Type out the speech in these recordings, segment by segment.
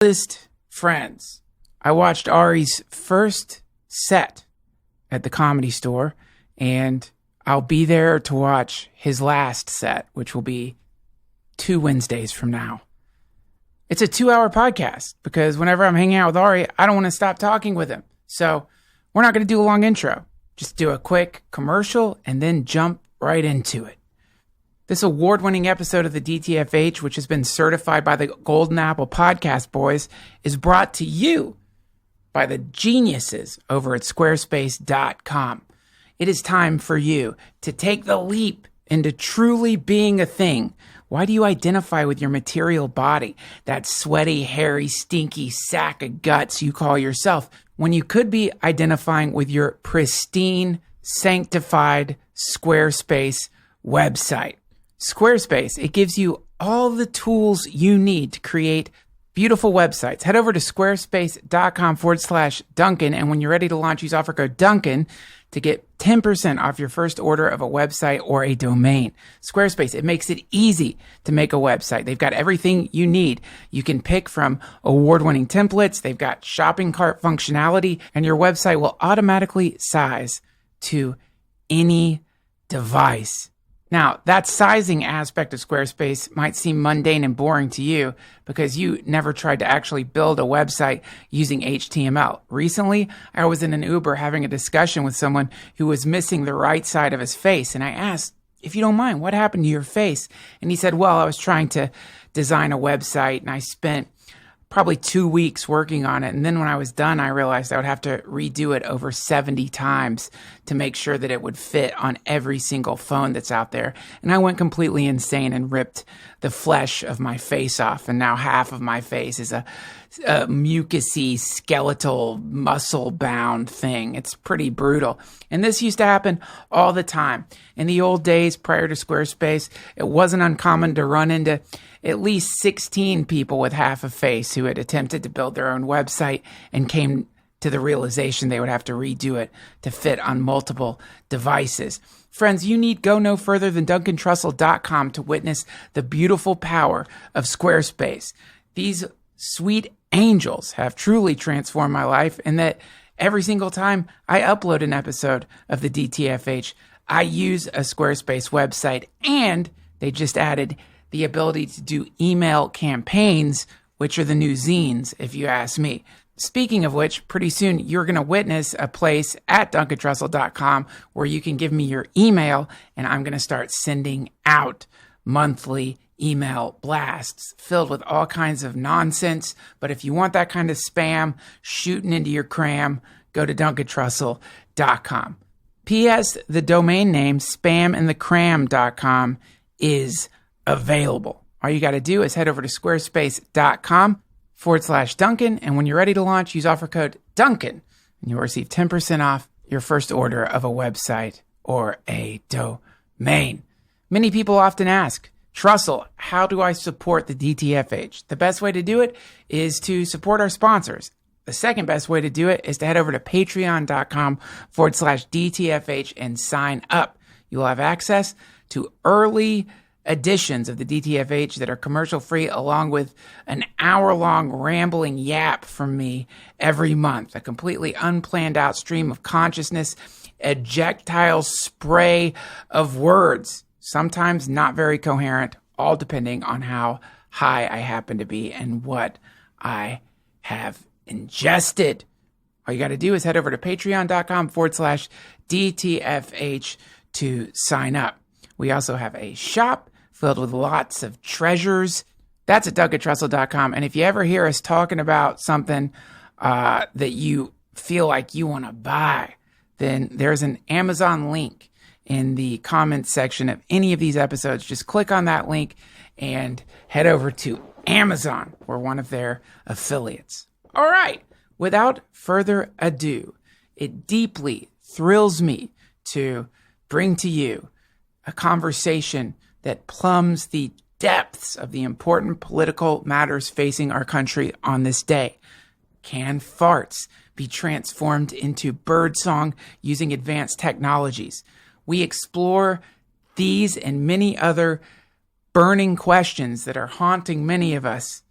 List friends. I watched Ari's first set at the Comedy Store, and I'll be there to watch his last set, which will be 2 Wednesdays from now. It's a 2-hour podcast because whenever I'm hanging out with Ari, I don't want to stop talking with him. So we're not going to do a long intro. Just do a quick commercial and then jump right into it. This award-winning episode of the DTFH, which has been certified by the Golden Apple Podcast Boys, is brought to you by the geniuses over at squarespace.com. It is time for you to take the leap into truly being a thing. Why do you identify with your material body, that sweaty, hairy, stinky sack of guts you call yourself, when you could be identifying with your pristine, sanctified Squarespace website? Squarespace, it gives you all the tools you need to create beautiful websites. Head over to squarespace.com/Duncan, and when you're ready to launch, use offer code Duncan to get 10% off your first order of a website or a domain. Squarespace, it makes it easy to make a website. They've got everything you need. You can pick from award-winning templates. They've got shopping cart functionality, and your website will automatically size to any device. Now, that sizing aspect of Squarespace might seem mundane and boring to you because you never tried to actually build a website using HTML. Recently, I was in an Uber having a discussion with someone who was missing the right side of his face, and I asked, if you don't mind, what happened to your face? And he said, well, I was trying to design a website, and I spent probably 2 weeks working on it. And then when I was done, I realized I would have to redo it over 70 times to make sure that it would fit on every single phone that's out there. And I went completely insane and ripped the flesh of my face off. And now half of my face is a mucousy, skeletal, muscle-bound thing. It's pretty brutal. And this used to happen all the time. In the old days, prior to Squarespace, it wasn't uncommon to run into at least 16 people with half a face who had attempted to build their own website and came to the realization they would have to redo it to fit on multiple devices. Friends, you need go no further than DuncanTrussell.com to witness the beautiful power of Squarespace. These sweet angels have truly transformed my life, and that every single time I upload an episode of the DTFH, I use a Squarespace website, and they just added the ability to do email campaigns, which are the new zines, if you ask me. Speaking of which, pretty soon you're going to witness a place at DuncanTrussell.com where you can give me your email, and I'm going to start sending out monthly email blasts filled with all kinds of nonsense. But if you want that kind of spam shooting into your cram, go to DuncanTrussell.com. P.S. The domain name spamandthecram.com is available. All you got to do is head over to squarespace.com/Duncan. And when you're ready to launch, use offer code Duncan and you'll receive 10% off your first order of a website or a domain. Many people often ask, Trussell, how do I support the DTFH? The best way to do it is to support our sponsors. The second best way to do it is to head over to patreon.com/DTFH and sign up. You will have access to early editions of the DTFH that are commercial free, along with an hour-long rambling yap from me every month, a completely unplanned out stream of consciousness, ejectile spray of words, sometimes not very coherent, all depending on how high I happen to be and what I have ingested. All you got to do is head over to patreon.com/DTFH to sign up. We also have a shop filled with lots of treasures. That's at DuncanTrussell.com. And if you ever hear us talking about something that you feel like you want to buy, then there's an Amazon link in the comments section of any of these episodes. Just click on that link and head over to Amazon. We're one of their affiliates. All right. Without further ado, it deeply thrills me to bring to you a conversation that plumbs the depths of the important political matters facing our country on this day. Can farts be transformed into birdsong using advanced technologies? We explore these and many other burning questions that are haunting many of us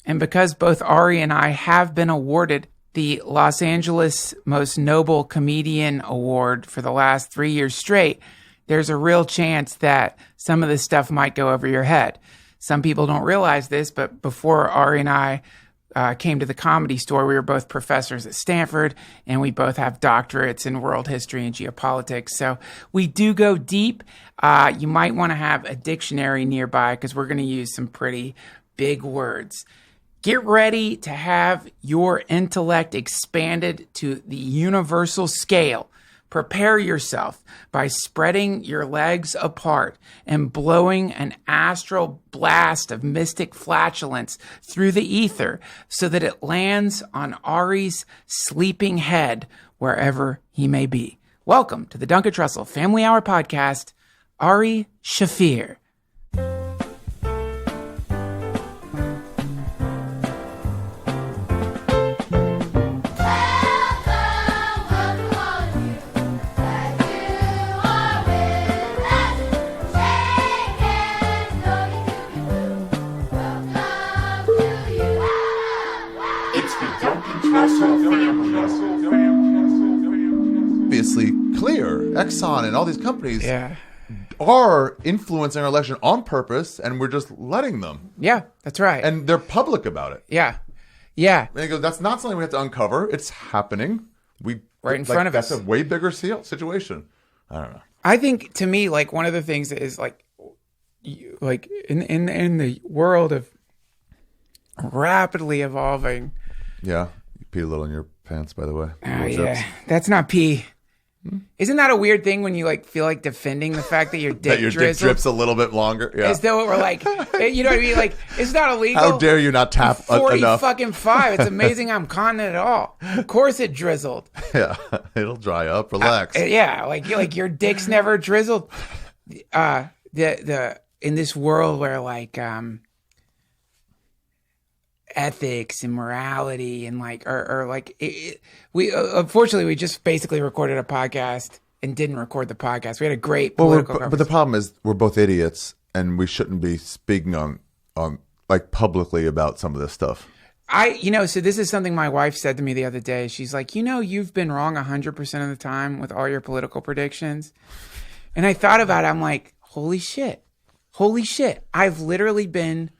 And because both Ari and I have been awarded the Los Angeles Most Noble Comedian Award for the last 3 years straight, there's a real chance that some of this stuff might go over your head. Some people don't realize this, but before Ari and I came to the Comedy Store, we were both professors at Stanford, and we both have doctorates in world history and geopolitics. So we do go deep. You might want to have a dictionary nearby because we're going to use some pretty big words. Get ready to have your intellect expanded to the universal scale. Prepare yourself by spreading your legs apart and blowing an astral blast of mystic flatulence through the ether so that it lands on Ari's sleeping head wherever he may be. Welcome to the Duncan Trussell Family Hour podcast, Ari Shaffir. Obviously clear. Exxon and all these companies are influencing our election on purpose, and we're just letting them. Yeah, that's right. And they're public about it. Yeah. And they go, that's not something we have to uncover. It's happening. Right in front of us. That's a way bigger situation. I don't know. I think, to me, like, one of the things that is like in the world of rapidly evolving. Yeah. You peed a little in your pants, by the way. That's not pee. Isn't that a weird thing when you like feel like defending the fact that your dick that your dick drips a little bit longer? Yeah. As though we're like, you know what I mean? Like, it's not illegal. How dare you not tap 40 enough? fucking 5. It's amazing I'm continent at all. Of course it drizzled. Yeah, it'll dry up. Relax. Like your dick's never drizzled. The in this world where like ethics and morality and like we unfortunately we just basically recorded a podcast and didn't record the podcast. We had a great political but the problem is we're both idiots and we shouldn't be speaking on like publicly about some of this stuff. So this is something my wife said to me the other day. She's like, you've been wrong 100% of the time with all your political predictions. And I thought about it. I'm like, holy shit. I've literally been.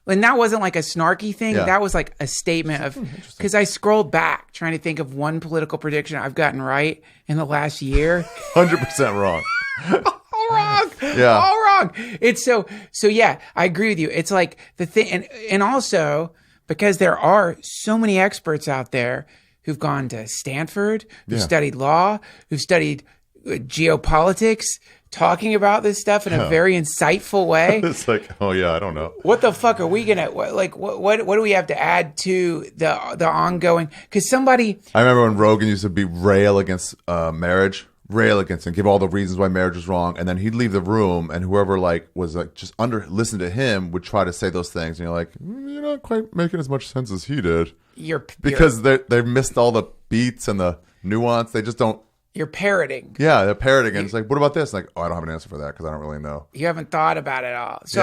And that wasn't like a snarky thing. Yeah. That was like a statement of, because I scrolled back trying to think of one political prediction I've gotten right in the last year. 100% wrong. All wrong. Yeah. All wrong. It's so yeah, I agree with you. It's like the thing. And also because there are so many experts out there who've gone to Stanford, who've studied law, who've studied geopolitics, talking about this stuff in a very insightful way. It's like, oh yeah, I don't know. What the fuck are we gonna what do we have to add to the ongoing? Because somebody, I remember when Rogan used to rail against marriage, and give all the reasons why marriage was wrong, and then he'd leave the room, and whoever was just listened to him would try to say those things, and you're like, you're not quite making as much sense as he did. Because they missed all the beats and the nuance. They just don't. You're parroting. Yeah, they're parroting. And it's like, what about this? Like, I don't have an answer for that because I don't really know. You haven't thought about it all. So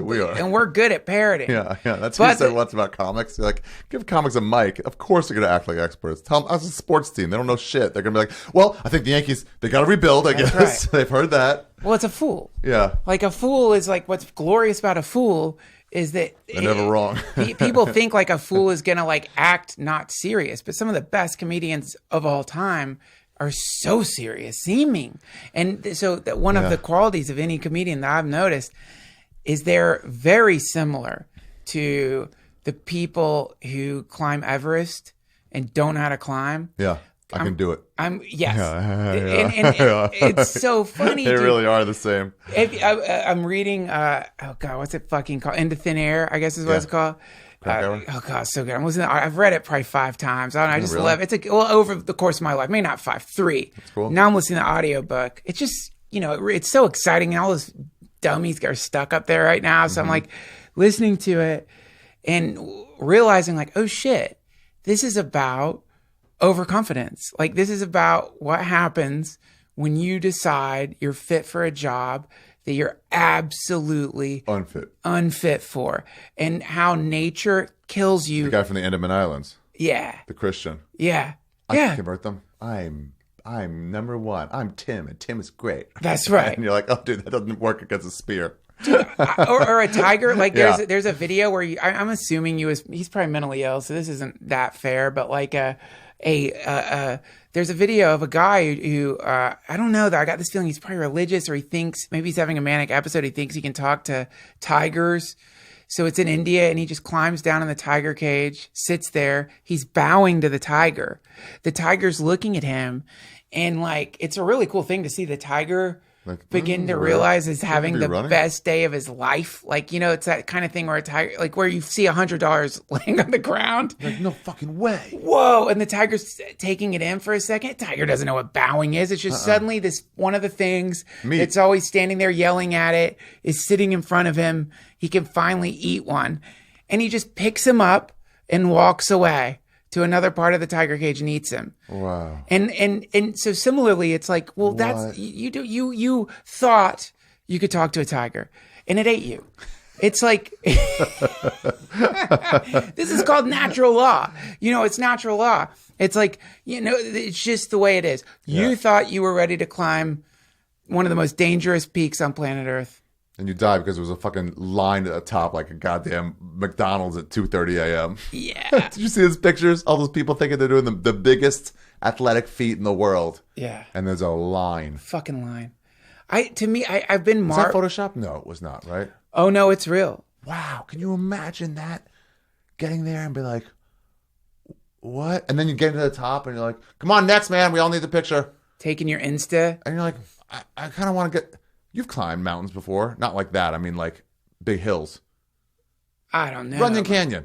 we are. And we're good at parroting. Yeah. That's what you said once about comics. You're like, give comics a mic. Of course they're going to act like experts. Tell them, I was a sports team. They don't know shit. They're going to be like, well, I think the Yankees, they got to rebuild, I guess. Right. They've heard that. Well, it's a fool. Yeah. Like a fool is like, what's glorious about a fool is that they're never wrong. People think like a fool is going to like act not serious. But some of the best comedians of all time are so serious seeming. And so that one of the qualities of any comedian that I've noticed is they're very similar to the people who climb Everest and don't know how to climb. Yeah. I can do it. Yes. And it's so funny. They really are the same. I'm reading, what's it fucking called? Into Thin Air, I guess is what it's called. Oh God, so good! I've read it probably 5 times. I just love it. It's over the course of my life, maybe not 5, 3. That's cool. Now I'm listening to the audiobook. It's just it's so exciting, and all those dummies are stuck up there right now. So I'm like listening to it and realizing like, oh shit, this is about overconfidence. Like this is about what happens when you decide you're fit for a job that you're absolutely unfit for, and how nature kills you. The guy from the Andaman Islands. Yeah. The Christian. Yeah. I can convert them. I'm number one. I'm Tim, and Tim is great. That's right. And you're like, oh, dude, that doesn't work against a spear. or a tiger. Like there's a video where I'm assuming he's probably mentally ill, so this isn't that fair. But like there's a video of a guy who I don't know, that I got this feeling he's probably religious, or he thinks maybe he's having a manic episode. He thinks he can talk to tigers. So it's in India, and he just climbs down in the tiger cage, sits there. He's bowing to the tiger. The tiger's looking at him, and like it's a really cool thing to see the tiger begin to realize is having the best day of his life. Like, you know, it's that kind of thing where a tiger, like where you see $100 laying on the ground. Like, no fucking way. Whoa. And the tiger's taking it in for a second. Tiger doesn't know what bowing is. It's just suddenly this, one of the things that's always standing there yelling at it is sitting in front of him. He can finally eat one. And he just picks him up and walks away to another part of the tiger cage and eats him. Wow. And so similarly, it's like, well, that's, you thought you could talk to a tiger, and it ate you. It's like, this is called natural law. You know, it's natural law. It's like, you know, it's just the way it is. You thought you were ready to climb one of the most dangerous peaks on planet Earth. And you died because there was a fucking line at the top, like a goddamn McDonald's at 2:30 a.m. Yeah. Did you see those pictures? All those people thinking they're doing the biggest athletic feat in the world. Yeah. And there's a line. Fucking line. I've been Was that Photoshop? No, it was not, right? Oh, no, it's real. Wow. Can you imagine that? Getting there and be like, what? And then you get to the top and you're like, come on, next, man. We all need the picture. Taking your Insta. And you're like, I kind of want to get... You've climbed mountains before. Not like that. I mean, like, big hills. I don't know. Runyon Canyon.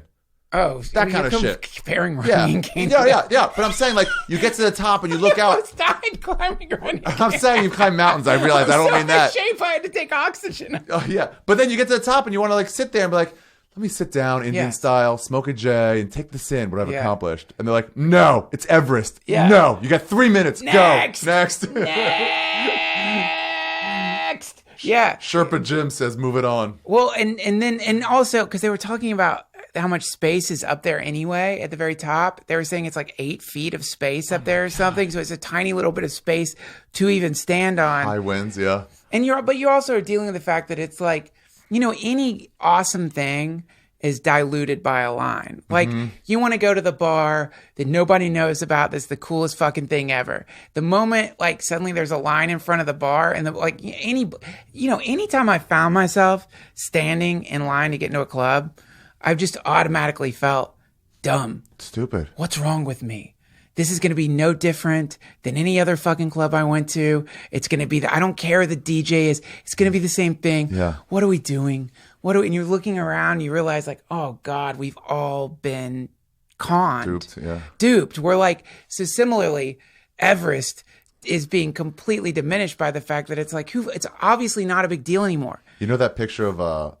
Oh, that kind of shit. Comparing Runyon Canyon. Yeah. But I'm saying, like, you get to the top and you look out. I died climbing Runyon Canyon. I'm saying you climb mountains. I realize I don't mean that. Shape, I had to take oxygen. Oh, yeah. But then you get to the top and you want to, like, sit there and be like, let me sit down, Indian style, smoke a J, and take this in, what I've accomplished. And they're like, no, it's Everest. Yeah. No, you got 3 minutes. Next. Go. Next. Next. Yeah. Sherpa Jim says, move it on. Well, and also, because they were talking about how much space is up there anyway at the very top. They were saying it's like 8 feet of space up there or something. So it's a tiny little bit of space to even stand on. High winds, yeah. And you also are dealing with the fact that it's like, you know, any awesome thing is diluted by a line. Like, you want to go to the bar that nobody knows about that's the coolest fucking thing ever. The moment, like, suddenly there's a line in front of the bar, and anytime I found myself standing in line to get into a club, I've just automatically felt dumb. Stupid. What's wrong with me? This is going to be no different than any other fucking club I went to. It's going to be I don't care who the DJ is. It's going to be the same thing. Yeah. What are we doing? And you're looking around, you realize like, oh God, we've all been conned. Duped. We're like, so similarly, Everest is being completely diminished by the fact that it's like, it's obviously not a big deal anymore. You know that picture of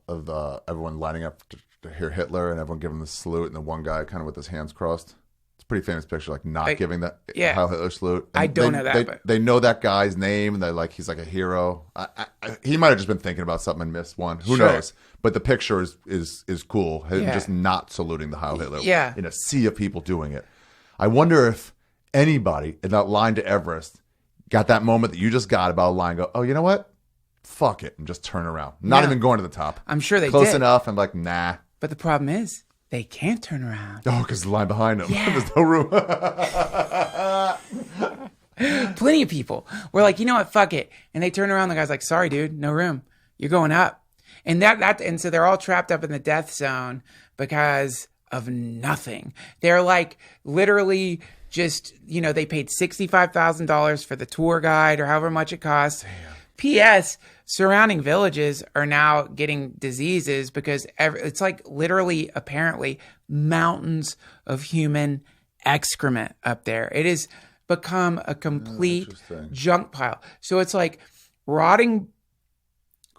everyone lining up to hear Hitler and everyone giving the salute and the one guy kind of with his hands crossed? Pretty famous picture, like not giving that Heil Hitler salute. And I don't know that. But they know that guy's name, and they're like, he's like a hero. He might have just been thinking about something and missed one. Who knows? But the picture is cool. Him just not saluting the Heil Hitler. Yeah. In a sea of people doing it. I wonder if anybody in that line to Everest got that moment that you just got about a line. Go, oh, you know what? Fuck it, and just turn around. Not even going to the top. I'm sure they close did. enough. I'm like, nah. But the problem is, they can't turn around. Oh, because the line behind them. Yeah. There's no room. Plenty of people were like, you know what, fuck it. And they turn around, the guy's like, sorry, dude, no room. You're going up. And and so they're all trapped up in the death zone because of nothing. They're like literally just, you know, they paid $65,000 for the tour guide or however much it costs. Damn. P.S. Surrounding villages are now getting diseases because it's like literally, apparently, mountains of human excrement up there. It has become a complete junk pile. So it's like rotting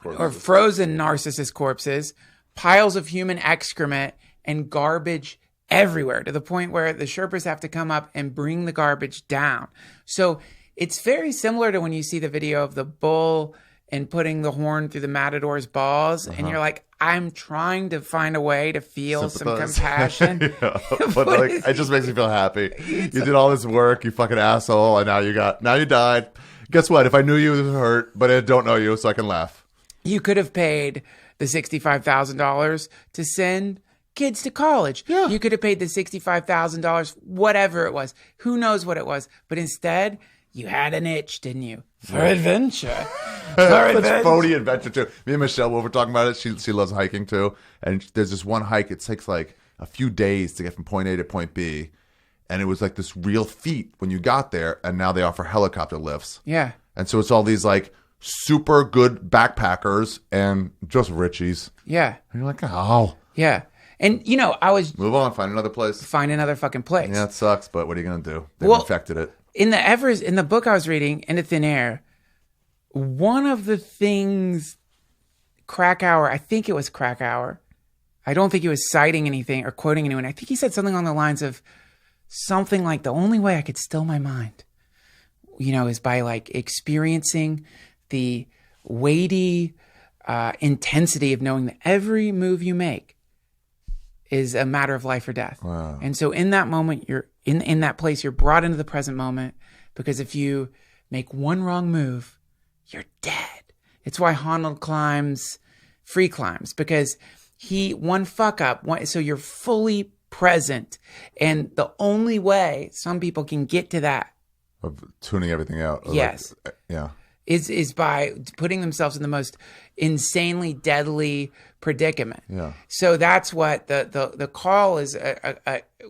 or frozen narcissist corpses, piles of human excrement, and garbage everywhere to the point where the Sherpas have to come up and bring the garbage down. So it's very similar to when you see the video of the bull and putting the horn through the matador's balls, and you're like, I'm trying to find a way to feel some compassion. Yeah, but like, it just makes me feel happy. You did all this work, you fucking asshole, and now you died. Guess what? If I knew you, it would hurt, but I don't know you, so I can laugh. You could have paid the $65,000 to send kids to college. Yeah. You could have paid the $65,000, whatever it was. Who knows what it was? But instead, you had an itch, didn't you? For adventure. That's phony adventure too. Me and Michelle, when we're talking about it, she loves hiking too. And there's this one hike. It takes like a few days to get from point A to point B. And it was like this real feat when you got there. And now they offer helicopter lifts. Yeah. And so it's all these like super good backpackers and just richies. Yeah. And you're like, oh. Yeah. And, you know, I was... Move on. Find another place. Find another fucking place. Yeah, it sucks, but what are you going to do? They've infected it. In the book I was reading, Into Thin Air, one of the things Krakauer, I think it was Krakauer, I don't think he was citing anything or quoting anyone. I think he said something along the lines of something like, the only way I could still my mind, you know, is by like experiencing the weighty intensity of knowing that every move you make is a matter of life or death. Wow. And so in that moment, you're in that place, you're brought into the present moment, because if you make one wrong move, you're dead. It's why Honnold free climbs, because one fuck up, so you're fully present. And the only way some people can get to that, of tuning everything out. Yes. Like, yeah. Is by putting themselves in the most insanely deadly predicament. Yeah. So that's what the call is,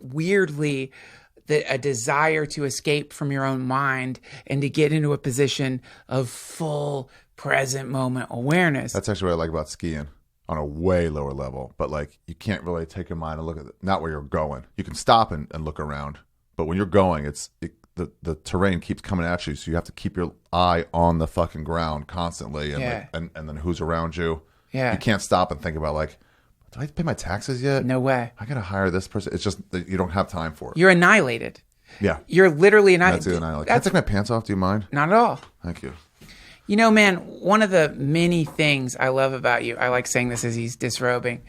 weirdly a desire to escape from your own mind and to get into a position of full present moment awareness. That's actually what I like about skiing on a way lower level. But like, you can't really take your mind and look at not where you're going. You can stop and look around. But when you're going, the terrain keeps coming at you, so you have to keep your eye on the fucking ground constantly, and Yeah. and then who's around you. Yeah. You can't stop and think about like, do I pay my taxes yet? No way. I gotta hire this person. It's just that you don't have time for it. You're annihilated. Yeah. You're literally That's annihilated. it. Can I take my pants off? Do you mind? Not at all. Thank you. You know, man, one of the many things I love about you, I like saying this as he's disrobing.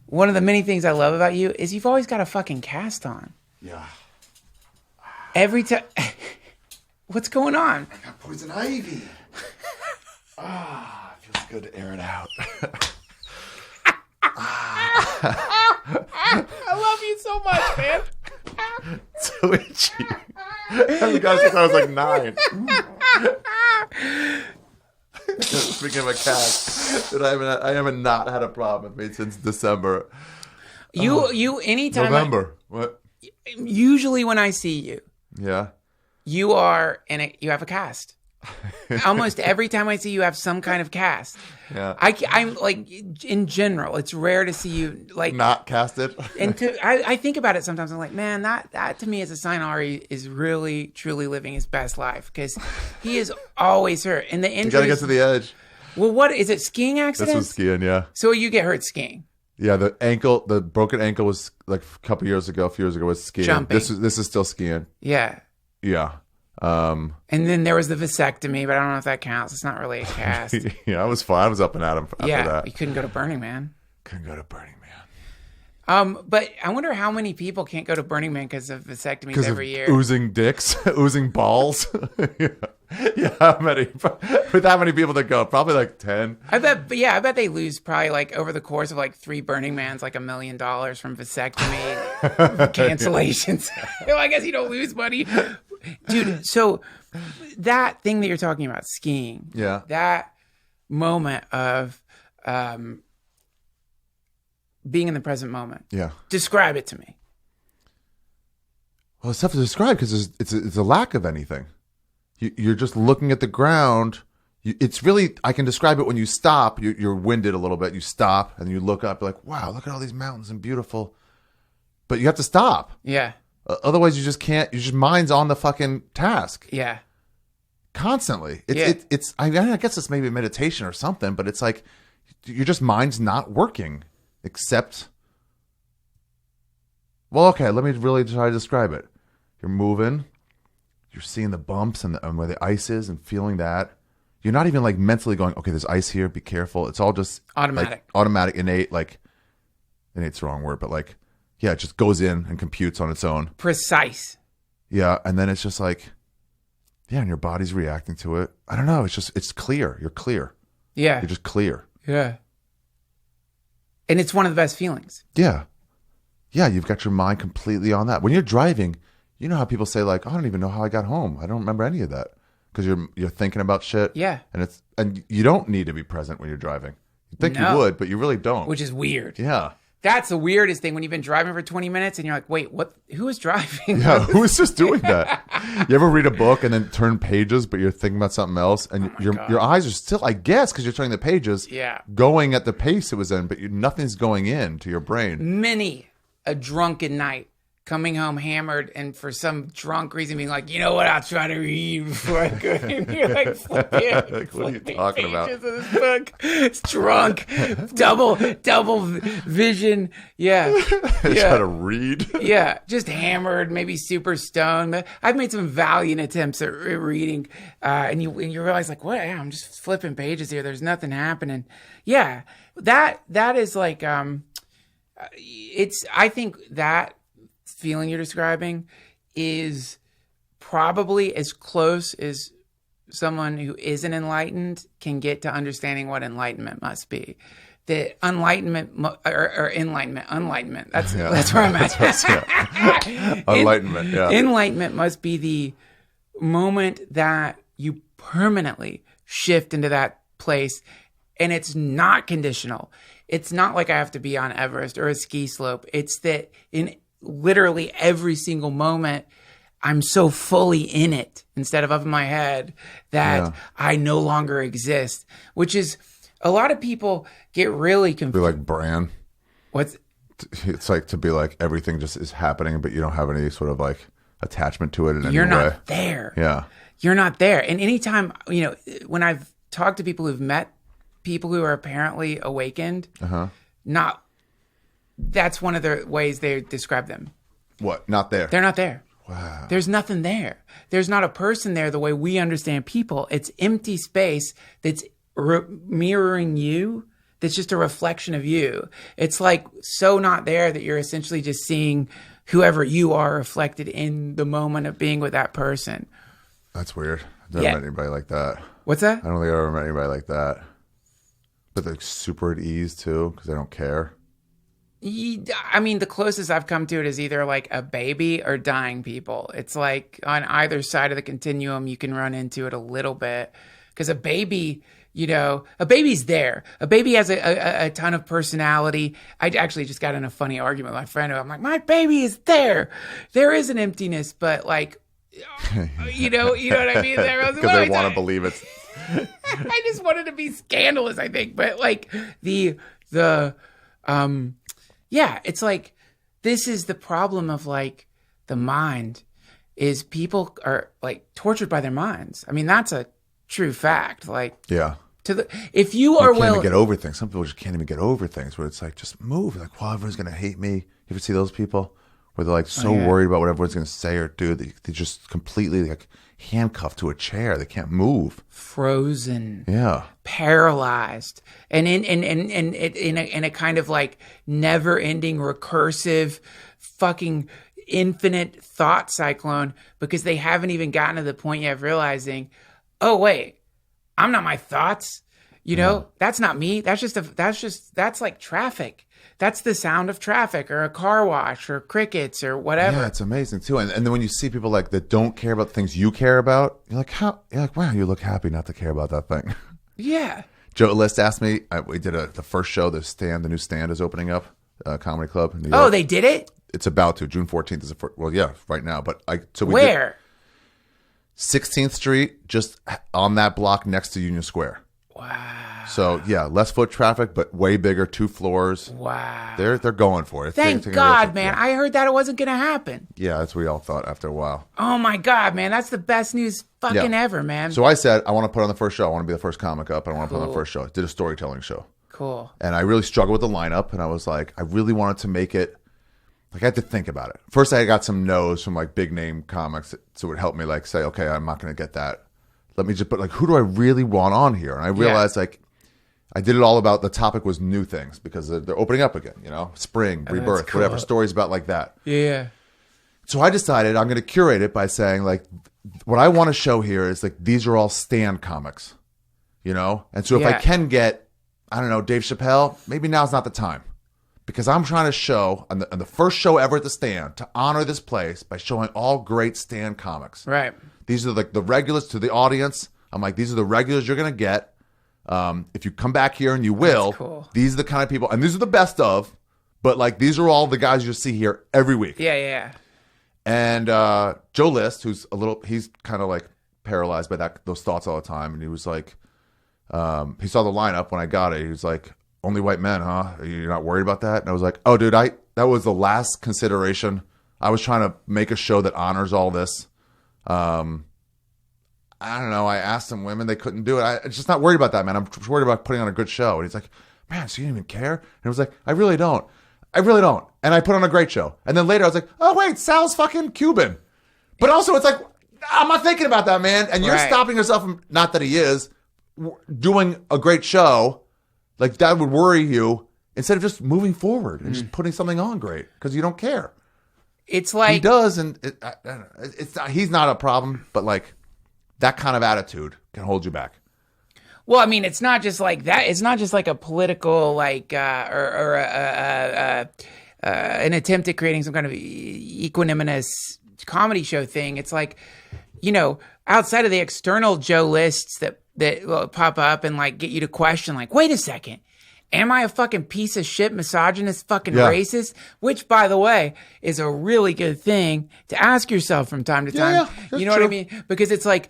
One of the many things I love about you is you've always got a fucking cast on. Yeah. Every time. What's going on? I got poison ivy. It feels good to air it out. I love you so much, man. So itchy. I've got since I was like 9. Speaking of a cat, that I haven't not had a problem with me since December. You anytime. November. What? Usually when I see you, Yeah. you are you have a cast. Almost every time I see you, have some kind of cast. Yeah. I'm like, in general, it's rare to see you like Not casted. And I think about it sometimes. I'm like, man, that to me is a sign Ari is really truly living his best life, because he is always hurt. And the You injuries. gotta get to the edge. Well, what is it? Skiing This accidents? was skiing, yeah. So you get hurt skiing. Yeah, the broken ankle was like a few years ago was skiing. Jumping. This is still skiing. Yeah. Yeah. And then there was the vasectomy, but I don't know if that counts. It's not really a cast. Yeah, I was fine. I was up and at him after that. You couldn't go to Burning Man. Couldn't go to Burning Man. But I wonder how many people can't go to Burning Man because of vasectomies every year. Oozing dicks, oozing balls. Yeah, how many? With that many people that go, probably like 10. I bet they lose probably like over the course of like 3 Burning Mans, like $1 million from vasectomy cancellations. Well, I guess you don't lose money. Dude, so that thing that you're talking about, skiing, Yeah. that moment of being in the present moment. Yeah. Describe it to me. Well, it's tough to describe because it's a lack of anything. You're just looking at the ground. It's really, I can describe it when you stop. You're winded a little bit. You stop and you look up. You're like, wow, look at all these mountains and beautiful. But you have to stop. Yeah. Otherwise, you just can't. Your mind's on the fucking task. Yeah. Constantly. I guess it's maybe meditation or something, but it's like your just mind's not working except. Well, okay, let me really try to describe it. You're moving. You're seeing the bumps and where the ice is and feeling that. you're not even like mentally going, okay, there's ice here, be careful. It's all just Automatic. like, automatic, innate, like innate's the wrong word, but like, yeah, it just goes in and computes on its own. Precise. Yeah. And then it's just like, yeah, and your body's reacting to it. I don't know. It's clear. You're clear. Yeah. You're just clear. Yeah. And it's one of the best feelings. Yeah. Yeah. You've got your mind completely on that. When you're driving, you know how people say like, oh, I don't even know how I got home. I don't remember any of that because you're thinking about shit. Yeah. And you don't need to be present when you're driving. You think you would, but you really don't. Which is weird. Yeah. That's the weirdest thing when you've been driving for 20 minutes and you're like, wait, what? Who is driving? Yeah, who is just doing that? You ever read a book and then turn pages, but you're thinking about something else, and your eyes are still, I guess, because you're turning the pages, going at the pace it was in, but nothing's going in to your brain. Many a drunken night, coming home hammered, and for some drunk reason being like, you know what? I'll try to read before I go. And you're like, flipping What are you talking about? Of this book. It's drunk, double vision. Yeah, Try to read. Yeah, just hammered, maybe super stoned. I've made some valiant attempts at reading, and you realize like, what? Yeah, I'm just flipping pages here. There's nothing happening. Yeah, that is like, it's. I think that feeling you're describing is probably as close as someone who isn't enlightened can get to understanding what enlightenment must be. The enlightenment or enlightenment. That's where I'm at. Enlightenment. Yeah. Enlightenment must be the moment that you permanently shift into that place, and it's not conditional. It's not like I have to be on Everest or a ski slope. It's that in literally every single moment, I'm so fully in it instead of up in my head that I no longer exist, which is a lot of people get really confused. Be like Bran. What's it's like to be like everything just is happening, but you don't have any sort of like attachment to it in any way. You're not there. Yeah. You're not there. And anytime, when I've talked to people who've met people who are apparently awakened, that's one of the ways they describe them. What? Not there. They're not there. Wow. There's nothing there. There's not a person there the way we understand people. It's empty space that's mirroring you. That's just a reflection of you. It's like so not there that you're essentially just seeing whoever you are reflected in the moment of being with that person. That's weird. I've never met anybody like that. What's that? I don't think I've ever met anybody like that. But they're super at ease too because they don't care. I mean, the closest I've come to it is either like a baby or dying people. It's like on either side of the continuum, you can run into it a little bit. Because a baby, a baby's there. A baby has a ton of personality. I actually just got in a funny argument with my friend. I'm like, my baby is there. There is an emptiness, but like, you know what I mean? Because they want to believe it. I just wanted to be scandalous, I think. But like it's like, this is the problem of like the mind is people are like tortured by their minds. I mean, that's a true fact. Like, if you are can't even get over things. Some people just can't even get over things where it's like, just move. Like, well, everyone's going to hate me. You ever see those people where they're like so worried about what everyone's going to say or do that they just completely like handcuffed to a chair. They can't move. Frozen. Yeah. Paralyzed. And in a kind of like never ending recursive fucking infinite thought cyclone because they haven't even gotten to the point yet of realizing, oh wait, I'm not my thoughts. That's not me. That's like traffic. That's the sound of traffic or a car wash or crickets or whatever. Yeah, it's amazing too. And then when you see people like that don't care about things you care about, you're like, wow, you look happy not to care about that thing. Yeah. Joe List asked me, we did the first show, the new stand is opening up, Comedy Club in New York. Oh, they did it? It's about to. June 14th is the first, right now. But Where? 16th Street, just on that block next to Union Square. Wow. So less foot traffic, but way bigger, 2 floors. Wow. They're going for it. Thank God, man. I heard that it wasn't going to happen. Yeah, that's what we all thought after a while. Oh my God, man. That's the best news fucking ever, man. So I said, I want to put on the first show. I want to be the first comic up. And I want to put on the first show. I did a storytelling show. Cool. And I really struggled with the lineup. And I was like, I really wanted to make it, like I had to think about it. First, I got some no's from like big name comics. So it would help me like say, okay, I'm not going to get that let me just put like, who do I really want on here? And I realized like I did it all about, the topic was new things because they're opening up again, you know, spring, rebirth, cool. whatever, stories about like that. Yeah. So I decided I'm going to curate it by saying like, what I want to show here is like, these are all stand comics, you know? And so if I can get, I don't know, Dave Chappelle, maybe now's not the time. Because I'm trying to show, on the first show ever at the Stand, to honor this place by showing all great stand comics. Right. These are like the regulars to the audience. I'm like, these are the regulars you're going to get. If you come back here, and you will, cool. These are the kind of people, and these are the best of, but like these are all the guys you'll see here every week. Yeah. And Joe List, he's kind of like paralyzed by those thoughts all the time. And he was like, he saw the lineup when I got it. He was like, only white men, huh? You're not worried about that? And I was like, oh, dude, that was the last consideration. I was trying to make a show that honors all this. I don't know. I asked some women. They couldn't do it. I'm just not worried about that, man. I'm worried about putting on a good show. And he's like, man, so you didn't even care? And I was like, I really don't. And I put on a great show. And then later I was like, oh, wait, Sal's fucking Cuban. But also it's like, I'm not thinking about that, man. And you're stopping yourself from, not that he is, doing a great show. Like, that would worry you instead of just moving forward and just putting something on great because you don't care. It's like... He does, and he's not a problem, but, like, that kind of attitude can hold you back. Well, I mean, it's not just like that. It's not just like a political, like, or an attempt at creating some kind of equanimous comedy show thing. It's like, you know, outside of the external Joe Lists that will pop up and like get you to question, like, wait a second, am I a fucking piece of shit, misogynist, fucking racist? Which, by the way, is a really good thing to ask yourself from time to time. Yeah, you know what I mean? Because it's like,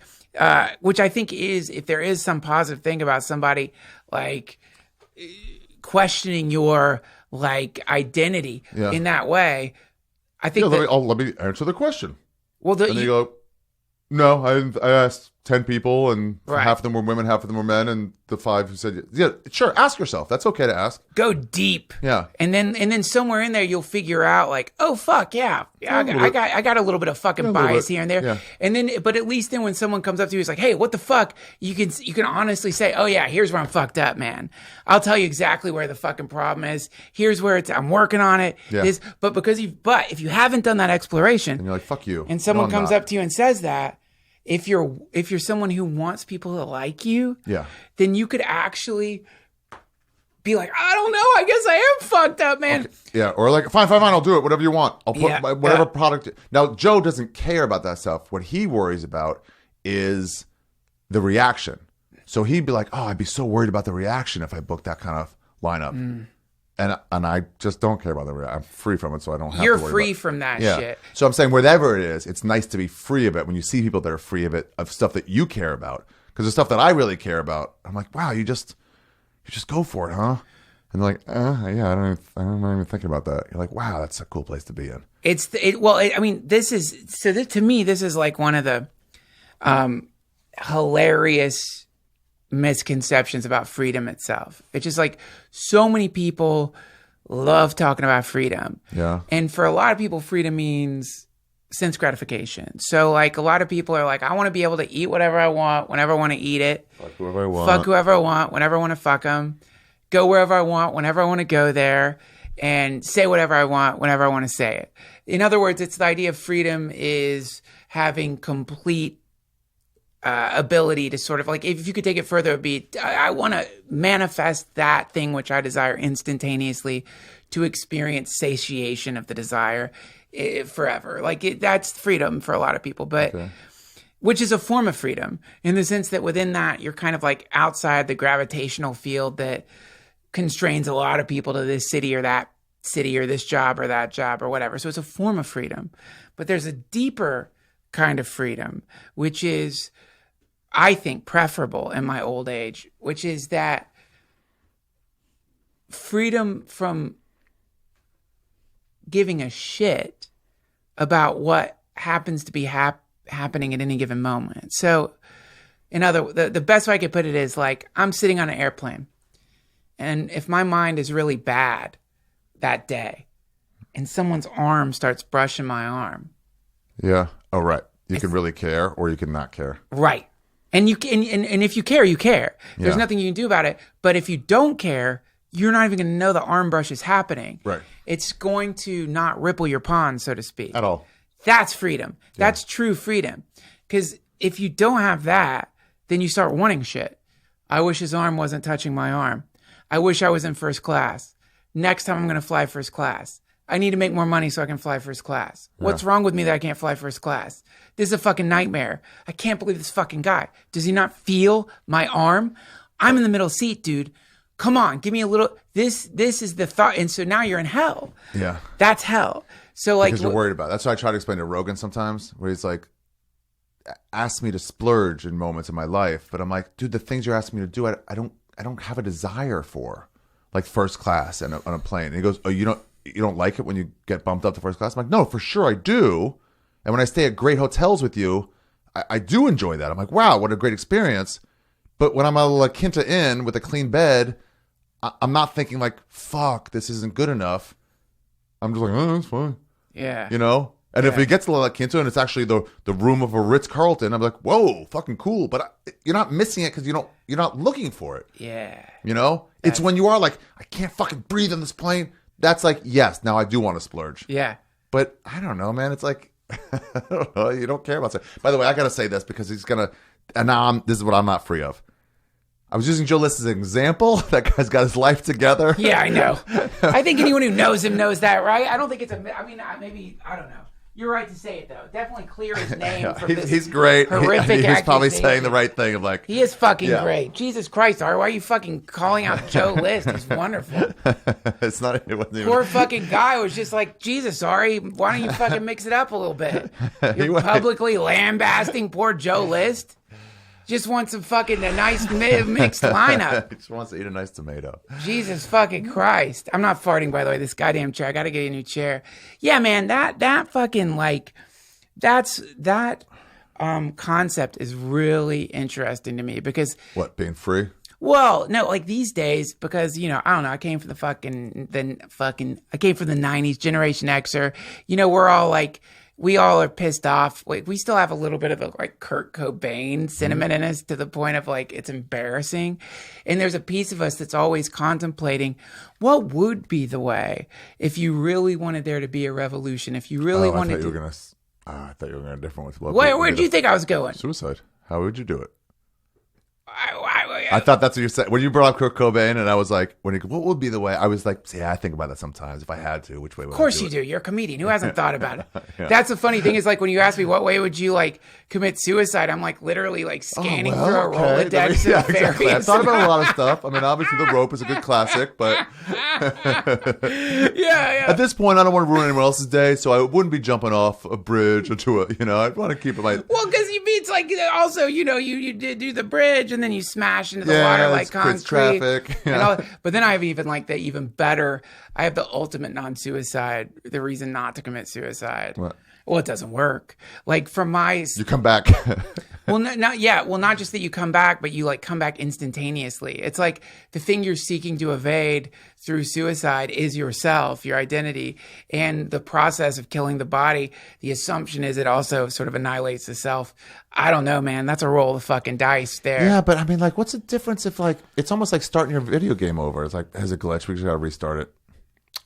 which I think is, if there is some positive thing about somebody like questioning your like identity in that way, I think let me answer the question. Well, and you go, no, I asked 10 people, and half of them were women, half of them were men, and the 5 who said, yeah, sure, ask yourself. That's okay to ask. Go deep. Yeah. And then somewhere in there, you'll figure out like, oh, fuck, I got a little bit of fucking bias here and there. Yeah. And then, but at least then when someone comes up to you, it's like, hey, what the fuck? You can honestly say, oh yeah, here's where I'm fucked up, man. I'll tell you exactly where the fucking problem is. Here's where I'm working on it. Yeah. But if you haven't done that exploration, and you're like, fuck you. And someone comes up to you and says that, if you're someone who wants people to like you, then you could actually be like, I don't know, I guess I am fucked up, man. Okay. Yeah, or like, fine, I'll do it, whatever you want. I'll put whatever product. Now, Joe doesn't care about that stuff. What he worries about is the reaction. So he'd be like, oh, I'd be so worried about the reaction if I booked that kind of lineup. And I just don't care about the reaction. I'm free from it, so I don't have to worry about it. You're free from that shit. So I'm saying whatever it is, it's nice to be free of it when you see people that are free of it, of stuff that you care about. Because the stuff that I really care about, I'm like, wow, you just go for it, huh? And they're like, yeah, I'm not even thinking about that. You're like, wow, that's a cool place to be in. To me, this is like one of the hilarious misconceptions about freedom itself. It's just like so many people love talking about freedom. Yeah. And for a lot of people, freedom means sense gratification. So like a lot of people are like, I want to be able to eat whatever I want, whenever I want to eat it. Fuck whoever I want. Fuck whoever I want, whenever I want to fuck them. Go wherever I want, whenever I want to go there. And say whatever I want, whenever I want to say it. In other words, it's the idea of freedom is having complete ability to sort of like, if you could take it further, it would be, I want to manifest that thing which I desire instantaneously to experience satiation of the desire forever. Like that's freedom for a lot of people, but which is a form of freedom in the sense that within that, you're kind of like outside the gravitational field that constrains a lot of people to this city or that city or this job or that job or whatever. So it's a form of freedom, but there's a deeper kind of freedom, which is, I think, preferable in my old age, which is that freedom from giving a shit about what happens to be happening at any given moment. So, the best way I could put it is like, I'm sitting on an airplane, and if my mind is really bad that day, and someone's arm starts brushing my arm. Yeah. Oh, right. You can really care, or you can not care. Right. And you can, and if you care, you care. There's Yeah. nothing you can do about it. But if you don't care, you're not even going to know the arm brush is happening. Right. It's going to not ripple your pond, so to speak. At all. That's freedom. That's true freedom. Because if you don't have that, then you start wanting shit. I wish his arm wasn't touching my arm. I wish I was in first class. Next time I'm going to fly first class. I need to make more money so I can fly first class. What's wrong with me that I can't fly first class? This is a fucking nightmare. I can't believe this fucking guy. Does he not feel my arm? I'm in the middle seat, dude. Come on, give me a little. This is the thought. And so now you're in hell. Yeah. That's hell. So like, Because you're worried about it. That's why I try to explain to Rogan sometimes, where he's like, ask me to splurge in moments in my life, but I'm like, dude, the things you're asking me to do, I don't have a desire for, like first class and on a plane. And he goes, oh, you don't like it when you get bumped up to first class? I'm like, no, for sure I do. And when I stay at great hotels with you, I do enjoy that. I'm like, wow, what a great experience. But when I'm at a La Quinta Inn with a clean bed, I'm not thinking like, fuck, this isn't good enough. I'm just like, oh, that's fine. yeah. You know? And if we get to La Quinta and it's actually the room of a Ritz-Carlton, I'm like, whoa, fucking cool. But you're not missing it because you're not looking for it. Yeah. You know? It's when you are like, I can't fucking breathe on this plane. That's like, yes, now I do want to splurge. Yeah. But I don't know, man. It's like, I don't know. You don't care about stuff. By the way, I got to say this because he's going to, and now this is what I'm not free of. I was using Joe List as an example. That guy's got his life together. Yeah, I know. I think anyone who knows him knows that, right? I don't think it's maybe, I don't know. You're right to say it, though. Definitely clear his name from this he's great. horrific He's probably accusation. saying the right thing of like... He is fucking great. Jesus Christ, Ari, why are you fucking calling out Joe List? He's wonderful. It's not... It wasn't even... Poor fucking guy was just like, Jesus, Ari, why don't you fucking mix it up a little bit? You're publicly lambasting poor Joe List? Just wants a nice mixed lineup. He just wants to eat a nice tomato. Jesus fucking Christ. I'm not farting, by the way, this goddamn chair. I gotta get a new chair. Yeah, man, that fucking like, that concept is really interesting to me because... What, being free? Well, no, like these days, because, you know, I don't know, I came from the 90s, Generation Xer. You know, we're all like... We all are pissed off. Like, we still have a little bit of a like Kurt Cobain sentiment in us to the point of like it's embarrassing. And there's a piece of us that's always contemplating what would be the way if you really wanted there to be a revolution. If you really wanted to. I thought you were going to different with. Where'd you think I was going? Suicide. How would you do it? I thought that's what you said when you brought up Kurt Cobain, and I was like, what would be the way? I was like, yeah, I think about that sometimes. If I had to, which way would I do it? Of course you do. You're a comedian. Who hasn't thought about it? Yeah. That's the funny thing is like when you ask me what way would you like commit suicide, I'm like literally like scanning through a Rolodex. Yeah, exactly. I thought about a lot of stuff. I mean, obviously the rope is a good classic, but yeah. At this point, I don't want to ruin anyone else's day, so I wouldn't be jumping off a bridge or to a. You know, I'd want to keep it my. Well, because it's like also, you know, you did do the bridge and then you smash into the water like concrete. Traffic. Yeah. But then I have even like the even better. I have the ultimate non-suicide. The reason not to commit suicide. What? Well, it doesn't work. Like from my. You come back. Well, not just that you come back, but you like come back instantaneously. It's like the thing you're seeking to evade through suicide is yourself, your identity, and the process of killing the body. The assumption is it also sort of annihilates the self. I don't know, man. That's a roll of fucking dice there. Yeah, but I mean, like, what's the difference if like it's almost like starting your video game over? It's like, has a glitch? We just gotta restart it.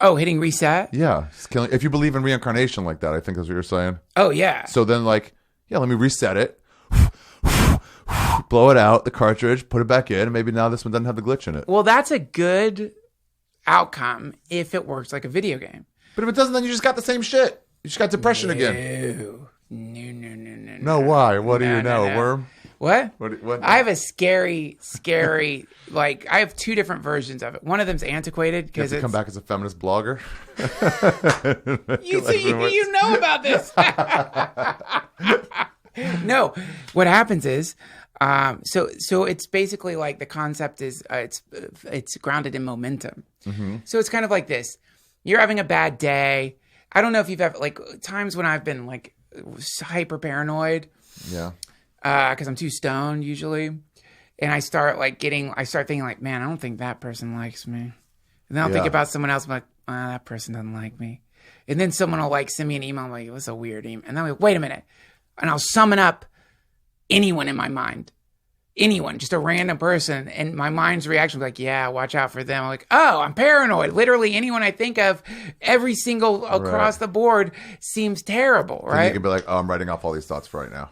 Oh, hitting reset? Yeah, it's killing. If you believe in reincarnation like that, I think that's what you're saying. Oh yeah. So then, like, yeah, let me reset it. Blow it out, the cartridge, put it back in, and maybe now this one doesn't have the glitch in it. Well, that's a good outcome if it works like a video game. But if it doesn't, then you just got the same shit. You just got depression again. No. No, why? What do you know, worm? What? What? I have a scary, like, I have two different versions of it. One of them's antiquated because it's... come back as a feminist blogger? You know about this. No, what happens is, so it's basically like the concept is it's grounded in momentum. Mm-hmm. So it's kind of like this: you're having a bad day. I don't know if you've ever like times when I've been like hyper paranoid. Yeah. Because I'm too stoned usually, and I start thinking like, man, I don't think that person likes me, and then I'll think about someone else. I'm like, that person doesn't like me, and then someone will like send me an email. I'm like, what's a weird email? And then I'm like, wait a minute. And I'll summon up anyone in my mind. anyone, just a random person, and my mind's reaction was like, yeah, watch out for them. I'm like, oh, I'm paranoid. Literally anyone I think of, every single across the board seems terrible, right? And you can be like, oh, I'm writing off all these thoughts for right now.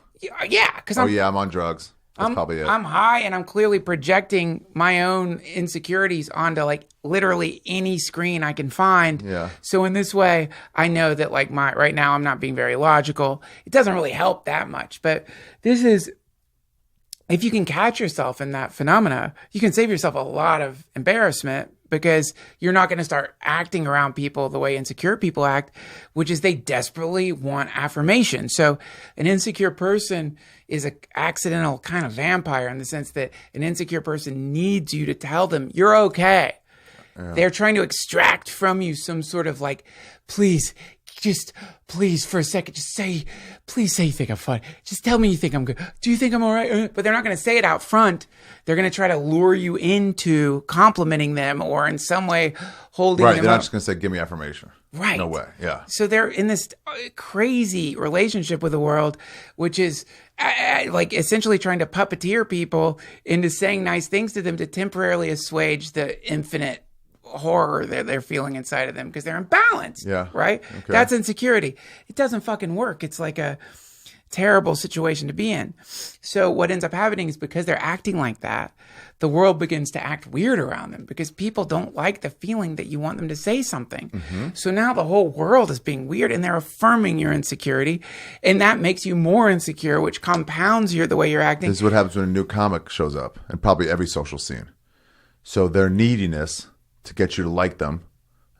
Yeah, because I'm on drugs. That's probably it. I'm high, and I'm clearly projecting my own insecurities onto like literally any screen I can find. Yeah. So in this way, I know that like right now I'm not being very logical. It doesn't really help that much, but this is, if you can catch yourself in that phenomena, you can save yourself a lot of embarrassment, because you're not going to start acting around people the way insecure people act, which is they desperately want affirmation. So an insecure person is an accidental kind of vampire, in the sense that an insecure person needs you to tell them you're okay. Yeah. They're trying to extract from you some sort of like, please for a second, please say you think I'm funny. Just tell me you think I'm good. Do you think I'm all right? But they're not going to say it out front. They're going to try to lure you into complimenting them, or in some way holding them up. They're not just going to say, give me affirmation. Right. No way. Yeah. So they're in this crazy relationship with the world, which is like essentially trying to puppeteer people into saying nice things to them to temporarily assuage the infinite horror that they're feeling inside of them, because they're imbalanced. Yeah. Right? Okay. That's insecurity. It doesn't fucking work. It's like a terrible situation to be in. So what ends up happening is, because they're acting like that, the world begins to act weird around them, because people don't like the feeling that you want them to say something. Mm-hmm. So now the whole world is being weird, and they're affirming your insecurity, and that makes you more insecure, which compounds the way you're acting. This is what happens when a new comic shows up, and probably every social scene. So their neediness to get you to like them,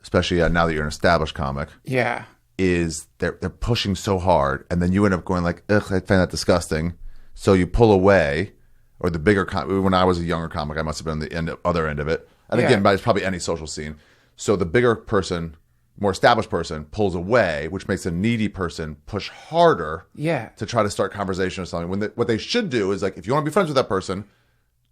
especially now that you're an established comic, is they're pushing so hard, and then you end up going like, ugh, I find that disgusting. So you pull away, or the bigger when I was a younger comic, I must have been on the other end of it. And again, but it's probably any social scene. So the bigger person, more established person, pulls away, which makes a needy person push harder to try to start conversation or something. What they should do is, like, if you want to be friends with that person,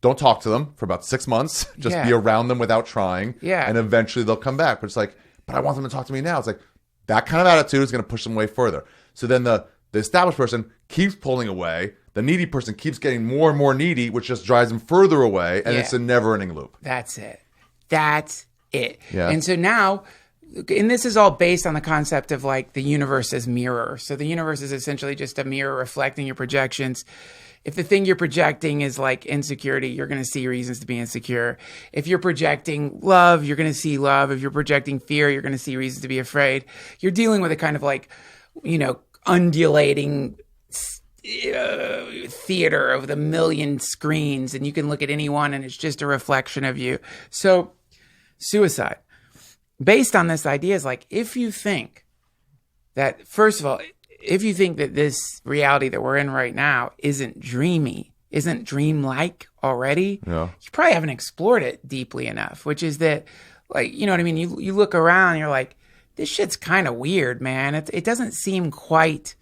don't talk to them for about 6 months. Just be around them without trying. Yeah. And eventually they'll come back. But it's like, but I want them to talk to me now. It's like, that kind of attitude is going to push them way further. So then the established person keeps pulling away. The needy person keeps getting more and more needy, which just drives them further away. And it's a never-ending loop. That's it. That's it. Yeah. And so now, and this is all based on the concept of like the universe as mirror. So the universe is essentially just a mirror reflecting your projections. If the thing you're projecting is like insecurity, you're going to see reasons to be insecure. If you're projecting love, you're going to see love. If you're projecting fear, you're going to see reasons to be afraid. You're dealing with a kind of like, undulating theater of the million screens, and you can look at any one and it's just a reflection of you. So suicide, based on this idea, is like, if you think that, first of all, if you think that this reality that we're in right now isn't dreamy, isn't dreamlike already, you probably haven't explored it deeply enough, which is that, like, you know what I mean? You look around and you're like, this shit's kind of weird, man. It doesn't seem quite,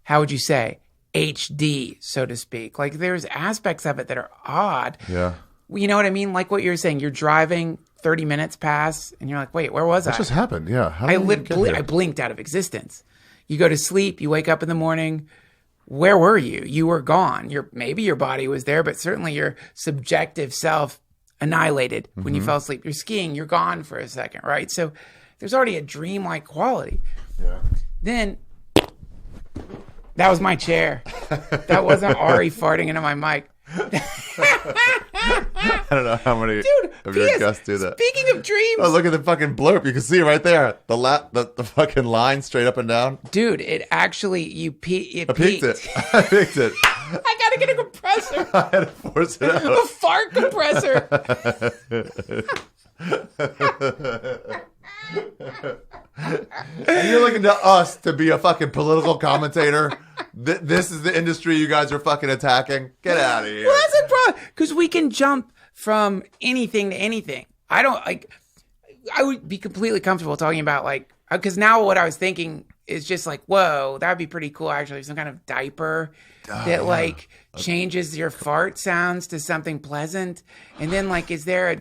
how would you say, HD, so to speak. Like, there's aspects of it that are odd. Yeah. You know what I mean? Like what you're saying, you're driving, 30 minutes pass, and you're like, wait, where was I? What just happened? Yeah. I blinked out of existence. You go to sleep, you wake up in the morning. Where were you? You were gone. Maybe your body was there, but certainly your subjective self annihilated when you fell asleep. You're skiing, you're gone for a second, right? So there's already a dreamlike quality. Yeah. Then, that was my chair. That wasn't Ari farting into my mic. I don't know how many of your guests do that. Speaking of dreams. Oh, look at the fucking blurb. You can see it right there. The fucking line straight up and down. Dude, it actually, it I peaked it. I peaked it. I gotta get a compressor. I had to force it out. A fart compressor. And you're looking to us to be a fucking political commentator. This is the industry you guys are fucking attacking. Get out of here. Well, that's a problem, because we can jump from anything to anything. I would be completely comfortable talking about, like, because now what I was thinking is just like, whoa, that would be pretty cool, actually. Some kind of diaper that like changes your fart sounds to something pleasant. And then, like, is there a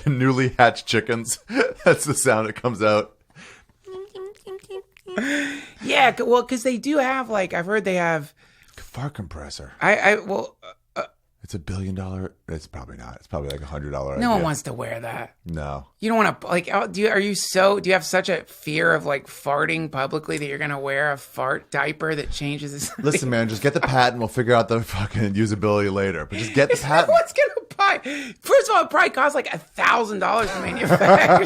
newly hatched chickens? That's the sound that comes out. Yeah, well, because they do have, like, I've heard they have fart compressor? Well, It's $1 billion. It's probably not. It's probably like $100. no one wants to wear that. No. You don't want to like. Do you have such a fear of like farting publicly that you're gonna wear a fart diaper that changes? Listen, man, just get the patent. We'll figure out the fucking usability later. But just get the patent. What's gonna buy? First of all, it probably costs like $1,000 to manufacture.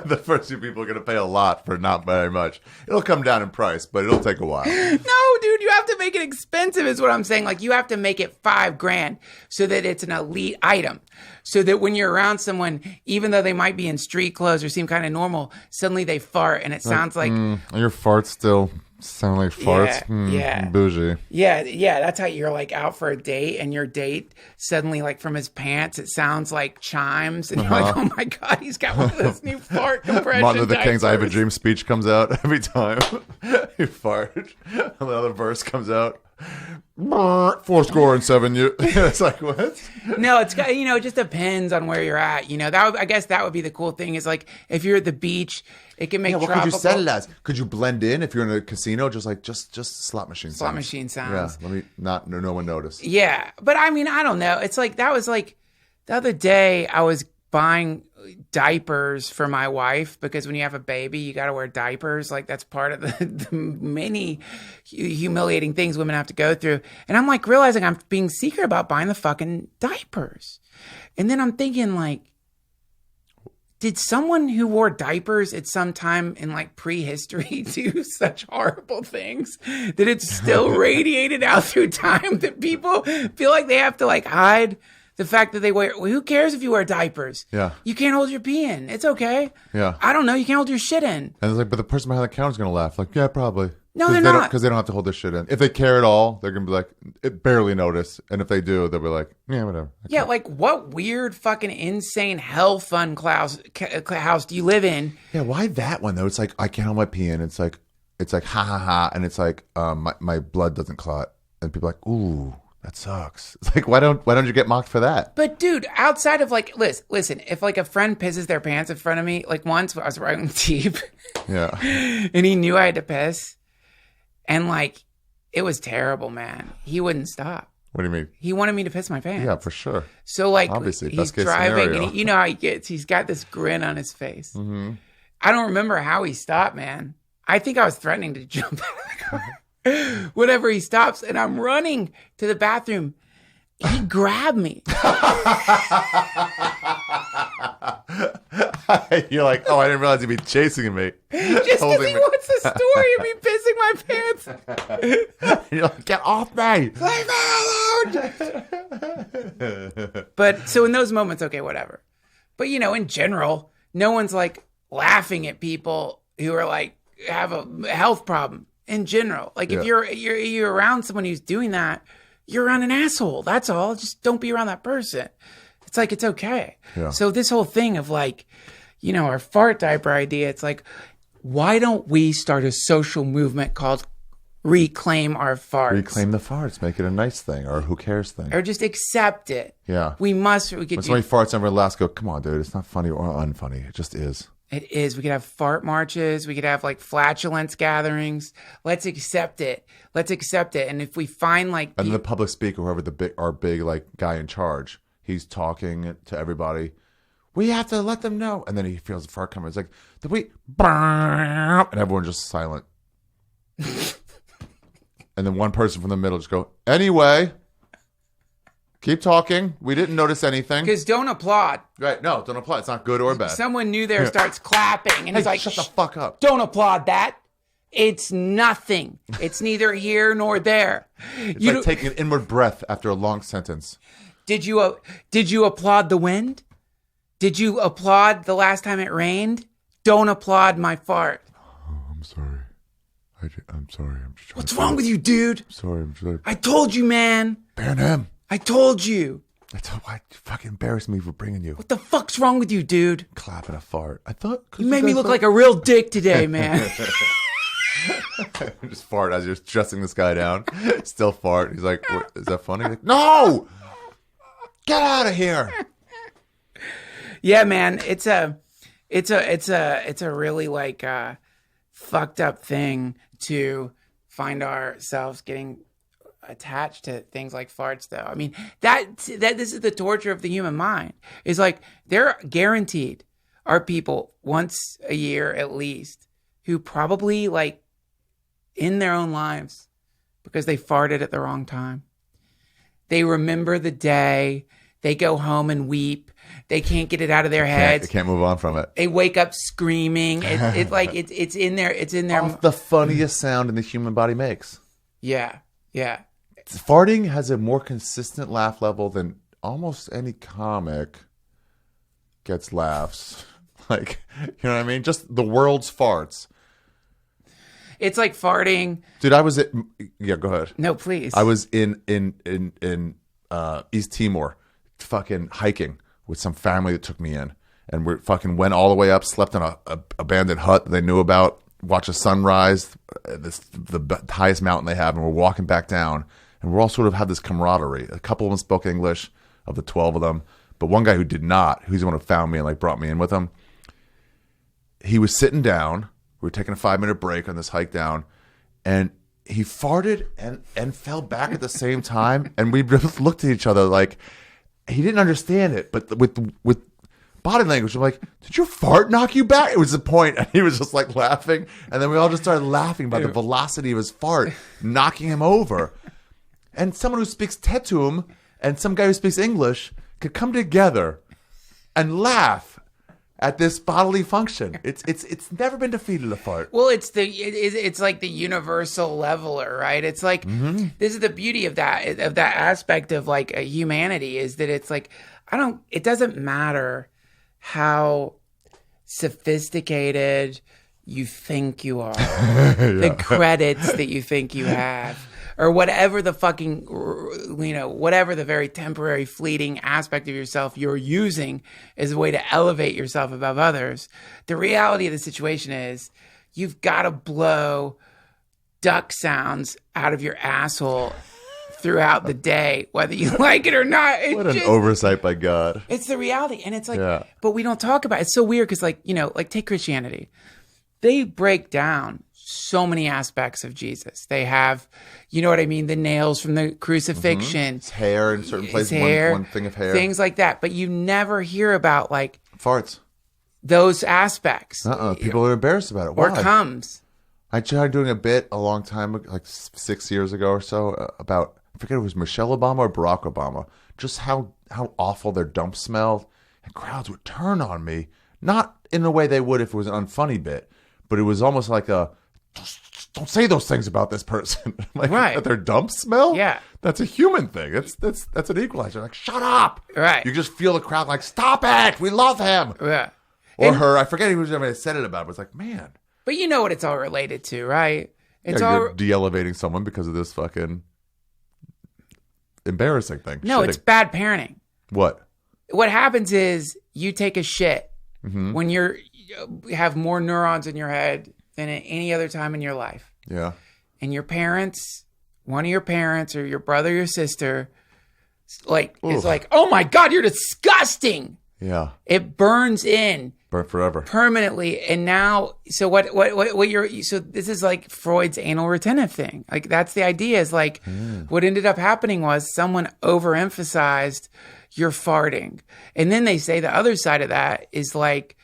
The first few people are going to pay a lot for not very much. It'll come down in price, but it'll take a while. No, dude, you have to make it expensive is what I'm saying. Like you have to make it $5,000 so that it's an elite item. So that when you're around someone, even though they might be in street clothes or seem kind of normal, suddenly they fart and it sounds like your farts still sound like farts. Yeah. Bougie. Yeah. That's how you're like out for a date and your date suddenly like from his pants, it sounds like chimes. And you're like, oh my God, he's got one of those new fart compression Martin Luther diapers. King's I Have a Dream speech comes out every time you fart. And the other verse comes out. 407. It's like, what? No, it's got, it just depends on where you're at. I guess that would be the cool thing is like if you're at the beach, it can make What tropical. could you set it as? Could you blend in if you're in a casino? Just slot machine sounds. Slot machine sounds. Yeah, no one noticed. Yeah, but I mean, I don't know. It's like that was like the other day I was buying diapers for my wife because when you have a baby, you got to wear diapers. Like that's part of the many humiliating things women have to go through. And I'm like realizing I'm being secret about buying the fucking diapers. And then I'm thinking like, did someone who wore diapers at some time in like prehistory do such horrible things that it's still radiated out through time that people feel like they have to like hide the fact that they wear? Well, who cares if you wear diapers? Yeah. You can't hold your pee in. It's okay. Yeah. I don't know. You can't hold your shit in. And it's like, but the person behind the counter is going to laugh. Like, yeah, probably. No, they're not. Because they don't have to hold their shit in. If they care at all, they're going to be like, it barely notice. And if they do, they'll be like, yeah, whatever. Yeah, like what weird fucking insane hell fun house do you live in? Yeah, why that one though? It's like, I can't hold my pee in. It's like ha ha ha. And it's like, my blood doesn't clot. And people are like, ooh, that sucks. It's like, why don't you get mocked for that? But dude, outside of like, listen, if like a friend pisses their pants in front of me, like once I was riding deep, Yeah, and he knew I had to piss, and like it was terrible, man. He wouldn't stop. What do you mean? He wanted me to piss my pants. Yeah, for sure. So like, Obviously, he's best case driving, scenario. and you know how he gets. He's got this grin on his face. Mm-hmm. I don't remember how he stopped, man. I think I was threatening to jump out of the car. Whenever he stops, and I'm running to the bathroom, he grabbed me. You're like, oh, I didn't realize he'd be chasing me. Just because he wants the story of me pissing my pants. You're like, get off me. Leave me alone. But so in those moments, okay, whatever. But in general, no one's like laughing at people who are like have a health problem. In general, like if you're around someone who's doing that, you're around an asshole. That's all. Just don't be around that person. It's like, it's okay. Yeah. So this whole thing of like, our fart diaper idea, it's like, why don't we start a social movement called Reclaim Our Farts? Reclaim the farts. Make it a nice thing or who cares thing. Or just accept it. Yeah. We When could somebody farts over last, go, come on, dude. It's not funny or unfunny. It just is. It is. We could have fart marches. We could have like flatulence gatherings. Let's accept it. And if we find like... And the public speaker, whoever our big like guy in charge, he's talking to everybody. We have to let them know. And then he feels the fart coming. It's like, did we... And everyone's just silent. And then one person from the middle just go, anyway... Keep talking. We didn't notice anything. Because don't applaud. Right. No, don't applaud. It's not good or bad. Someone new there starts clapping. And he's like, shut the fuck up. Don't applaud that. It's nothing. It's neither here nor there. It's like taking an inward breath after a long sentence. Did you applaud the wind? Did you applaud the last time it rained? Don't applaud my fart. Oh, I'm sorry. I'm sorry. I'm just trying What's wrong with you, dude? I'm sorry. I'm sorry. I told you, man. Ban him. I told you. That's why you fucking embarrassed me for bringing you. What the fuck's wrong with you, dude? Clapping a fart. I thought you made me look like a real dick today, man. Just fart as you're stressing this guy down. Still fart. He's like, is that funny? Like, no! Get out of here. Yeah, man. It's a really like fucked up thing to find ourselves getting attached to things like farts, though. I mean, that this is the torture of the human mind. It's like there guaranteed are people once a year at least who probably like in their own lives because they farted at the wrong time. They remember the day. They go home and weep. They can't get it out of their heads. They can't move on from it. They wake up screaming. It's like it's in there. It's in there. The funniest sound in the human body makes. Yeah. Farting has a more consistent laugh level than almost any comic gets laughs. Like, you know what I mean? Just the world's farts. It's like farting. Dude, I was at... Yeah, go ahead. No, please. I was in East Timor fucking hiking with some family that took me in. And we fucking went all the way up, slept in a abandoned hut that they knew about, watched a sunrise, the highest mountain they have, and we're walking back down. And we're all sort of had this camaraderie. A couple of them spoke English, of the 12 of them. But one guy who did not, who's the one who found me and like brought me in with him, he was sitting down. We were taking a 5-minute break on this hike down, and he farted and fell back at the same time. And we both looked at each other like he didn't understand it, but with body language, I'm like, did your fart knock you back? It was the point, and he was just like laughing, and then we all just started laughing about the velocity of his fart knocking him over. And someone who speaks Tetum and some guy who speaks English could come together and laugh at this bodily function. It's never been defeated, a fart. Well, it's like the universal leveler, right? It's like this is the beauty of that aspect of like humanity, is that it's like it doesn't matter how sophisticated you think you are, the credits that you think you have, or whatever the fucking, whatever the very temporary, fleeting aspect of yourself you're using as a way to elevate yourself above others. The reality of the situation is you've got to blow duck sounds out of your asshole throughout the day, whether you like it or not. What an oversight by God. It's the reality. And it's like, but we don't talk about it. It's so weird because like take Christianity. They break down so many aspects of Jesus. They have, you know what I mean, the nails from the crucifixion. His hair in certain places, one thing of hair. Things like that. But you never hear about like farts. Those aspects. People are embarrassed about it. Why? Or comes. I tried doing a bit a long time ago, like 6 years ago or so, about, I forget if it was Michelle Obama or Barack Obama, just how awful their dump smelled. And crowds would turn on me, not in the way they would if it was an unfunny bit, but it was almost like don't say those things about this person. Like, right. That their dump smell? Yeah. That's a human thing. That's an equalizer. Like, shut up. Right. You just feel the crowd like, stop it. We love him. Yeah. Or her. I forget who said it about, but it's like, man. But you know what it's all related to, right? It's you're de-elevating someone because of this fucking embarrassing thing. No, Shitting. It's bad parenting. What? What happens is you take a shit when you have more neurons in your head than at any other time in your life. Yeah. And your parents, one of your parents or your brother or your sister, is like, oh my God, you're disgusting. Yeah. It burns in. Burn forever. Permanently. And now, so what so this is like Freud's anal retentive thing. Like that's the idea is like what ended up happening was someone overemphasized your farting. And then they say the other side of that is like,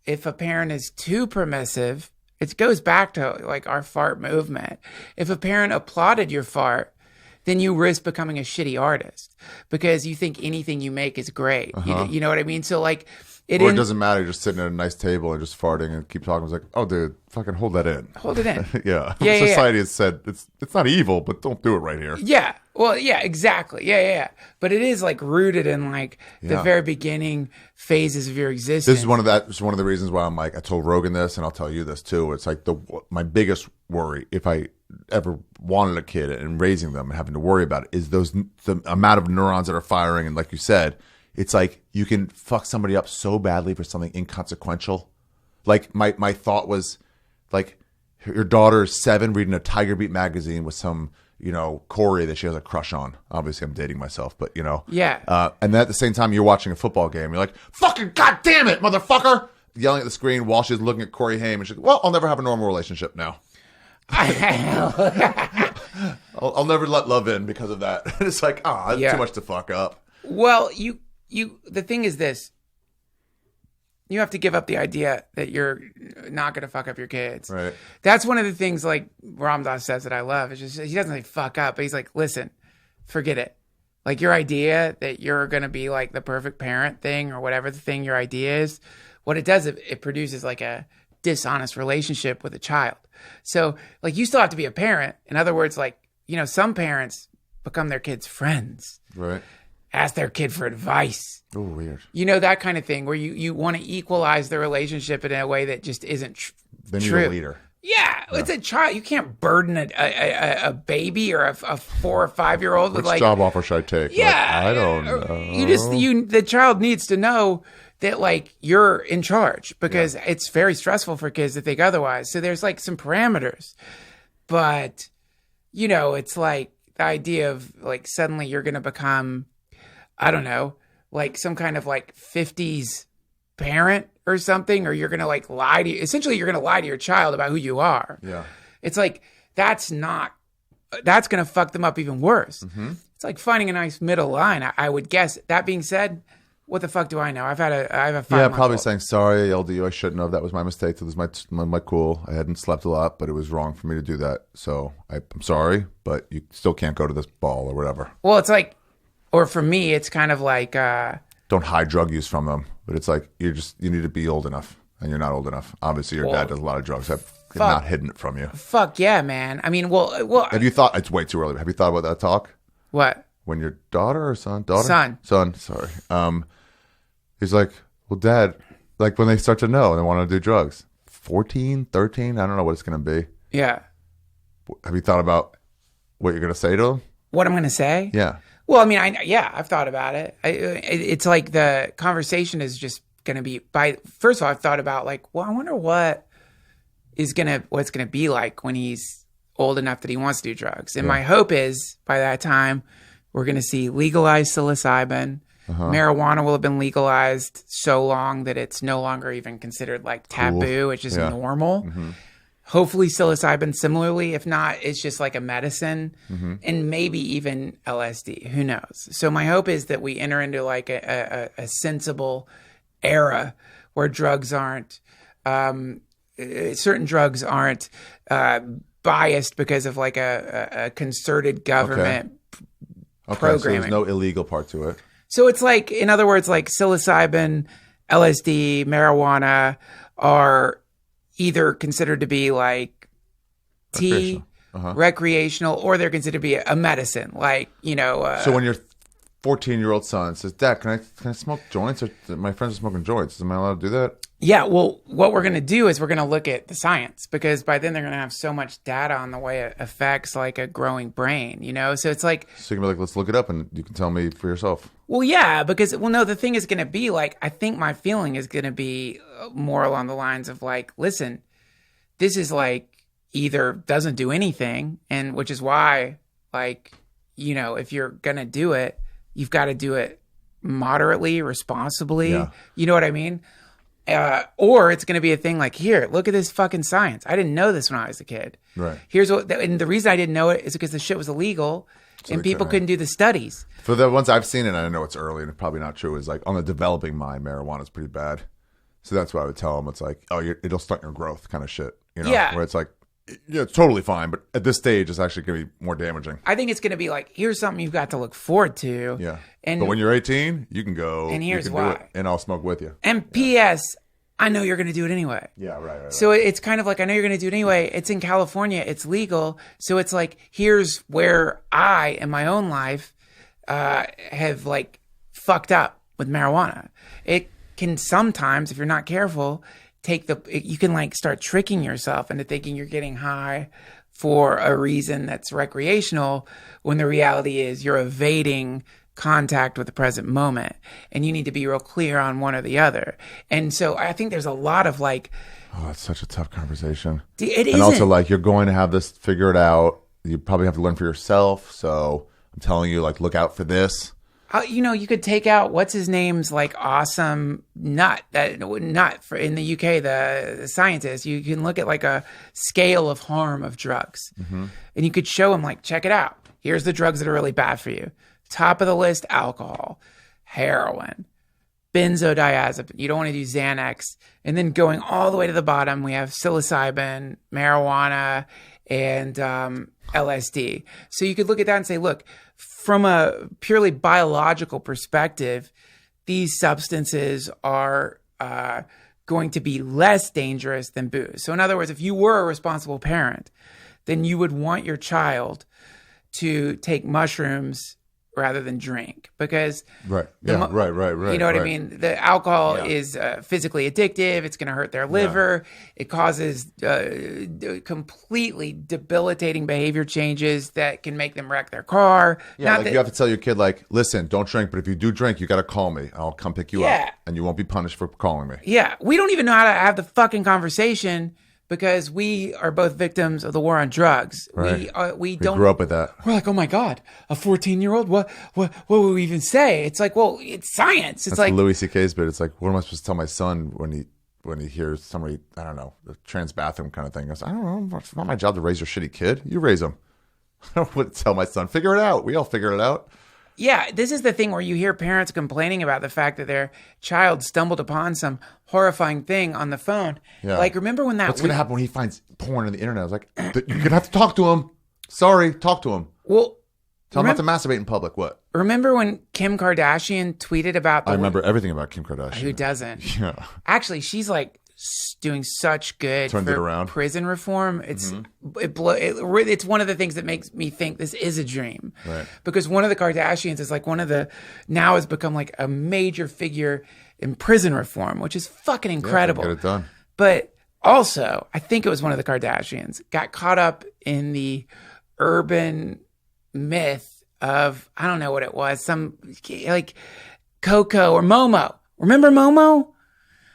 if a parent is too permissive, it goes back to like our fart movement. If a parent applauded your fart, then you risk becoming a shitty artist because you think anything you make is great. You know what I mean? So like, it doesn't matter. You're just sitting at a nice table and just farting and keep talking. It's like, oh, dude, fucking hold that in. Hold it in. Yeah. Society has said it's not evil, but don't do it right here. Yeah. Well, yeah, exactly. Yeah. But it is like rooted in like the very beginning phases of your existence. This is one of the reasons why I'm like, I told Rogan this and I'll tell you this too. It's like my biggest worry, if I ever wanted a kid and raising them and having to worry about it, is the amount of neurons that are firing. And like you said, it's like you can fuck somebody up so badly for something inconsequential. Like my thought was like your daughter is 7 reading a Tiger Beat magazine with some, Corey that she has a crush on. Obviously I'm dating myself, but Yeah. And then at the same time you're watching a football game. You're like, fucking goddamn it, motherfucker. Yelling at the screen while she's looking at Corey Haim. And she's like, well, I'll never have a normal relationship now. I'll never let love in because of that. It's like, that's too much to fuck up. Well, the thing is this. You have to give up the idea that you're not going to fuck up your kids. Right. That's one of the things like Ram Dass says that I love. It's just, he doesn't say fuck up, but he's like, listen, forget it. Like your idea that you're going to be like the perfect parent thing or whatever the thing your idea is, what it does, it produces like a dishonest relationship with a child. So like you still have to be a parent. In other words, like, some parents become their kids' friends. Right. Ask their kid for advice. Oh, weird. That kind of thing where you want to equalize the relationship in a way that just isn't true. Then you're a leader. Yeah, it's a child. You can't burden a baby or a 4 or 5 year old with Which job offer should I take? Yeah, I don't know. The child needs to know that like you're in charge because it's very stressful for kids to think otherwise. So there's like some parameters, but it's like the idea of like suddenly you're going to become, I don't know, like some kind of like 50s parent or something, or you're going to like essentially you're going to lie to your child about who you are. Yeah. It's like, that's going to fuck them up even worse. Mm-hmm. It's like finding a nice middle line. I would guess. That being said, what the fuck do I know? I have a 5-month-old. Probably saying, sorry, I yelled at you. I shouldn't have. That was my mistake. That was my cool. I hadn't slept a lot, but it was wrong for me to do that. So I'm sorry, but you still can't go to this ball or whatever. Well, it's like, or for me, it's kind of like... don't hide drug use from them, but it's like you need to be old enough, and you're not old enough. Obviously, your dad does a lot of drugs. I've not hidden it from you. Fuck yeah, man. I mean, well. Have you thought it's way too early? Have you thought about that talk? What? When your daughter or son? Daughter? Son. Sorry. He's like, well, Dad, like when they start to know and they want to do drugs, 14, 13, I don't know what it's going to be. Yeah. Have you thought about what you're going to say to them? What I'm going to say? Yeah. Well, I mean, I've thought about it. It's like the conversation is just going to be first of all, I've thought about like, well, I wonder what it's going to be like when he's old enough that he wants to do drugs. And my hope is by that time, we're going to see legalized psilocybin. Marijuana will have been legalized so long that it's no longer even considered like taboo. It's just normal. Mm-hmm. Hopefully psilocybin similarly. If not, it's just like a medicine and maybe even LSD. Who knows? So my hope is that we enter into like a sensible era where drugs aren't, certain drugs aren't biased because of like a concerted government programming. So there's no illegal part to it. So it's like, in other words, like psilocybin, LSD, marijuana are either considered to be like recreational, or they're considered to be a medicine. Like, so when your 14-year-old son says, Dad, can I smoke joints? Or my friends are smoking joints. Am I allowed to do that? Yeah, well, what we're going to do is we're going to look at the science, because by then they're going to have so much data on the way it affects like a growing brain, So it's like... So you can be like, let's look it up and you can tell me for yourself. Well, yeah, because, no, the thing is going to be like, I think my feeling is going to be more along the lines of like, listen, this is like either doesn't do anything, and which is why, like, if you're going to do it, you've got to do it moderately, responsibly. Yeah. You know what I mean? Or it's going to be a thing like, here, look at this fucking science. I didn't know this when I was a kid. Right. And the reason I didn't know it is because the shit was illegal and people couldn't do the studies. For the ones I've seen, and I know it's early and it's probably not true, is like on the developing mind, marijuana is pretty bad. So that's what I would tell them. It's like, it'll stunt your growth kind of shit. Yeah. Where it's like, yeah, it's totally fine, but at this stage, it's actually going to be more damaging. I think it's going to be like, here's something you've got to look forward to. Yeah. But when you're 18, you can go. And here's you can why. Do it, and I'll smoke with you. And P.S., I know you're going to do it anyway. Yeah, right. So it's kind of like, I know you're going to do it anyway. It's in California. It's legal. So it's like, here's where I, in my own life, have like fucked up with marijuana. It can sometimes, if you're not careful, you can like start tricking yourself into thinking you're getting high for a reason that's recreational, when the reality is you're evading contact with the present moment, and you need to be real clear on one or the other. And so I think there's a lot of like, that's such a tough conversation. It is. And also like, you're going to have this figured out. You probably have to learn for yourself. So I'm telling you, like, look out for this. You could take out what's his name's like awesome nut for in the UK, the scientist. You can look at like a scale of harm of drugs, and you could show him like, check it out. Here's the drugs that are really bad for you. Top of the list: alcohol, heroin, benzodiazepine. You don't want to do Xanax, and then going all the way to the bottom, we have psilocybin, marijuana, and LSD. So you could look at that and say, look, from a purely biological perspective, these substances are going to be less dangerous than booze. So in other words, if you were a responsible parent, then you would want your child to take mushrooms rather than drink, because right. You know what I mean? The alcohol is physically addictive. It's going to hurt their liver. It causes completely debilitating behavior changes that can make them wreck their car. Yeah, you have to tell your kid, like, listen, don't drink, but if you do drink, you got to call me. I'll come pick you up, and you won't be punished for calling me. Yeah, we don't even know how to have the fucking conversation, because we are both victims of the war on drugs. Right. We grew up with that. We're like, oh my God, a 14-year-old? What would we even say? It's like, well, it's science. It's like Louis C.K.'s bit. It's like, what am I supposed to tell my son when he hears somebody, I don't know, the trans bathroom kind of thing? I was, I don't know. It's not my job to raise your shitty kid. You raise him. I don't want to tell my son, figure it out. We all figure it out. Yeah, this is the thing where you hear parents complaining about the fact that their child stumbled upon some horrifying thing on the phone. Yeah. Like, remember when that... What's going to happen when he finds porn on the internet? I was like, you're going to have to talk to him. Sorry, talk to him. Well... Tell him not to masturbate in public. What? Remember when Kim Kardashian tweeted about... I remember everything about Kim Kardashian. Who doesn't? Yeah. Actually, she's like doing such good Turned it around. Prison reform. It's it's one of the things that makes me think this is a dream. Right. Because one of the Kardashians is like now has become like a major figure in prison reform, which is fucking incredible. Get it done. But also, I think it was one of the Kardashians got caught up in the urban myth of, I don't know what it was, some like Coco or Momo. Remember Momo?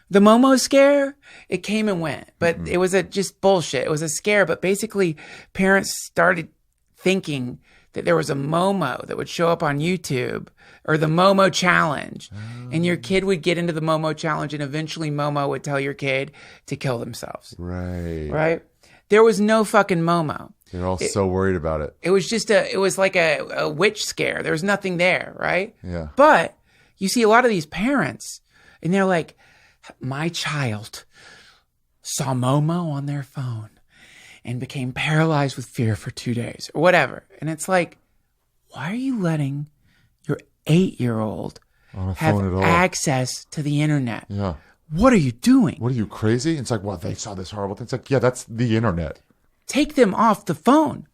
The Momo scare? It came and went, but it was just bullshit. It was a scare, but basically parents started thinking that there was a Momo that would show up on YouTube, or the Momo challenge, and your kid would get into the Momo challenge, and eventually Momo would tell your kid to kill themselves. Right? There was no fucking Momo. They're all so worried about it. It was just it was like a witch scare. There was nothing there, right? Yeah. But you see a lot of these parents, and they're like, my child saw Momo on their phone and became paralyzed with fear for 2 days, or whatever. And it's like, why are you letting your 8-year-old have access to the internet? Yeah. What are you doing? What are you, crazy? It's like, well, they saw this horrible thing. It's like, yeah, that's the internet. Take them off the phone.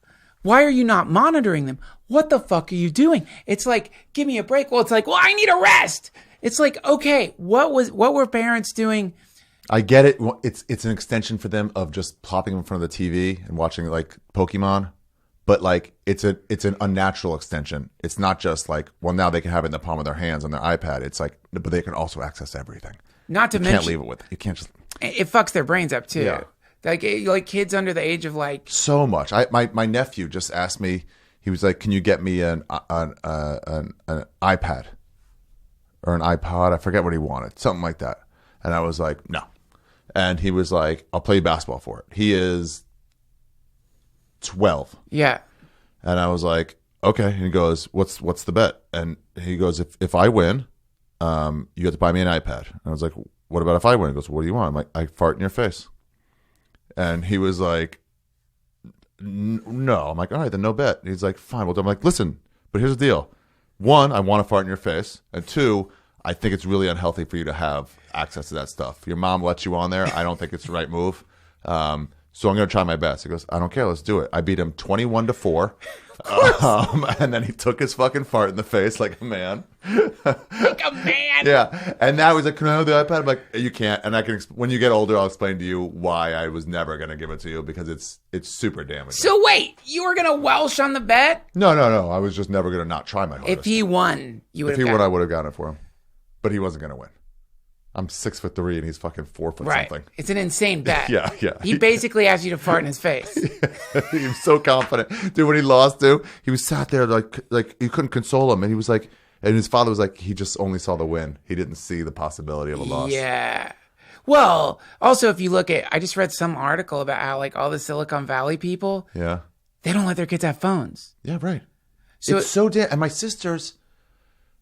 Why are you not monitoring them? What the fuck are you doing? It's like, give me a break. Well, it's like, well, I need a rest. It's like, okay, what were parents doing? I get it. It's an extension for them of just plopping in front of the TV and watching like Pokemon, but like it's an unnatural extension. It's not just like, well, now they can have it in the palm of their hands on their iPad. It's like, but they can also access everything. Not to mention, you can't leave it with it. You can't just. It fucks their brains up too. Yeah. Like kids under the age of like so much. My nephew just asked me. He was like, "Can you get me an iPad or an iPod?" I forget what he wanted, something like that. And I was like, "No." And he was like, "I'll play basketball for it." He is 12. Yeah. And I was like, "Okay." And he goes, "What's the bet?" And he goes, "If I win, you have to buy me an iPad." And I was like, "What about if I win?" He goes, "What do you want?" I'm like, "I fart in your face." And he was like, "No." I'm like, "All right, then no bet." And he's like, "Fine." Well, I'm like, "Listen, but here's the deal. One, I want to fart in your face. And two, I think it's really unhealthy for you to have access to that stuff. Your mom lets you on there. I don't think it's the right move. So I'm going to try my best." He goes, "I don't care. Let's do it." I beat him 21-4. And then he took his fucking fart in the face like a man. Like a man. Yeah. And now he's like, "Can I have the iPad?" I'm like, "You can't." And I can, when you get older, I'll explain to you why I was never going to give it to you, because it's super damaging. So wait, you were going to Welsh on the bet? No. I was just never going to not try my hardest. If he won, you would have. If he won, I would have gotten it for him. But he wasn't going to win. I'm 6'3" and he's fucking 4 foot something. It's an insane bet. Yeah. He basically asked you to fart in his face. He was so confident. Dude, when he lost, he was sat there like you couldn't console him. And he was like, And his father was like, he just only saw the win. He didn't see the possibility of a loss. Yeah. Well, also, if you look at, I just read some article about how like all the Silicon Valley people, Yeah. they don't let their kids have phones. Yeah, right. So it's so damn. And my sisters,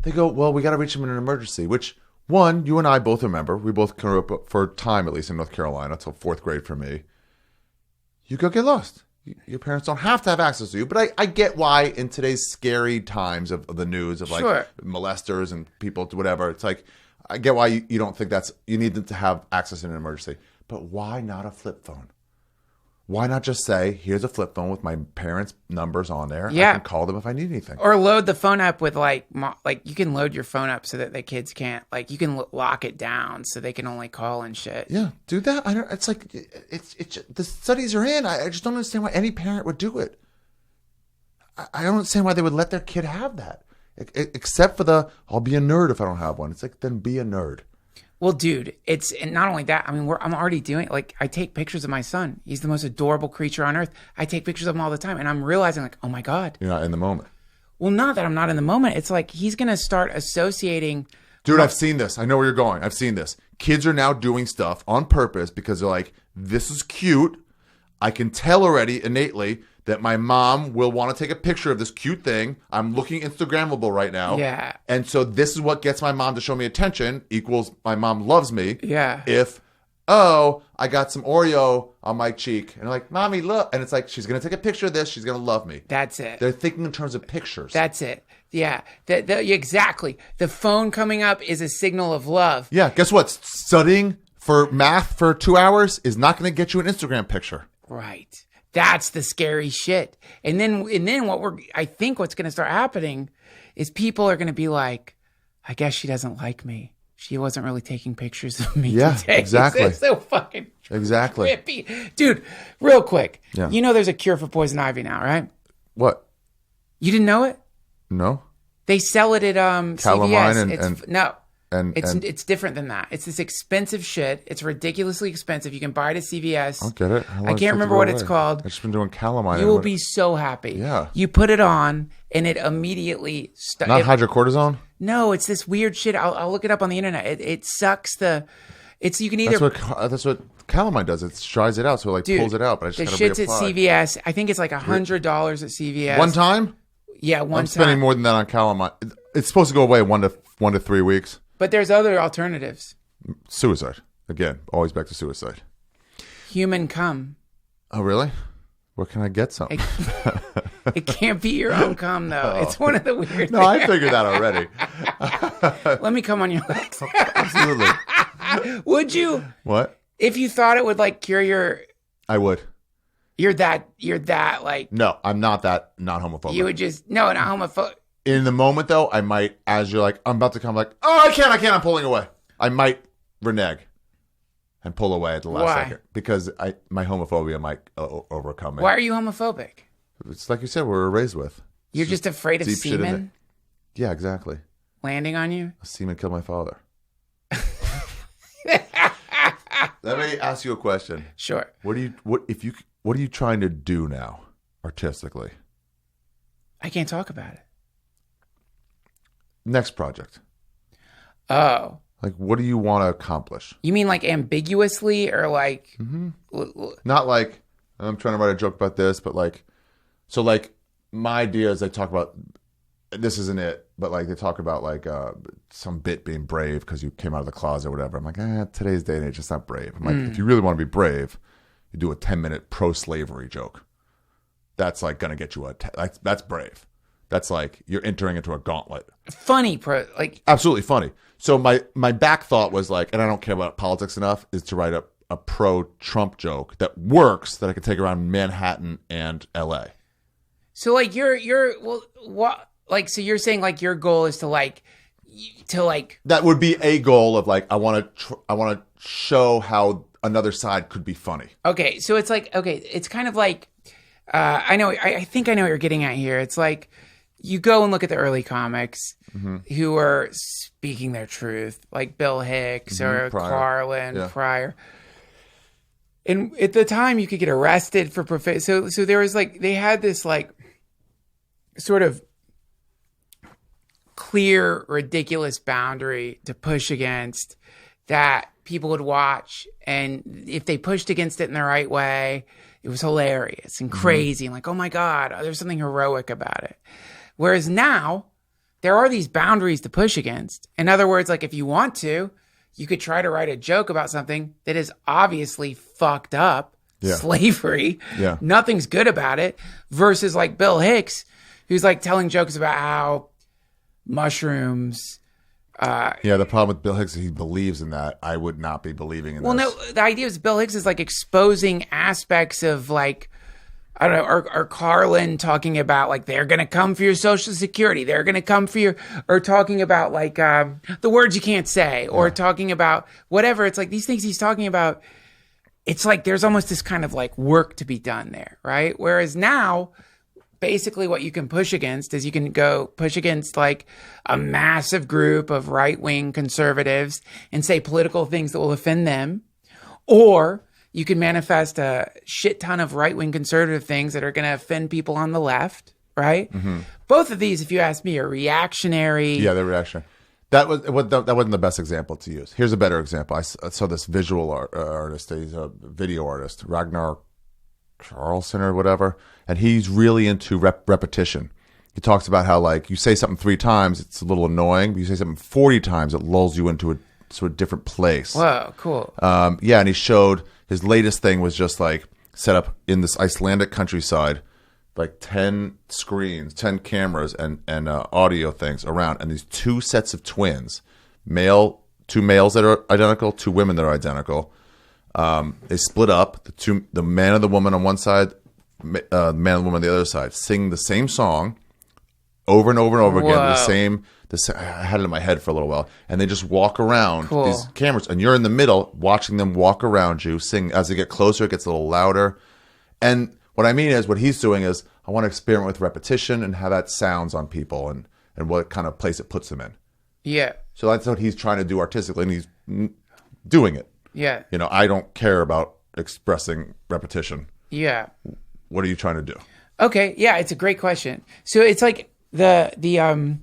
they go, well, we got to reach them in an emergency, which one, you and I both remember. We both grew up for a time, at least in North Carolina, till 4th grade for me. You go get lost. Your parents don't have to have access to you. But I get why in today's scary times of the news of like Sure. molesters and people, whatever. It's like, I get why you don't think you need them to have access in an emergency. But why not a flip phone? Why not just say, here's a flip phone with my parents' numbers on there. Yeah. I can call them if I need anything. Or load the phone up with like you can load your phone up so that the kids can't, like you can lock it down so they can only call and shit. Yeah, do that. I don't. It's like it's the studies are in. I just don't understand why any parent would do it. I don't understand why they would let their kid have that, except for I'll be a nerd if I don't have one. It's like, then be a nerd. Well, dude, and not only that. I mean, I'm already doing like I take pictures of my son. He's the most adorable creature on earth. I take pictures of him all the time, and I'm realizing like, oh my god. You're not in the moment. Well, not that I'm not in the moment. It's like he's gonna start associating. Dude, I've seen this. I know where you're going. I've seen this. Kids are now doing stuff on purpose because they're like, this is cute. I can tell already innately that my mom will want to take a picture of this cute thing. I'm looking Instagrammable right now. Yeah. And so this is what gets my mom to show me attention equals my mom loves me. Yeah. If, oh, I got some Oreo on my cheek. And they're like, Mommy, look. And it's like, she's going to take a picture of this. She's going to love me. That's it. They're thinking in terms of pictures. That's it. Yeah. Exactly. The phone coming up is a signal of love. Yeah. Guess what? Studying for math for 2 hours is not going to get you an Instagram picture. Right. That's the scary shit. And then I think what's going to start happening is people are going to be like, I guess she doesn't like me. She wasn't really taking pictures of me today. Exactly. It's so fucking exactly. trippy. Dude, real quick. Yeah. You know there's a cure for poison ivy now, right? What? You didn't know it? No. They sell it at Calamine CVS. and It's different than that. It's this expensive shit. It's ridiculously expensive. You can buy it at CVS. I'll get it. I can't remember what it's called. I've just been doing calamine. You will be so happy. Yeah. You put it on, and it immediately... Not hydrocortisone? No, it's this weird shit. I'll look it up on the internet. It sucks the... You can either... That's what calamine does. It dries it out, so it pulls it out. But I just the gotta shit's at reapply. CVS. I think it's like $100 at CVS. One time? Yeah, one time. I'm spending more than that on calamine. It's supposed to go away in 1 to 3 weeks. But there's other alternatives. Suicide. Again, always back to suicide. Human cum. Oh, really? Where can I get some? It can't be your own cum, though. Oh. It's one of the weird things. No, I figured that already. Let me come on your legs. Absolutely. Would you? What? If you thought it would like cure your... I would. You're that like... No, I'm not that not homophobic. You would just... No, not homophobic. In the moment, though, I might, as you're like, I'm about to come, like, oh, I can't, I'm pulling away. I might renege and pull away at the last second. Because my homophobia might overcome me. Why are you homophobic? It's like you said, we were raised with. You're just afraid of deep shit in semen Yeah, exactly. landing on you? A semen killed my father. Let me ask you a question. Sure. What are you trying to do now, artistically? I can't talk about it. Next project. Oh. Like, what do you want to accomplish? You mean like ambiguously or like... Not like, I'm trying to write a joke about this, but like, so like, my idea is they talk about, this isn't it, but like they talk about like some bit being brave because you came out of the closet or whatever. I'm like, today's day and age, it's not brave. I'm like, if you really want to be brave, you do a 10-minute pro-slavery joke. That's like going to get you that's brave. That's like you're entering into a gauntlet. Funny, absolutely funny. So my back thought was like, and I don't care about politics enough, is to write a pro-Trump joke that works that I can take around Manhattan and LA. So like so you're saying like your goal is to like that would be a goal of like I want to show how another side could be funny. Okay, so it's like it's kind of like I think I know what you're getting at here. It's like you go and look at the early comics who are speaking their truth, like Bill Hicks or Carlin Pryor. And at the time, you could get arrested for so there was like they had this like sort of clear, ridiculous boundary to push against that people would watch. And if they pushed against it in the right way, it was hilarious and crazy and like, oh my God, there's something heroic about it. Whereas now, there are these boundaries to push against. In other words, like if you want to, you could try to write a joke about something that is obviously fucked up, slavery. Yeah. Nothing's good about it. Versus like Bill Hicks, who's like telling jokes about how mushrooms. The problem with Bill Hicks is he believes in that. I would not be believing in that. Well, no, the idea is Bill Hicks is like exposing aspects of like, I don't know, or Carlin talking about like they're going to come for your Social Security. They're going to come for your, or talking about like the words you can't say, or talking about whatever. It's like these things he's talking about. It's like there's almost this kind of like work to be done there, right? Whereas now, basically what you can push against is you can go push against like a massive group of right-wing conservatives and say political things that will offend them, or you can manifest a shit ton of right-wing conservative things that are going to offend people on the left, right? Mm-hmm. Both of these, if you ask me, are reactionary. Yeah, they're reactionary. That wasn't the best example to use. Here's a better example. I saw this visual artist. He's a video artist, Ragnar Carlson or whatever, and he's really into repetition. He talks about how like you say something 3 times, it's a little annoying, but you say something 40 times, it lulls you into a sort of different place. Whoa, cool. And he showed his latest thing was just like set up in this Icelandic countryside, like 10 screens, 10 cameras, and audio things around, and these 2 sets of twins, 2 males that are identical, 2 women that are identical. They split up. The man and the woman on one side, the man and the woman on the other side, sing the same song over and over and over again. The same. I had it in my head for a little while, and they just walk around these cameras, and you're in the middle watching them walk around you, sing. As they get closer, it gets a little louder. And what I mean is, what he's doing is, I want to experiment with repetition and how that sounds on people, and what kind of place it puts them in. Yeah. So that's what he's trying to do artistically, and he's doing it. Yeah. I don't care about expressing repetition. Yeah. What are you trying to do? Okay. Yeah, it's a great question. So it's like the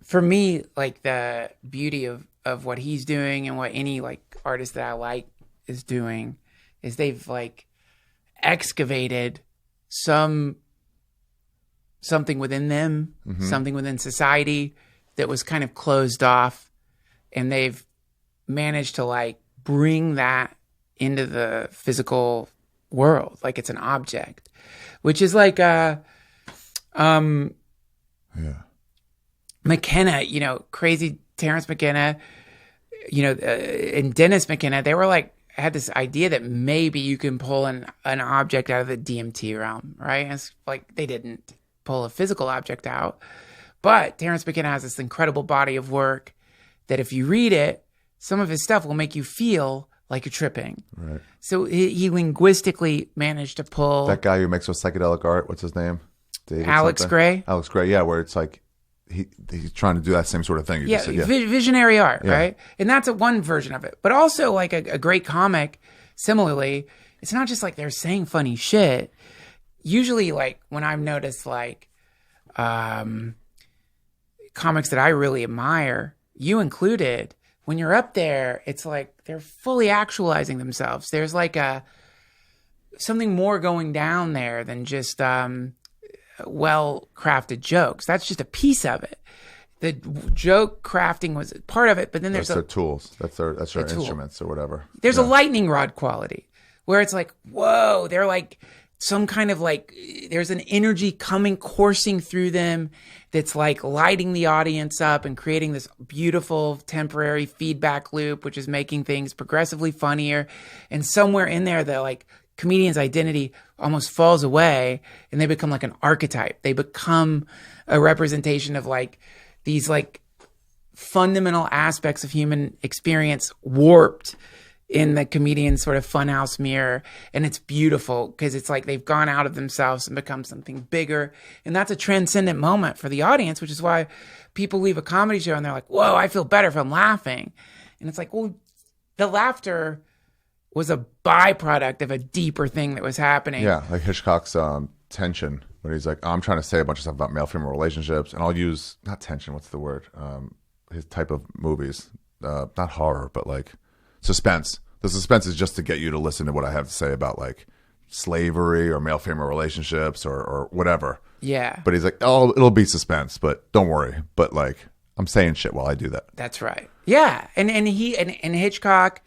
for me, like the beauty of what he's doing and what any like artist that I like is doing is they've like excavated something within them, something within society that was kind of closed off, and they've managed to like bring that into the physical world, like it's an object, which is like McKenna, crazy Terrence McKenna, and Dennis McKenna, they were like, had this idea that maybe you can pull an object out of the DMT realm, right? And it's like they didn't pull a physical object out, but Terrence McKenna has this incredible body of work that if you read it, some of his stuff will make you feel like you're tripping. Right. So he linguistically managed to pull that guy who makes those psychedelic art. What's his name? David Alex something? Gray. Alex Gray. Yeah, where it's like he's trying to do that same sort of thing. You just said, visionary art, right? And that's one version of it. But also like a great comic. Similarly, it's not just like they're saying funny shit. Usually, like when I've noticed like comics that I really admire, you included. When you're up there, it's like they're fully actualizing themselves. There's like something more going down there than just well-crafted jokes. That's just a piece of it. The joke crafting was part of it, but then there's their tools. That's their instruments or whatever. There's a lightning rod quality where it's like, whoa, they're like some kind of like, there's an energy coursing through them that's like lighting the audience up and creating this beautiful temporary feedback loop, which is making things progressively funnier. And somewhere in there, the like comedian's identity almost falls away and they become like an archetype. They become a representation of like these like fundamental aspects of human experience warped in the comedian's sort of funhouse mirror. And it's beautiful because it's like they've gone out of themselves and become something bigger. And that's a transcendent moment for the audience, which is why people leave a comedy show and they're like, whoa, I feel better if I'm laughing. And it's like, well, the laughter was a byproduct of a deeper thing that was happening. Yeah, like Hitchcock's tension when he's like, I'm trying to say a bunch of stuff about male-female relationships, and I'll use, not tension, what's the word? His type of movies. Not horror, but like suspense. The suspense is just to get you to listen to what I have to say about like slavery or male-female relationships or whatever. Yeah. But he's like, oh, it'll be suspense, but don't worry. But like, I'm saying shit while I do that. That's right. Yeah. And Hitchcock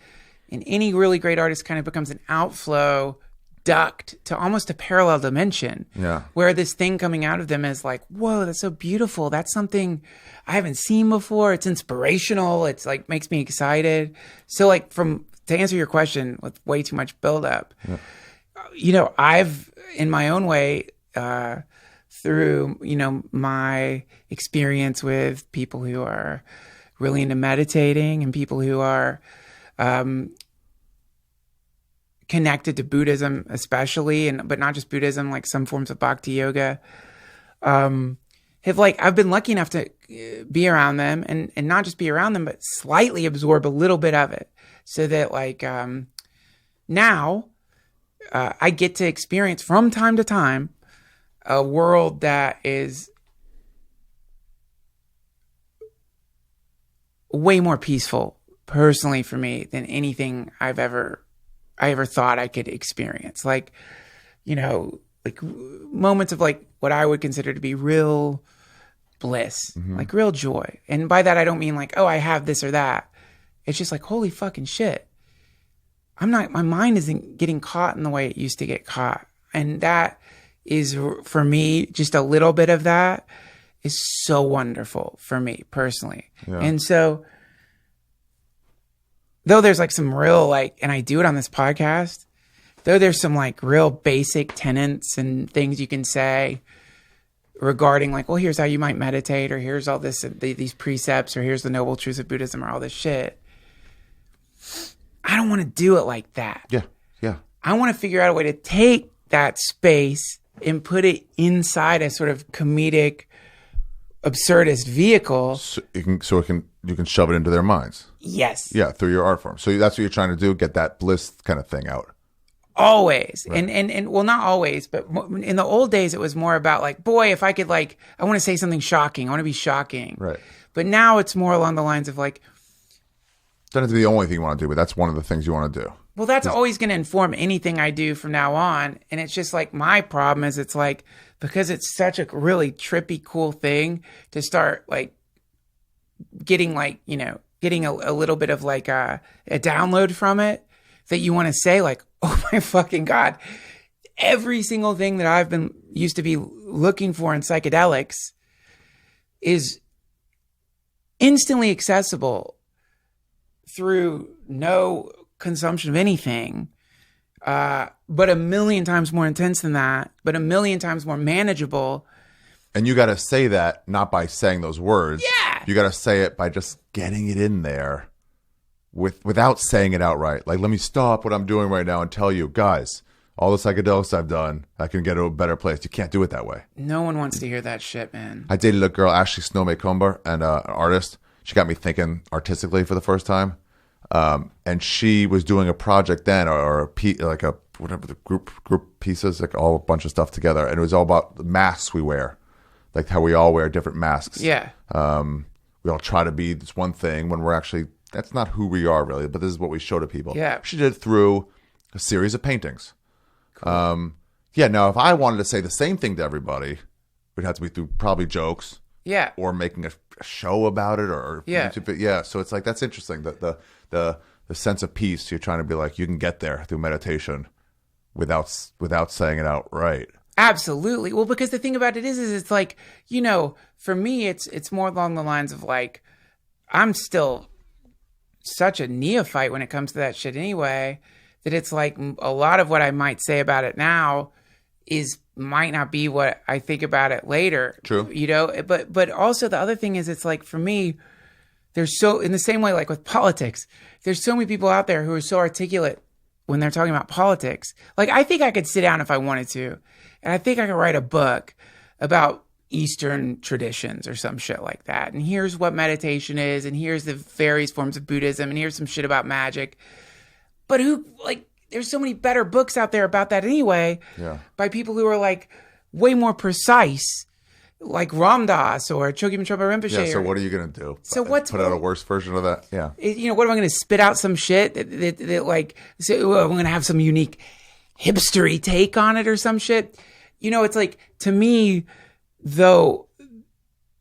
and any really great artist kind of becomes an outflow duct to almost a parallel dimension. Yeah. Where this thing coming out of them is like, whoa, that's so beautiful. That's something I haven't seen before. It's inspirational. It's like makes me excited. So like to answer your question with way too much buildup, I've in my own way, through, my experience with people who are really into meditating and people who are connected to Buddhism especially, but not just Buddhism, like some forms of bhakti yoga, I've been lucky enough to be around them and not just be around them, but slightly absorb a little bit of it so that now I get to experience from time to time a world that is way more peaceful personally for me than anything I ever thought I could experience. Like moments of like what I would consider to be real bliss, like real joy. And by that, I don't mean like, oh, I have this or that. It's just like, holy fucking shit. My mind isn't getting caught in the way it used to get caught. And that is, for me, just a little bit of that is so wonderful for me personally. Yeah. And so, though there's like some real and I do it on this podcast, though there's some like real basic tenets and things you can say regarding like, well, here's how you might meditate, or here's all this, these precepts, or here's the noble truths of Buddhism, or all this shit. I don't want to do it like that. Yeah. Yeah. I want to figure out a way to take that space and put it inside a sort of comedic, absurdist vehicle. So you can shove it into their minds. Yes. Yeah, through your art form. So that's what you're trying to do, get that bliss kind of thing out. Always. Right. And well, not always, but in the old days, it was more about like, boy, if I could I want to say something shocking. I want to be shocking. Right. But now it's more along the lines of like. Doesn't have to be the only thing you want to do, but that's one of the things you want to do. Well, that's always going to inform anything I do from now on. And it's just like my problem is it's like, because it's such a really trippy, cool thing to start getting getting a little bit of a download from it, that you want to say like, oh my fucking God, every single thing that I've been used to be looking for in psychedelics is instantly accessible through no consumption of anything, but a million times more intense than that, but a million times more manageable. And you got to say that not by saying those words. Yeah. You got to say it by just getting it in there without saying it outright. Like, let me stop what I'm doing right now and tell you, guys, all the psychedelics I've done, I can get to a better place. You can't do it that way. No one wants to hear that shit, man. I dated a girl, Ashley Snowmaycomber, and an artist. She got me thinking artistically for the first time. And she was doing a project then, or whatever the group pieces, like all a bunch of stuff together, and it was all about the masks we wear, like how we all wear different masks. Yeah. We all try to be this one thing when we're actually, that's not who we are really, but this is what we show to people. Yeah. She did it through a series of paintings. Cool. Now if I wanted to say the same thing to everybody, it would have to be through probably jokes. Yeah. Or making a show about it, or yeah. YouTube. Yeah. So it's like, that's interesting. The sense of peace, you're trying to be like, you can get there through meditation without saying it outright. Absolutely. Well, because the thing about it is it's like, for me, it's more along the lines of like, I'm still such a neophyte when it comes to that shit anyway, that it's like a lot of what I might say about it now might not be what I think about it later. True. But also the other thing is, it's like, for me, there's in the same way, like with politics, there's so many people out there who are so articulate when they're talking about politics. Like, I think I could sit down if I wanted to, and I think I could write a book about Eastern traditions or some shit like that. And here's what meditation is, and here's the various forms of Buddhism, and here's some shit about magic. But there's so many better books out there about that anyway, yeah, by people who are like way more precise, like Ram Dass or Chogyam Trungpa Rinpoche. Yeah, so what are you going to do? So Put out a worse version of that? Yeah. What am I going to spit out some shit that like, so I'm going to have some unique hipstery take on it or some shit? It's like, to me, though,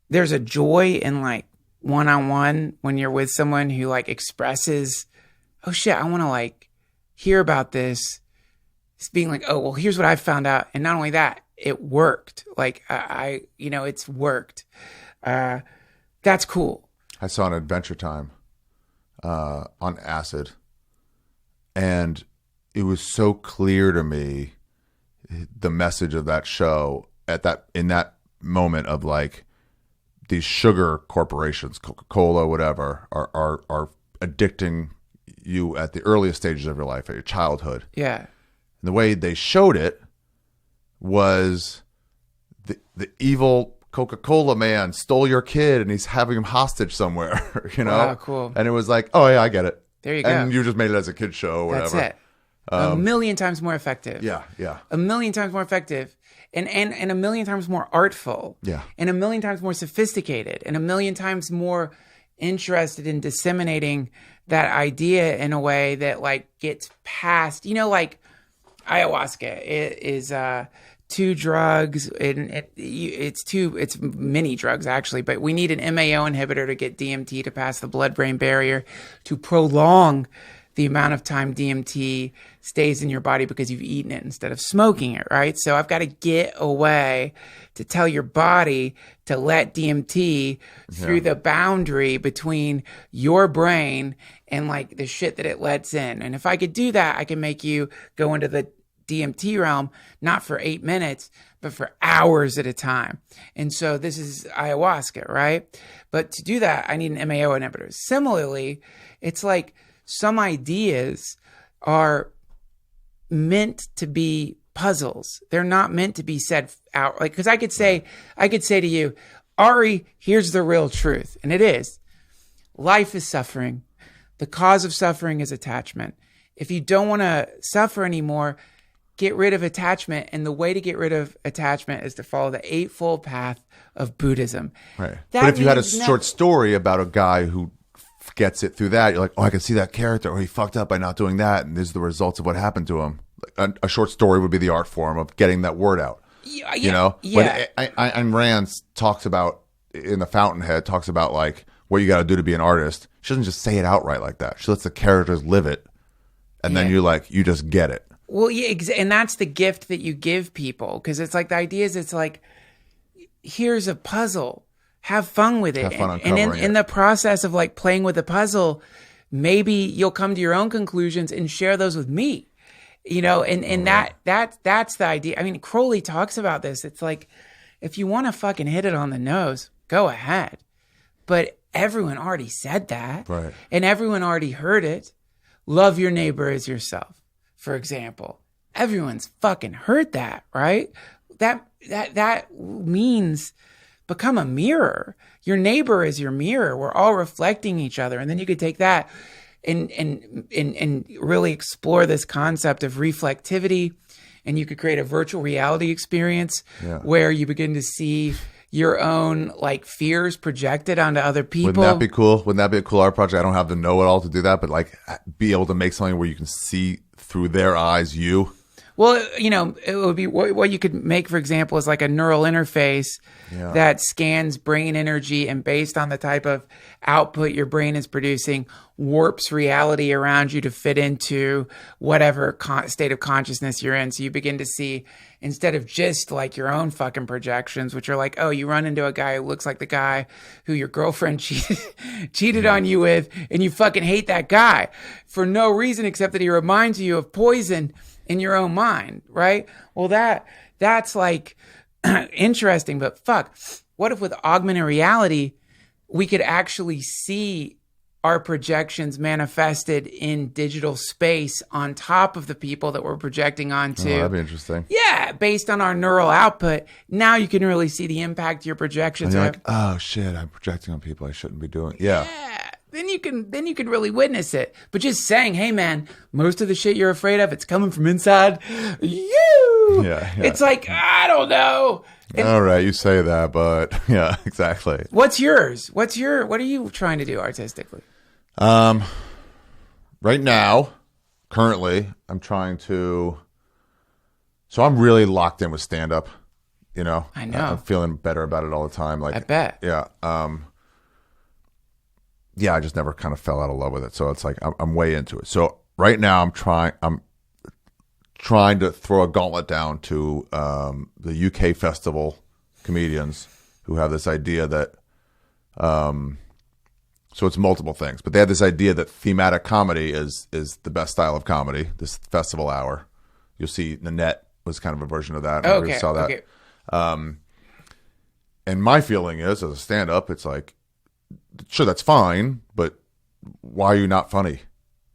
there's a joy in like one-on-one when you're with someone who like expresses, oh shit, I want to like hear about this. It's being like, oh, well, here's what I found out. And not only that, it worked. Like it's worked. That's cool. I saw an Adventure Time on acid, and it was so clear to me the message of that show in that moment of like these sugar corporations, Coca-Cola, whatever, are addicting you at the earliest stages of your life, at your childhood. Yeah. And the way they showed it was the evil Coca-Cola man stole your kid and he's having him hostage somewhere, Wow, cool. And it was like, oh yeah, I get it. There you go. And you just made it as a kid show or whatever. That's it. A million times more effective. Yeah, yeah. A million times more effective. And a million times more artful. Yeah. And a million times more sophisticated. And a million times more interested in disseminating that idea in a way that like gets past, like ayahuasca is two drugs, and it's many drugs actually, but we need an MAO inhibitor to get DMT to pass the blood-brain barrier to prolong the amount of time DMT stays in your body because you've eaten it instead of smoking it, right? So I've got to get away to tell your body to let DMT through the boundary between your brain and like the shit that it lets in. And if I could do that, I can make you go into the DMT realm, not for 8 minutes, but for hours at a time. And so this is ayahuasca, right? But to do that, I need an MAO inhibitor. Similarly, it's like some ideas are meant to be puzzles. They're not meant to be said out. Like, because I could say to you, Ari, here's the real truth. And it is. Life is suffering. The cause of suffering is attachment. If you don't want to suffer anymore, get rid of attachment. And the way to get rid of attachment is to follow the Eightfold Path of Buddhism. Right. But if you had a short story about a guy who gets it through that, you're like, oh, I can see that character, or he fucked up by not doing that, and these are the results of what happened to him. A short story would be the art form of getting that word out. Yeah. When Ayn Rand talks about, in The Fountainhead, talks about like what you got to do to be an artist. She doesn't just say it outright like that. She lets the characters live it, and then you just get it. Well, yeah, and that's the gift that you give people, because it's like the idea is, it's like, here's a puzzle. Have fun with it. Have fun and uncovering in the process of like playing with the puzzle, maybe you'll come to your own conclusions and share those with me. That's the idea. I mean, Crowley talks about this. It's like, if you want to fucking hit it on the nose, go ahead. But everyone already said that. Right. And everyone already heard it. Love your neighbor as yourself, for example. Everyone's fucking heard that, right? That means become a mirror. Your neighbor is your mirror. We're all reflecting each other. And then you could take that and really explore this concept of reflectivity. And you could create a virtual reality experience where you begin to see your own like fears projected onto other people. Wouldn't that be cool? Wouldn't that be a cool art project? I don't have the know-it-all to do that, but like be able to make something where you can see through their eyes you. Well, it would be what you could make, for example, is like a neural interface that scans brain energy, and based on the type of output your brain is producing, warps reality around you to fit into whatever state of consciousness you're in. So you begin to see, instead of just like your own fucking projections, which are like, oh, you run into a guy who looks like the guy who your girlfriend cheated on you with, and you fucking hate that guy for no reason except that he reminds you of poison in your own mind, right? Well, that's like interesting, but fuck, what if with augmented reality, we could actually see our projections manifested in digital space on top of the people that we're projecting onto? Oh, that'd be interesting. Yeah, based on our neural output. Now you can really see the impact your projections and have. Like, oh shit, I'm projecting on people I shouldn't be doing. Yeah. Then you can really witness it. But just saying, hey man, most of the shit you're afraid of, it's coming from inside you. Yeah. It's like, I don't know. All right, you say that, but yeah, exactly. What's yours? What are you trying to do artistically? Right now, currently, I'm trying to. So I'm really locked in with stand up. You know, I know. I'm feeling better about it all the time. Like, I bet. Yeah. Yeah, I just never kind of fell out of love with it. So it's like I'm way into it. So right now, I'm trying to throw a gauntlet down to the UK festival comedians who have this idea that. So it's multiple things, but they have this idea that thematic comedy is the best style of comedy. This festival hour, you'll see Nanette was kind of a version of that. I saw that. Okay. And my feeling is, as a stand-up, it's like, sure, that's fine, but why are you not funny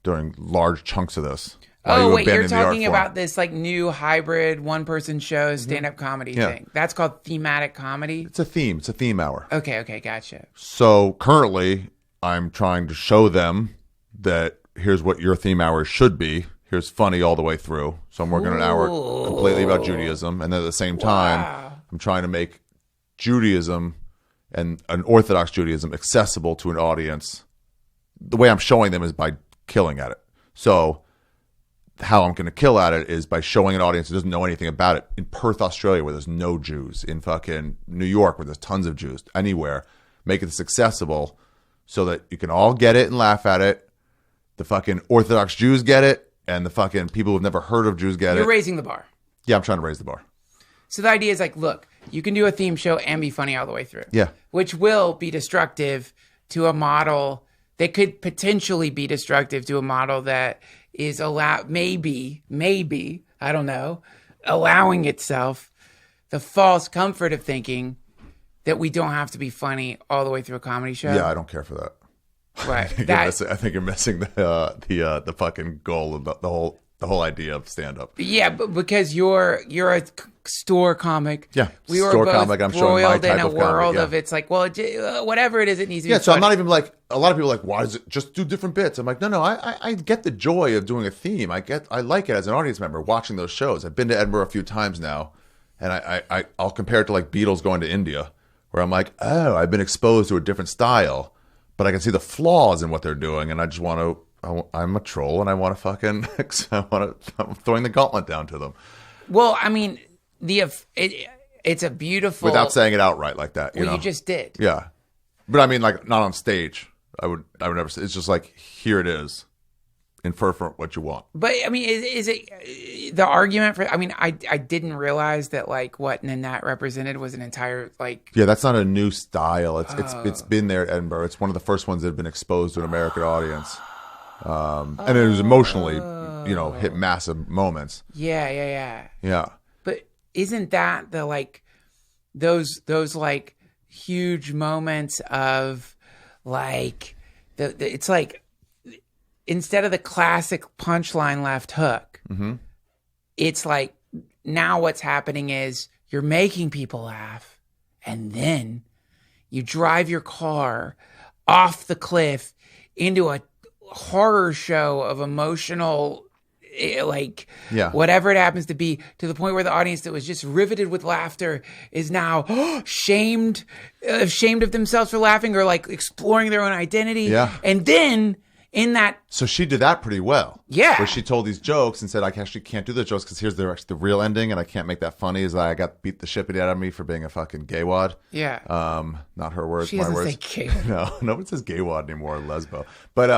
during large chunks of this? Wait, you're talking about this like new hybrid one-person show stand-up comedy thing. That's called thematic comedy? It's a theme. It's a theme hour. Okay, gotcha. So currently, I'm trying to show them that here's what your theme hour should be. Here's funny all the way through. So I'm working an hour completely about Judaism. And then at the same time, I'm trying to make Judaism and an Orthodox Judaism accessible to an audience. The way I'm showing them is by killing at it. So how I'm going to kill at it is by showing an audience that doesn't know anything about it. In Perth, Australia, where there's no Jews. In fucking New York, where there's tons of Jews. Anywhere. Make this accessible so that you can all get it and laugh at it. The fucking Orthodox Jews get it. And the fucking people who've never heard of Jews get it. You're raising the bar. Yeah, I'm trying to raise the bar. So the idea is like, look, you can do a theme show and be funny all the way through. Yeah. Which will be destructive to a model that could potentially be destructive to a model that is maybe, I don't know, allowing itself the false comfort of thinking that we don't have to be funny all the way through a comedy show. Yeah, I don't care for that. Right. I think you're missing the fucking goal of the whole idea of stand up. Yeah, but because you're a store comic. Yeah, we were store both comic. I'm showing my type in a of world comedy, yeah. of it's like, well, whatever it is, it needs to be. Yeah, so funny. I'm not even like a lot of people are like, why does it just do different bits? I'm like, no, I get the joy of doing a theme. I like it as an audience member watching those shows. I've been to Edinburgh a few times now, and I'll compare it to like Beatles going to India, where I'm like, oh, I've been exposed to a different style, but I can see the flaws in what they're doing, and I just want to. I'm a troll, and I want to fucking. I'm throwing the gauntlet down to them. Well, I mean, it's a beautiful. Without saying it outright like that, you know. You just did. Yeah, but I mean, like not on stage. I would never say. It's just like here it is. Infer from what you want. But I mean, is it the argument for? I mean, I didn't realize that like what Nanette represented was an entire like. Yeah, that's not a new style. It's been there at Edinburgh. It's one of the first ones that have been exposed to an American audience, and it was emotionally, hit massive moments. Yeah. Yeah. But isn't that the like those like huge moments of like it's like. Instead of the classic punchline left hook, it's like now what's happening is you're making people laugh, and then you drive your car off the cliff into a horror show of emotional, whatever it happens to be, to the point where the audience that was just riveted with laughter is now ashamed of themselves for laughing or like exploring their own identity. Yeah. And then... So she did that pretty well. Yeah. Where she told these jokes and said, I actually can't do the jokes because here's the real ending and I can't make that funny is that I got beat the shit out of me for being a fucking gaywad. Yeah. Not her words, she my doesn't words. say gaywad. No one says gaywad anymore, lesbo. But,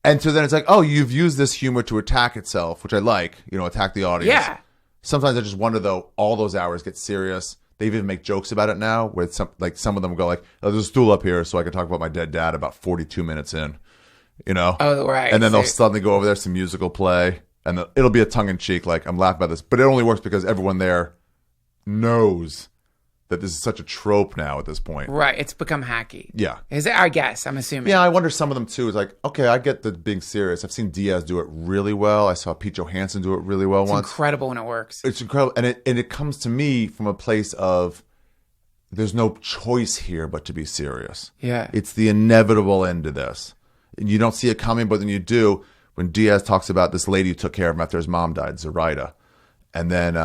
and so then it's like, oh, you've used this humor to attack itself, which I like, attack the audience. Yeah. Sometimes I just wonder though, all those hours get serious. They even make jokes about it now where some of them go like, oh, there's a stool up here so I can talk about my dead dad about 42 minutes in. Oh, right. And then they'll suddenly go over there, some musical play, and it'll be a tongue-in-cheek, like, I'm laughing about this. But it only works because everyone there knows that this is such a trope now at this point. Right. It's become hacky. Yeah. Is it? I guess. I'm assuming. Yeah, I wonder some of them, too, is like, okay, I get the being serious. I've seen Diaz do it really well. I saw Pete Johansson do it really well once. It's incredible when it works. It's incredible. And it comes to me from a place of there's no choice here but to be serious. Yeah. It's the inevitable end to this. You don't see it coming, but then you do when Diaz talks about this lady who took care of him after his mom died, Zoraida. And then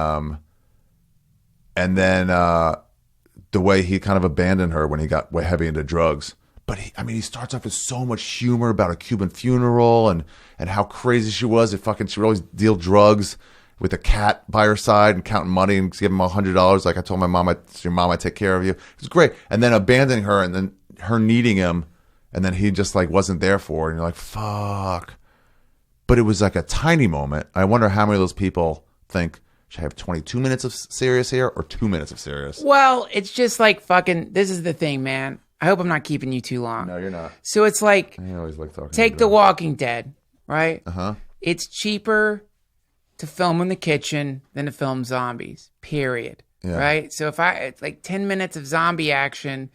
the way he kind of abandoned her when he got way heavy into drugs. But he starts off with so much humor about a Cuban funeral and how crazy she was. She would always deal drugs with a cat by her side and counting money and give him $100. Like I told my mom, it's your mom, I take care of you. It was great. And then abandoning her and then her needing him. And then he just like wasn't there for her. And you're like, fuck. But it was like a tiny moment. I wonder how many of those people think, should I have 22 minutes of serious here or 2 minutes of serious? Well, it's just like fucking, this is the thing, man. I hope I'm not keeping you too long. No, you're not. So it's like, I always like talking. Take The Walking Dead, right? Uh-huh. It's cheaper to film in the kitchen than to film zombies, period. Yeah. Right? So if it's like 10 minutes of zombie action,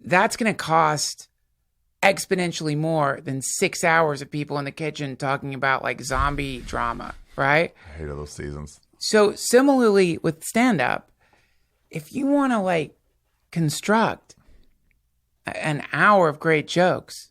that's going to cost exponentially more than 6 hours of people in the kitchen talking about like zombie drama, right? I hate all those seasons. So similarly with stand-up, if you want to like construct an hour of great jokes,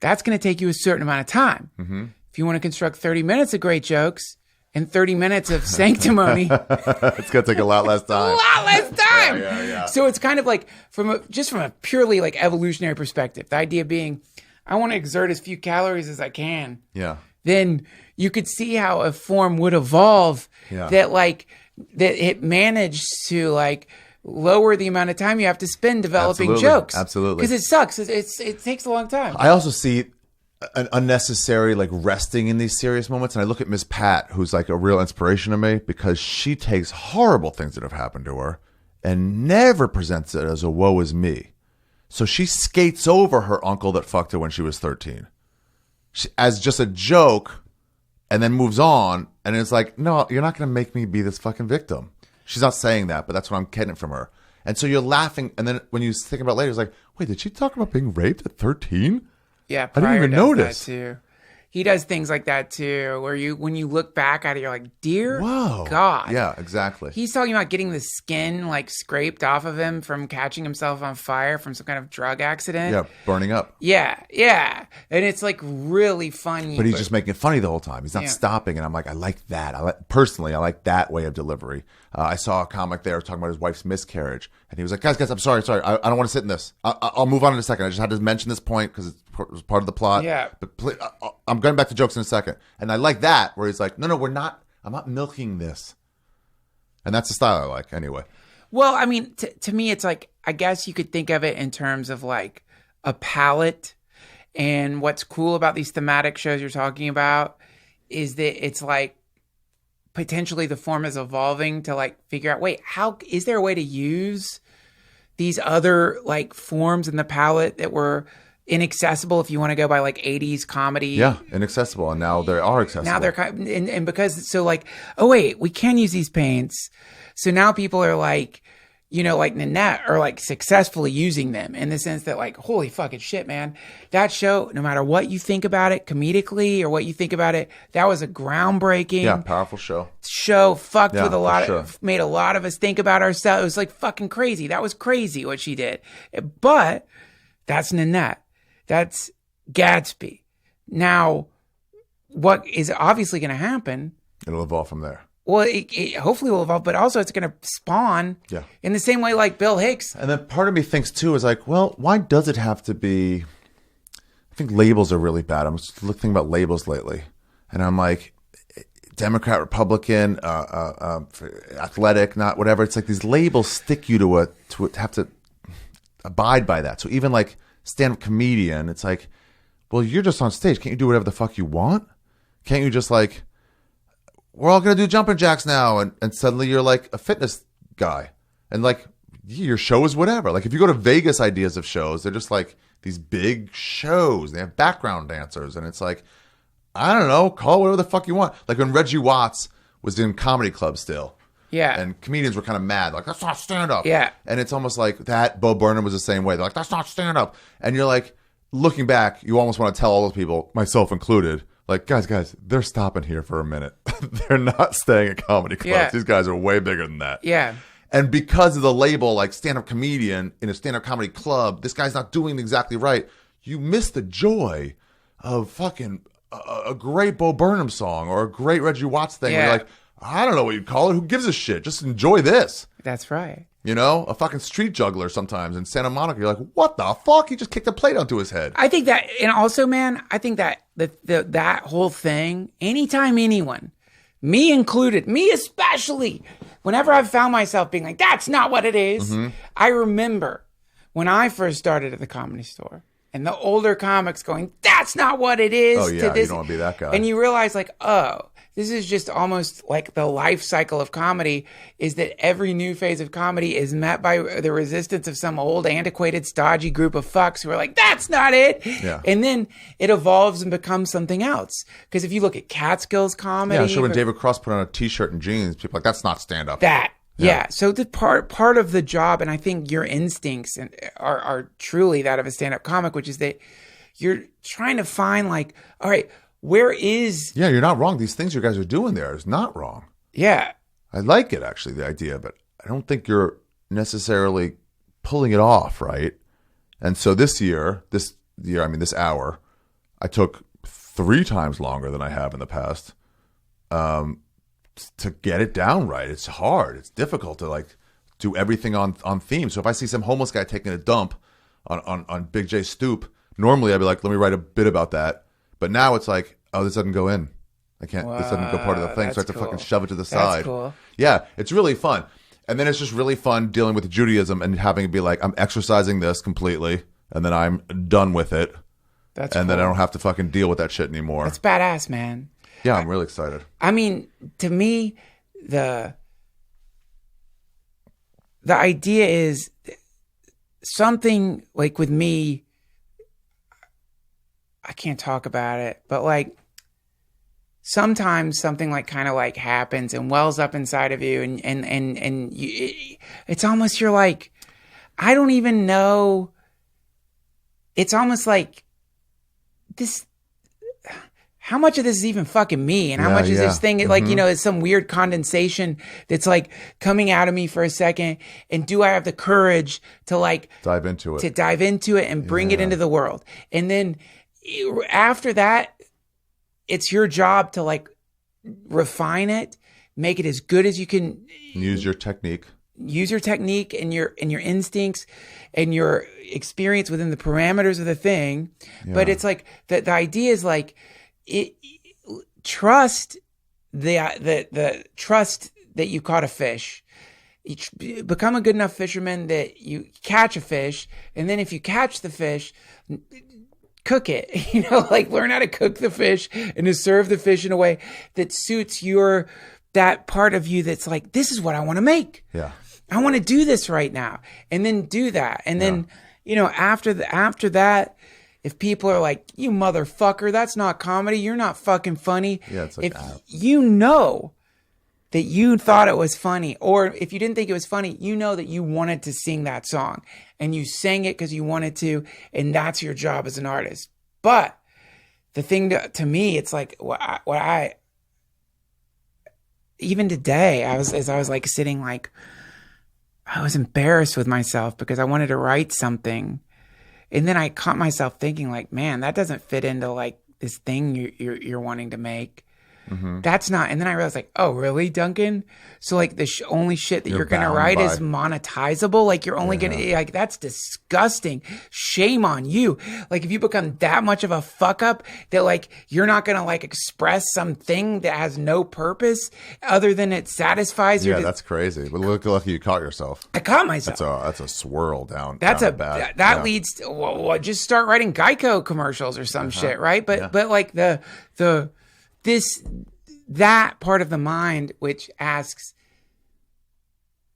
that's going to take you a certain amount of time. Mm-hmm. If you want to construct 30 minutes of great jokes and 30 minutes of sanctimony, it's going to take a lot less time. A lot less time. Yeah. So it's kind of like from a purely like evolutionary perspective, the idea being, I want to exert as few calories as I can. Yeah. Then you could see how a form would evolve that it managed to like lower the amount of time you have to spend developing jokes. Absolutely. Because it sucks. It takes a long time. I also see an unnecessary like resting in these serious moments. And I look at Miss Pat, who's like a real inspiration to me because she takes horrible things that have happened to her and never presents it as a woe is me. So she skates over her uncle that fucked her when she was 13 as just a joke and then moves on. And it's like, no, you're not going to make me be this fucking victim. She's not saying that, but that's what I'm getting from her. And so you're laughing. And then when you think about it later, it's like, wait, did she talk about being raped at 13? Yeah, I didn't even notice. That too. He does things like that too, where when you look back at it, you're like, dear God. Yeah, exactly. He's talking about getting the skin like scraped off of him from catching himself on fire from some kind of drug accident. Yeah, burning up. Yeah. And it's like really funny. But he's just making it funny the whole time. He's not stopping. And I'm like, I like that. I like that way of delivery. I saw a comic there talking about his wife's miscarriage. And he was like, guys, I'm sorry. I don't want to sit in this. I'll move on in a second. I just had to mention this point because it was part of the plot. Yeah. But please, I'm going back to jokes in a second. And I like that where he's like, no, we're not. I'm not milking this. And that's the style I like anyway. Well, I mean, to me, it's like, I guess you could think of it in terms of like a palette. And what's cool about these thematic shows you're talking about is that it's like potentially the form is evolving to like figure out, wait, how is there a way to use these other like forms in the palette that were inaccessible if you want to go by like 80s comedy? Yeah, inaccessible. And now they are accessible. Now they're and because so like, oh wait, we can use these paints. So now people are like, you know, like Nanette are like successfully using them in the sense that like, holy fucking shit, man. That show, no matter what you think about it comedically or what you think about it, that was a groundbreaking powerful show. Fucked with a lot of, made a lot of us think about ourselves. It was like fucking crazy. That was crazy what she did. But that's Nanette. That's Gatsby. Now, what is obviously going to happen? It'll evolve from there. Well, it hopefully will evolve, but also it's going to spawn in the same way like Bill Hicks. And then part of me thinks too is like, well, why does it have to be? I think labels are really bad. I'm just thinking about labels lately, and I'm like, Democrat, Republican, athletic, not whatever. It's like these labels stick you to have to abide by that. So even like stand-up comedian, it's like, well, you're just on stage. Can't you do whatever the fuck you want? Can't you just like, we're all going to do jumping jacks now. And suddenly you're like a fitness guy. And like your show is whatever. Like if you go to Vegas ideas of shows, they're just like these big shows. They have background dancers. And it's like, I don't know, call it whatever the fuck you want. Like when Reggie Watts was in comedy clubs still. Yeah. And comedians were kind of mad. Like, that's not stand-up. Yeah. And it's almost like that. Bo Burnham was the same way. They're like, that's not stand-up. And you're like, looking back, you almost want to tell all those people, myself included, like, guys, they're stopping here for a minute. They're not staying at comedy clubs. Yeah. These guys are way bigger than that. Yeah. And because of the label, like stand-up comedian in a stand-up comedy club, this guy's not doing exactly right. You miss the joy of fucking a great Bo Burnham song or a great Reggie Watts thing. Yeah. Where you're like, I don't know what you'd call it. Who gives a shit? Just enjoy this. That's right. You know, a fucking street juggler sometimes in Santa Monica. You're like, what the fuck? He just kicked a plate onto his head. I think that, and also, man, I think that that whole thing, anytime anyone, me included, me especially, whenever I've found myself being like, that's not what it is, I remember when I first started at the Comedy Store and the older comics going, that's not what it is. Oh, yeah, you don't want to be that guy. And you realize, like, oh, this is just almost like the life cycle of comedy, is that every new phase of comedy is met by the resistance of some old, antiquated, stodgy group of fucks who are like, that's not it. Yeah. And then it evolves and becomes something else. Because if you look at Catskills comedy. Yeah, so when David Cross put on a t-shirt and jeans, people are like, that's not stand-up. Yeah. So the part of the job, and I think your instincts are truly that of a stand-up comic, which is that you're trying to find, like, all right, where is... Yeah, you're not wrong. These things you guys are doing there is not wrong. Yeah. I like it, actually, the idea, but I don't think you're necessarily pulling it off, right? And so this hour, I took 3 times longer than I have in the past to get it down right. It's hard. It's difficult to, like, do everything on theme. So if I see some homeless guy taking a dump on Big J stoop, normally I'd be like, let me write a bit about that. But now it's like, oh, this doesn't go in. I can't. This doesn't go part of the thing. So I have to fucking shove it to the side. That's cool. Yeah, it's really fun. And then it's just really fun dealing with Judaism and having it be like, I'm exercising this completely, and then I'm done with it. That's and cool. then I don't have to fucking deal with that shit anymore. That's badass, man. Yeah, I'm really excited. I mean, to me, the idea is something like with me. I can't talk about it, but like sometimes something like kind of like happens and wells up inside of you, and you, it's almost, you're like, I don't even know. It's almost like this. How much of this is even fucking me, and how much is this thing like, you know, it's some weird condensation that's like coming out of me for a second, and do I have the courage to like dive into it and bring it into the world? And then after that, it's your job to like refine it, make it as good as you can. Use your technique and your instincts and your experience within the parameters of the thing. Yeah. But it's like the idea is like trust the trust that you caught a fish. Become a good enough fisherman that you catch a fish, and then if you catch the fish, cook it, you know, like learn how to cook the fish and to serve the fish in a way that suits that part of you that's like, this is what I want to make. Yeah. I want to do this right now. And then do that. And then, you know, after that, if people are like, you motherfucker, that's not comedy, you're not fucking funny. Yeah, it's like, if you know that you thought it was funny, or if you didn't think it was funny, you know that you wanted to sing that song and you sang it because you wanted to, and that's your job as an artist. But the thing to me, it's like even today, as I was like sitting, like I was embarrassed with myself because I wanted to write something, and then I caught myself thinking like, man, that doesn't fit into like this thing you're wanting to make. Mm-hmm. That's not. And then I realized like, oh, really, Duncan? So like the only shit that you're going to write is monetizable. Like you're only going to, like, that's disgusting. Shame on you. Like if you become that much of a fuck up that like, you're not going to like express something that has no purpose other than it satisfies you. Yeah, that's crazy. But look lucky you caught yourself. I caught myself. That's a swirl down. That's down bad. That leads to, well, just start writing Geico commercials or some shit. Right. But like that part of the mind which asks,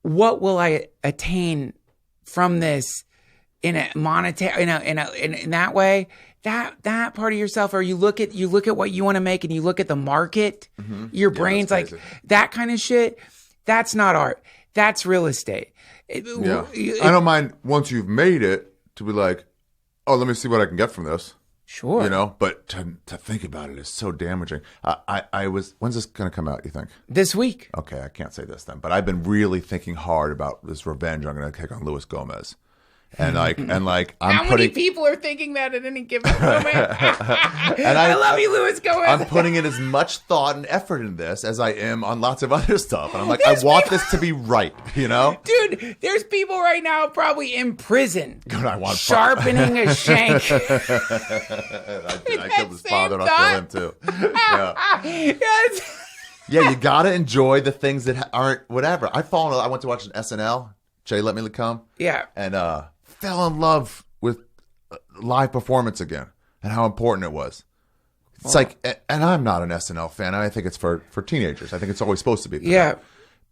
what will I attain from this in a monetary, in that way, that part of yourself, or you look at what you want to make and you look at the market, your brain's like that kind of shit. That's not art. That's real estate. I don't mind once you've made it to be like, oh, let me see what I can get from this. Sure. You know, but to think about it is so damaging. When's this going to come out, you think? This week. Okay, I can't say this then. But I've been really thinking hard about this revenge I'm going to take on Luis Gomez. And I'm How many people are thinking that at any given moment? And I love you, Louis. Go ahead. I'm putting in as much thought and effort in this as I am on lots of other stuff. And I'm like, I want this to be right, you know? Dude, there's people right now probably in prison. God, I want sharpening a shank. I killed his father and I'll kill him too. Yeah. Yes. Yeah, you gotta enjoy the things that aren't whatever. I went to watch an SNL. Jay let me come. Yeah. And fell in love with live performance again and how important it was. It's like, and I'm not an SNL fan. I think it's for teenagers. I think it's always supposed to be. Yeah.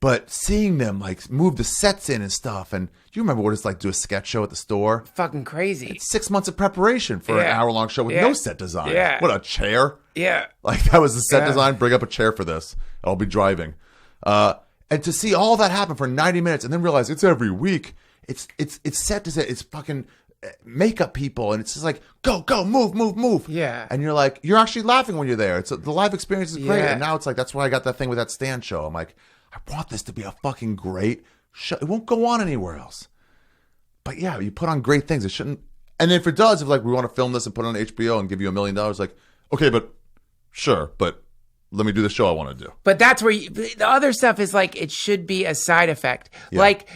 But seeing them like move the sets in and stuff, and do you remember what it's like to do a sketch show at the store? Fucking crazy. It's 6 months of preparation for an hour-long show with no set design. Yeah. What, a chair? Yeah. Like that was the set design. Bring up a chair for this. I'll be driving. And to see all that happen for 90 minutes and then realize it's every week. It's set to set. It's fucking makeup people, and it's just like go, move. Yeah. And you're like, you're actually laughing when you're there. The live experience is great. Yeah. And now it's like that's why I got that thing with that stand show. I'm like, I want this to be a fucking great show. It won't go on anywhere else. But yeah, you put on great things. It shouldn't. And if it does, if like we want to film this and put it on HBO and give you $1 million, like okay, but sure, but let me do the show I want to do. But that's where the other stuff is like it should be a side effect. Yeah. Like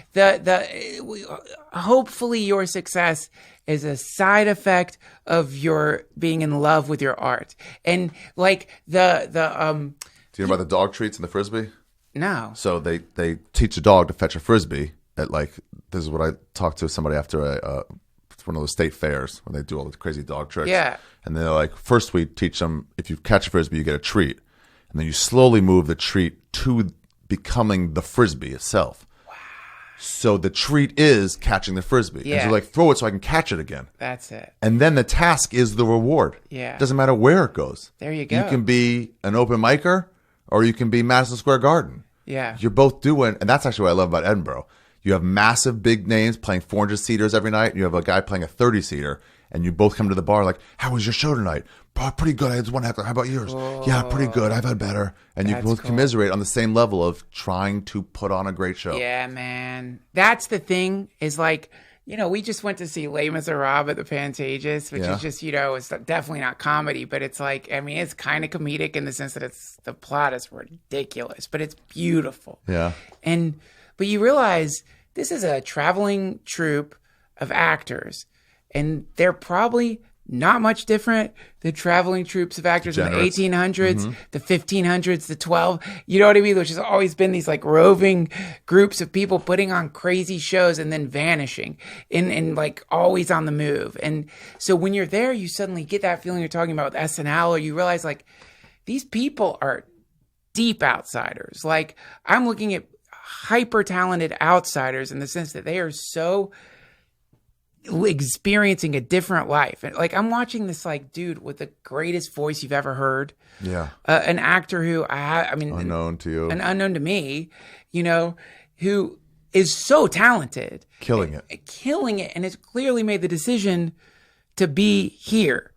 hopefully your success is a side effect of your being in love with your art. And like Do you know about the dog treats and the frisbee? No. So they teach a dog to fetch a frisbee at like, this is what I talked to somebody after one of those state fairs when they do all the crazy dog tricks. Yeah. And they're like, first we teach them, if you catch a frisbee, you get a treat. And then you slowly move the treat to becoming the frisbee itself. Wow. So the treat is catching the frisbee. Yeah. And so like, throw it so I can catch it again. That's it. And then the task is the reward. Yeah. It doesn't matter where it goes. There you go. You can be an open micer or you can be Madison Square Garden. Yeah. You're both doing, and that's actually what I love about Edinburgh. You have massive big names playing 400-seaters every night. And you have a guy playing a 30-seater. And you both come to the bar like, how was your show tonight? Pretty good. I had one heckler. How about yours? Oh, yeah, pretty good. I've had better. And you both commiserate on the same level of trying to put on a great show. Yeah, man. That's the thing is like, you know, we just went to see Les Miserables at the Pantages, which is just, you know, it's definitely not comedy, but it's like, I mean, it's kind of comedic in the sense that the plot is ridiculous, but it's beautiful. Yeah. But you realize this is a traveling troupe of actors. And they're probably not much different than traveling troupes of actors in the 1800s, the 1500s, the 12. You know what I mean? Which has always been these like roving groups of people putting on crazy shows and then vanishing and like always on the move. And so when you're there, you suddenly get that feeling you're talking about with SNL, or you realize like these people are deep outsiders. Like I'm looking at hyper talented outsiders in the sense that they are so experiencing a different life. Like I'm watching this like dude with the greatest voice you've ever heard. Yeah. An actor who I mean unknown to you. And unknown to me, you know, who is so talented. Killing it. And has clearly made the decision to be here.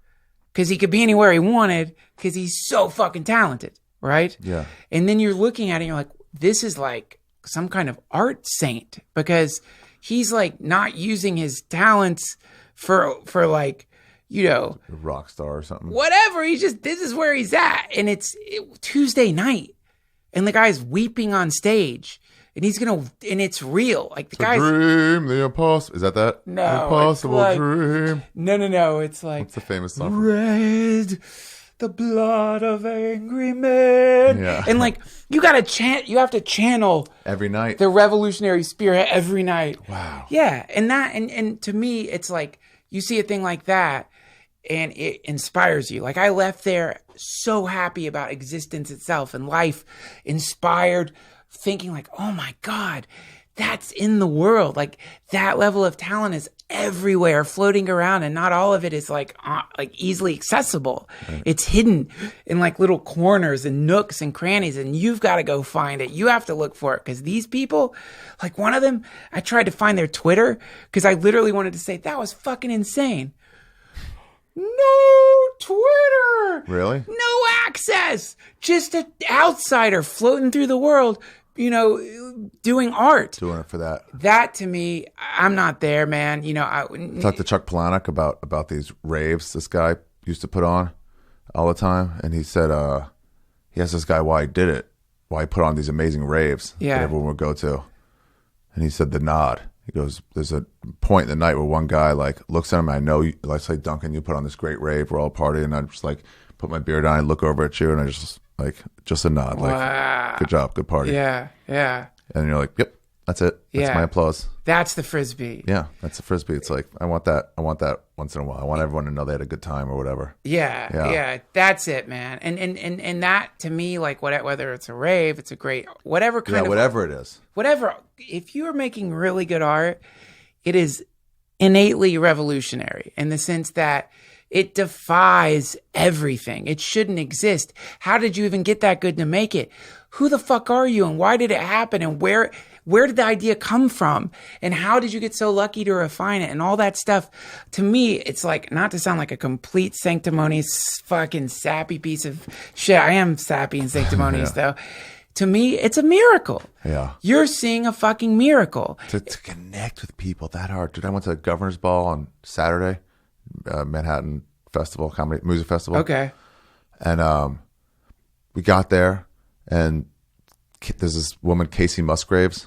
Because he could be anywhere he wanted because he's so fucking talented. Right? Yeah. And then you're looking at it and you're like, this is like some kind of art saint, because he's like not using his talents for like, you know, a rock star or something. Whatever. He's just, this is where he's at. And it's Tuesday night. And the guy's weeping on stage. And and it's real. Like the guy's. Dream, the impossible. Is that? No. The impossible like, dream. No. It's like. What's the famous song? Red, the blood of angry men. Yeah. And like, you have to channel every night the revolutionary spirit every night. Wow. Yeah. And to me, it's like, you see a thing like that and it inspires you. Like I left there so happy about existence itself and life, inspired, thinking like, oh my God, that's in the world. Like that level of talent is everywhere, floating around, and not all of it is like easily accessible. Right. It's hidden in like little corners and nooks and crannies, and you've got to go find it. You have to look for it, because these people, like one of them, I tried to find their Twitter because I literally wanted to say that was fucking insane. No Twitter. Really? No access. Just an outsider floating through the world, doing art. Doing it for that. That to me, I'm not there, man. I talked to Chuck Palahniuk about these raves this guy used to put on all the time, and he said he asked this guy why he did it, why he put on these amazing raves that everyone would go to, and he said the nod. He goes, there's a point in the night where one guy like looks at him. I know, let's say, Duncan, you put on this great rave, we're all partying, and I just like put my beer down, I look over at you, and I just like a nod, like good job, good party. Yeah. And you're like, yep, that's it. That's my applause. That's the Frisbee. Yeah, that's the Frisbee. It's like, I want that once in a while. I want everyone to know they had a good time or whatever. Yeah. That's it, man. And that to me, like whether it's a rave, it's a great, whatever kind of. Whatever it is. Whatever. If you are making really good art, it is innately revolutionary in the sense that it defies everything. It shouldn't exist. How did you even get that good to make it? Who the fuck are you, and why did it happen, and where did the idea come from, and how did you get so lucky to refine it, and all that stuff? To me, it's like, not to sound like a complete sanctimonious fucking sappy piece of shit. I am sappy and sanctimonious though. To me, it's a miracle. Yeah. You're seeing a fucking miracle. To connect with people that hard. Dude, I went to the Governor's Ball on Saturday, Manhattan Festival, Comedy Music Festival. Okay. And we got there, and there's this woman, Casey Musgraves,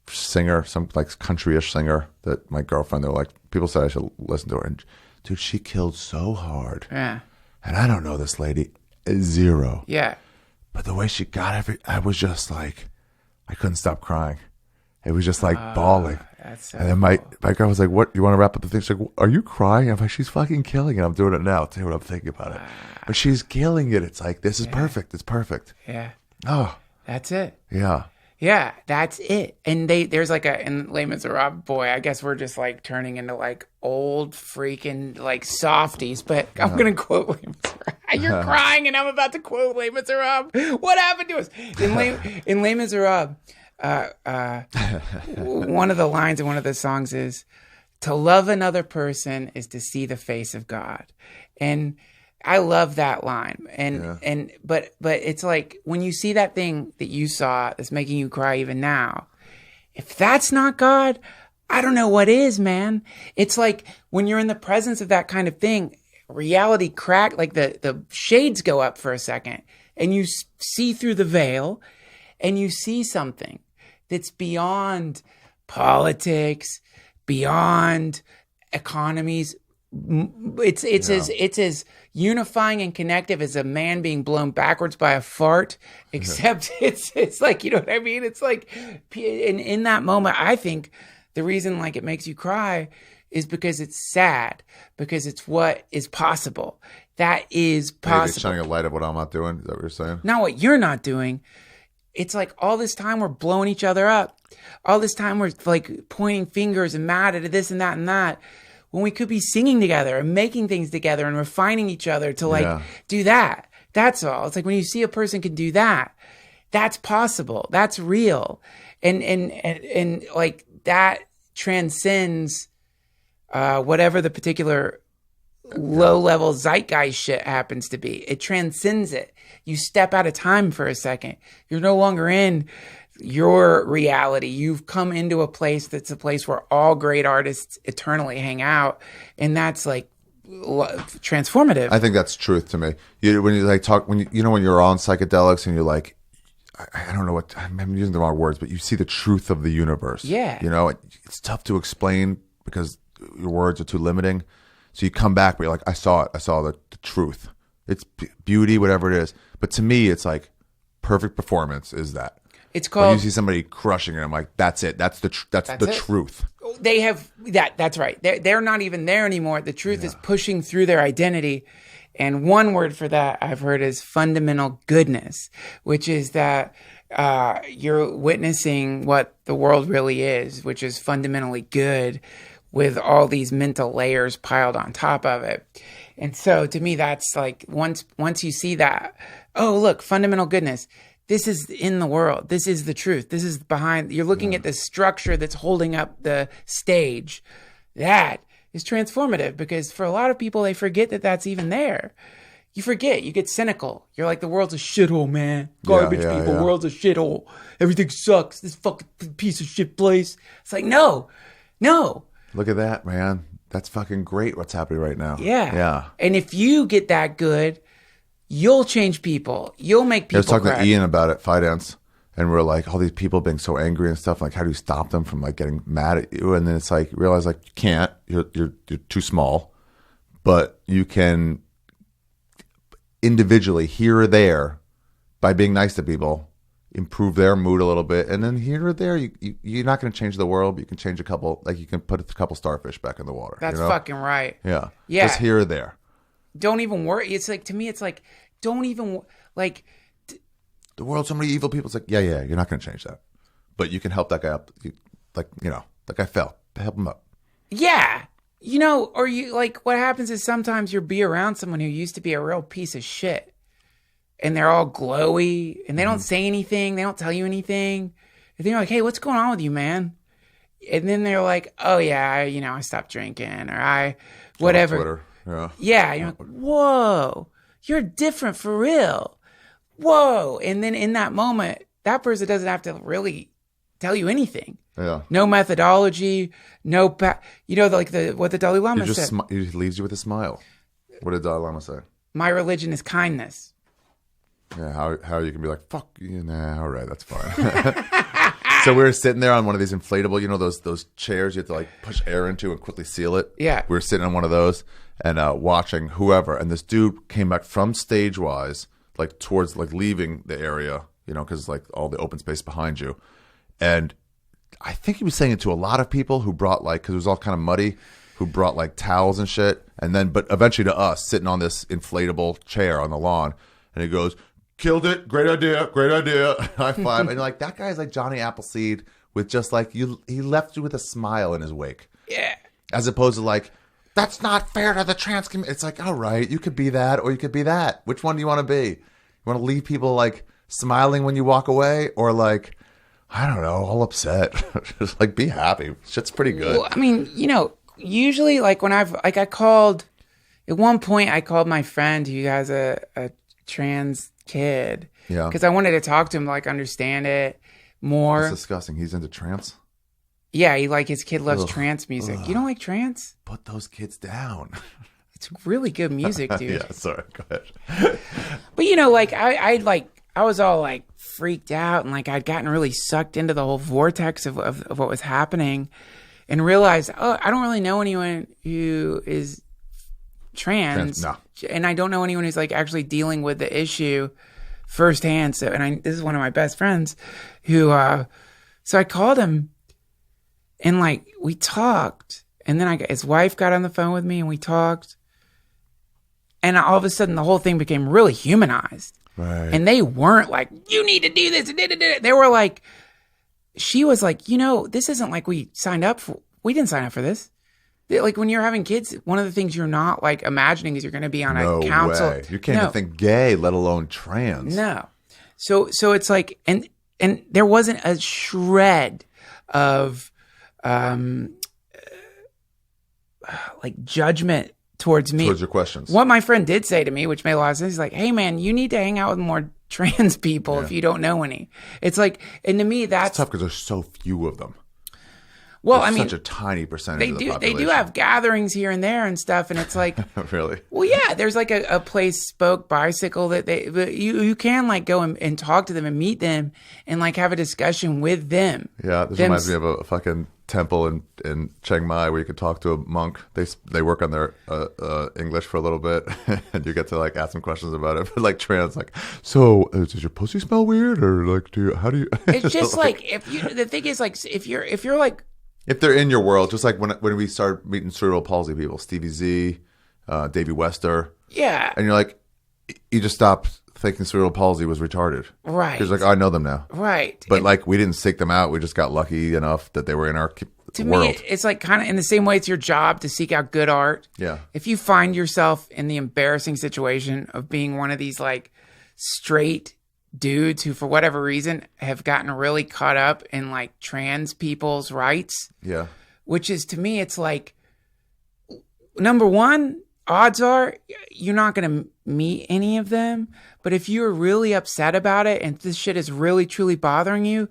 singer, some like country-ish singer that my girlfriend, they were like, people said I should listen to her. And dude, she killed so hard. Yeah. And I don't know this lady, zero. Yeah. But the way she got I was just like, I couldn't stop crying. It was just like bawling. That's so and then my girl was like, what, you want to wrap up the thing? She's like, are you crying? I'm like, she's fucking killing it. I'm doing it now. Tell you what I'm thinking about it. But she's killing it. It's like, this is perfect. It's perfect. Yeah. Oh. That's it. Yeah. Yeah, that's it. And there's like in Les Miserables, boy, I guess we're just like turning into like old freaking like softies, but I'm going to quote Les Miserables. You're crying and I'm about to quote Les Miserables. What happened to us? In Les Miserables, one of the lines in one of the songs is, to love another person is to see the face of God. And I love that line. But it's like, when you see that thing that you saw that's making you cry even now, if that's not God, I don't know what is, man. It's like when you're in the presence of that kind of thing, reality crack, like the shades go up for a second and you see through the veil and you see something that's beyond politics, beyond economies. It's as unifying and connective as a man being blown backwards by a fart, except it's like, you know what I mean? It's like, in that moment, I think the reason like it makes you cry is because it's sad, because it's what is possible. That is possible. Maybe it's shining a light of what I'm not doing. Is that what you're saying? Not what you're not doing. It's like all this time we're blowing each other up. All this time we're like pointing fingers and mad at this and that and that, when we could be singing together and making things together and refining each other to like do that. That's all. It's like when you see a person can do that, that's possible. That's real. And like that transcends whatever the particular low level zeitgeist shit happens to be. It transcends it. You step out of time for a second. You're no longer in your reality. You've come into a place that's a place where all great artists eternally hang out, and that's like transformative. I think that's truth to me. When you like talk, when when you're on psychedelics and you're like, I don't know what, I'm using the wrong words, but you see the truth of the universe. Yeah. It's tough to explain because your words are too limiting. So you come back, but you're like, I saw it. I saw the truth. It's beauty, whatever it is. But to me, it's like perfect performance is that. It's called. When you see somebody crushing it, I'm like, that's it. That's the truth. They have that. That's right. They're not even there anymore. The truth is pushing through their identity. And one word for that I've heard is fundamental goodness, which is that you're witnessing what the world really is, which is fundamentally good with all these mental layers piled on top of it. And so to me, that's like once you see that, oh, look, fundamental goodness. This is in the world. This is the truth. This is behind. You're looking at the structure that's holding up the stage. That is transformative because for a lot of people, they forget that that's even there. you forget. You get cynical. You're like, the world's a shithole, man. Garbage people. Yeah. World's a shithole. Everything sucks. This fucking piece of shit place. It's like, no. Look at that, man. That's fucking great what's happening right now. Yeah. And if you get that good, you'll change people. You'll make people I was talking crack. to Ian about it, Fidance, and we're like, all these people being so angry and stuff. Like, how do you stop them from like getting mad at you? And then it's like, you realize like you can't. You're too small, but you can individually here or there by being nice to people improve their mood a little bit, and then here or there you're not going to change the world, but you can change a couple, like you can put a couple starfish back in the water. That's fucking right. Yeah Just here or there. Don't even worry. It's like, to me, it's like, don't even like The world's so many evil people. It's like, yeah, you're not going to change that, but you can help that guy up. That guy fell, help him up. Yeah. Or you like, what happens is sometimes you'll be around someone who used to be a real piece of shit, and they're all glowy and they don't say anything. They don't tell you anything. And then you're like, hey, what's going on with you, man? And then they're like, oh yeah, I stopped drinking, or whatever. Twitter. Yeah. Yeah. You're like, whoa, you're different for real. Whoa. And then in that moment, that person doesn't have to really tell you anything. Yeah. No methodology, what the Dalai Lama said. He leaves you with a smile. What did Dalai Lama say? My religion is kindness. Yeah, how you can be like, fuck you, nah, all right, that's fine. So we were sitting there on one of these inflatable, those chairs you have to like push air into and quickly seal it. Yeah. We were sitting on one of those and watching whoever, and this dude came back from stage-wise, like towards like leaving the area, because like all the open space behind you. And I think he was saying it to a lot of people who brought like, because it was all kind of muddy, who brought like towels and shit. And then, but eventually to us, sitting on this inflatable chair on the lawn. And he goes, killed it. Great idea. High five. And you're like, that guy's like Johnny Appleseed with just like, he left you with a smile in his wake. Yeah. As opposed to like, that's not fair to the trans community. It's like, all right, you could be that or you could be that. Which one do you want to be? You want to leave people like smiling when you walk away, or like, I don't know, all upset? Just like, be happy. Shit's pretty good. Well, I mean, usually like when I called, at one point I called my friend who has a trans kid. Yeah. Because I wanted to talk to him, like understand it more. That's disgusting. He's into trance? Yeah, his kid loves trance music. You don't like trance? Put those kids down. It's really good music, dude. Yeah, sorry, go ahead. But I was all like freaked out, and like I'd gotten really sucked into the whole vortex of what was happening, and realized, I don't really know anyone who is trans. No. And I don't know anyone who's like actually dealing with the issue firsthand. So, this is one of my best friends who, so I called him and like we talked, and then his wife got on the phone with me and we talked, and all of a sudden the whole thing became really humanized. Right. And they weren't like, you need to do this. They were like, she was like, this isn't like we signed up for. We didn't sign up for this. Like when you're having kids, one of the things you're not like imagining is you're going to be on a council. Way. You can't even think gay, let alone trans. No. So it's like, and there wasn't a shred of like judgment towards me. Towards your questions. What my friend did say to me, which made a lot of sense, he's like, hey man, you need to hang out with more trans people if you don't know any. It's like, and to me, that's it's tough because there's so few of them. Well, There's I mean, such a tiny percentage of the They population. do have gatherings here and there and stuff, and it's like, really? Well, yeah, there's like a place, Spoke Bicycle, that you can like go and talk to them and meet them and like have a discussion with them. Yeah, this reminds me of a fucking temple in Chiang Mai where you could talk to a monk. They work on their English for a little bit, and you get to like ask them questions about it. But like trans, like, so does your pussy smell weird, or like how do you? It's just like the thing is like if you're like. If they're in your world, just like when we started meeting cerebral palsy people, Stevie Z, Davey Wester. Yeah. And you're like, you just stopped thinking cerebral palsy was retarded. Right. Because like, I know them now. Right. But like, we didn't seek them out. We just got lucky enough that they were in our to world. me, it's like kind of in the same way it's your job to seek out good art. Yeah. If you find yourself in the embarrassing situation of being one of these like straight dudes who for whatever reason have gotten really caught up in like trans people's rights, Yeah. which is to me it's like, number one, odds are you're not going to meet any of them. But if you're really upset about it and this shit is really, truly bothering you,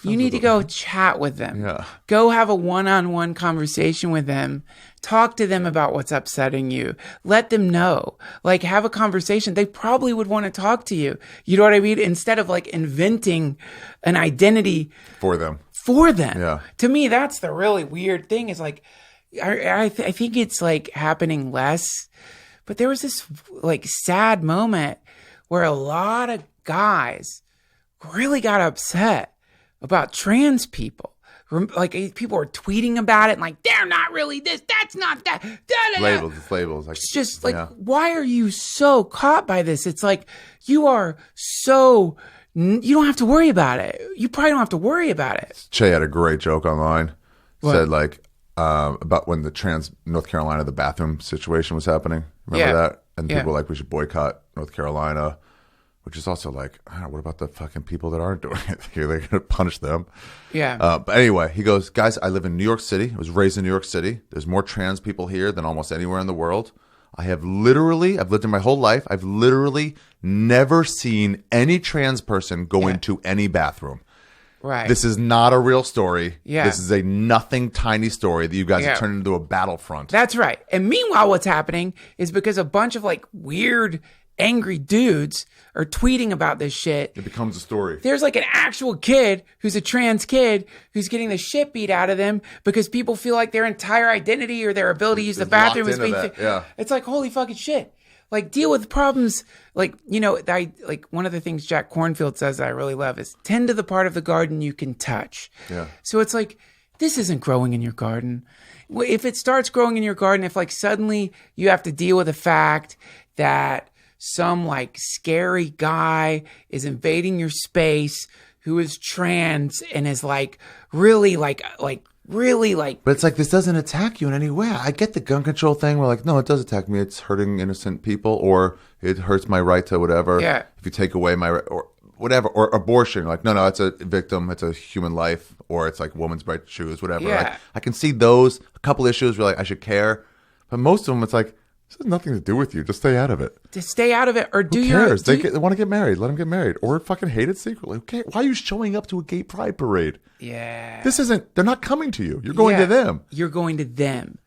you need to go chat with them. Yeah. Go have a one-on-one conversation with them. Talk to them about what's upsetting you. Let them know. Like, have a conversation. They probably would want to talk to you. You know what I mean? Instead of like inventing an identity for them. Yeah. To me, that's the really weird thing is like, I think it's like happening less, but there was this like sad moment where a lot of guys really got upset about trans people. Like people were tweeting about it and like, they're not really this, that's not that. Labels. Like, it's just like, why are you so caught by this? It's like, you are so, you don't have to worry about it. You probably don't have to worry about it. Che had a great joke online. What? Said like, about when the trans North Carolina, the bathroom situation was happening. Remember that? And people were like, we should boycott North Carolina, which is also like, I don't know, what about the fucking people that aren't doing it? They're going to punish them. Yeah. But anyway, he goes, guys, I live in New York City. I was raised in New York City. There's more trans people here than almost anywhere in the world. I've lived in my whole life. I've literally never seen any trans person go into any bathroom. Right. This is not a real story. Yeah. This is a nothing tiny story that you guys have turned into a battlefront. That's right. And meanwhile, what's happening is because a bunch of like weird, angry dudes are tweeting about this shit. It becomes a story. There's like an actual kid who's a trans kid who's getting the shit beat out of them because people feel like their entire identity or their ability to use the bathroom is being... It's like, holy fucking shit. Like, deal with problems. Like, you know, like one of the things Jack Kornfield says that I really love is tend to the part of the garden you can touch. Yeah. So it's like, this isn't growing in your garden. If it starts growing in your garden, if like suddenly you have to deal with the fact that some like scary guy is invading your space who is trans and is like really really like... But it's like, this doesn't attack you in any way. I get the gun control thing. We're like, no, it does attack me. It's hurting innocent people, or it hurts my right to whatever. Yeah. If you take away my right, or whatever, or abortion, like, no, it's a victim. It's a human life, or it's like woman's right to choose, whatever. Yeah. Like, I can see those, a couple issues where like, I should care. But most of them, it's like, this has nothing to do with you. Just stay out of it. Just stay out of it, or Who cares? They want to get married. Let them get married. Or fucking hate it secretly. Okay, why are you showing up to a gay pride parade? Yeah. They're not coming to you. You're going to them. You're going to them.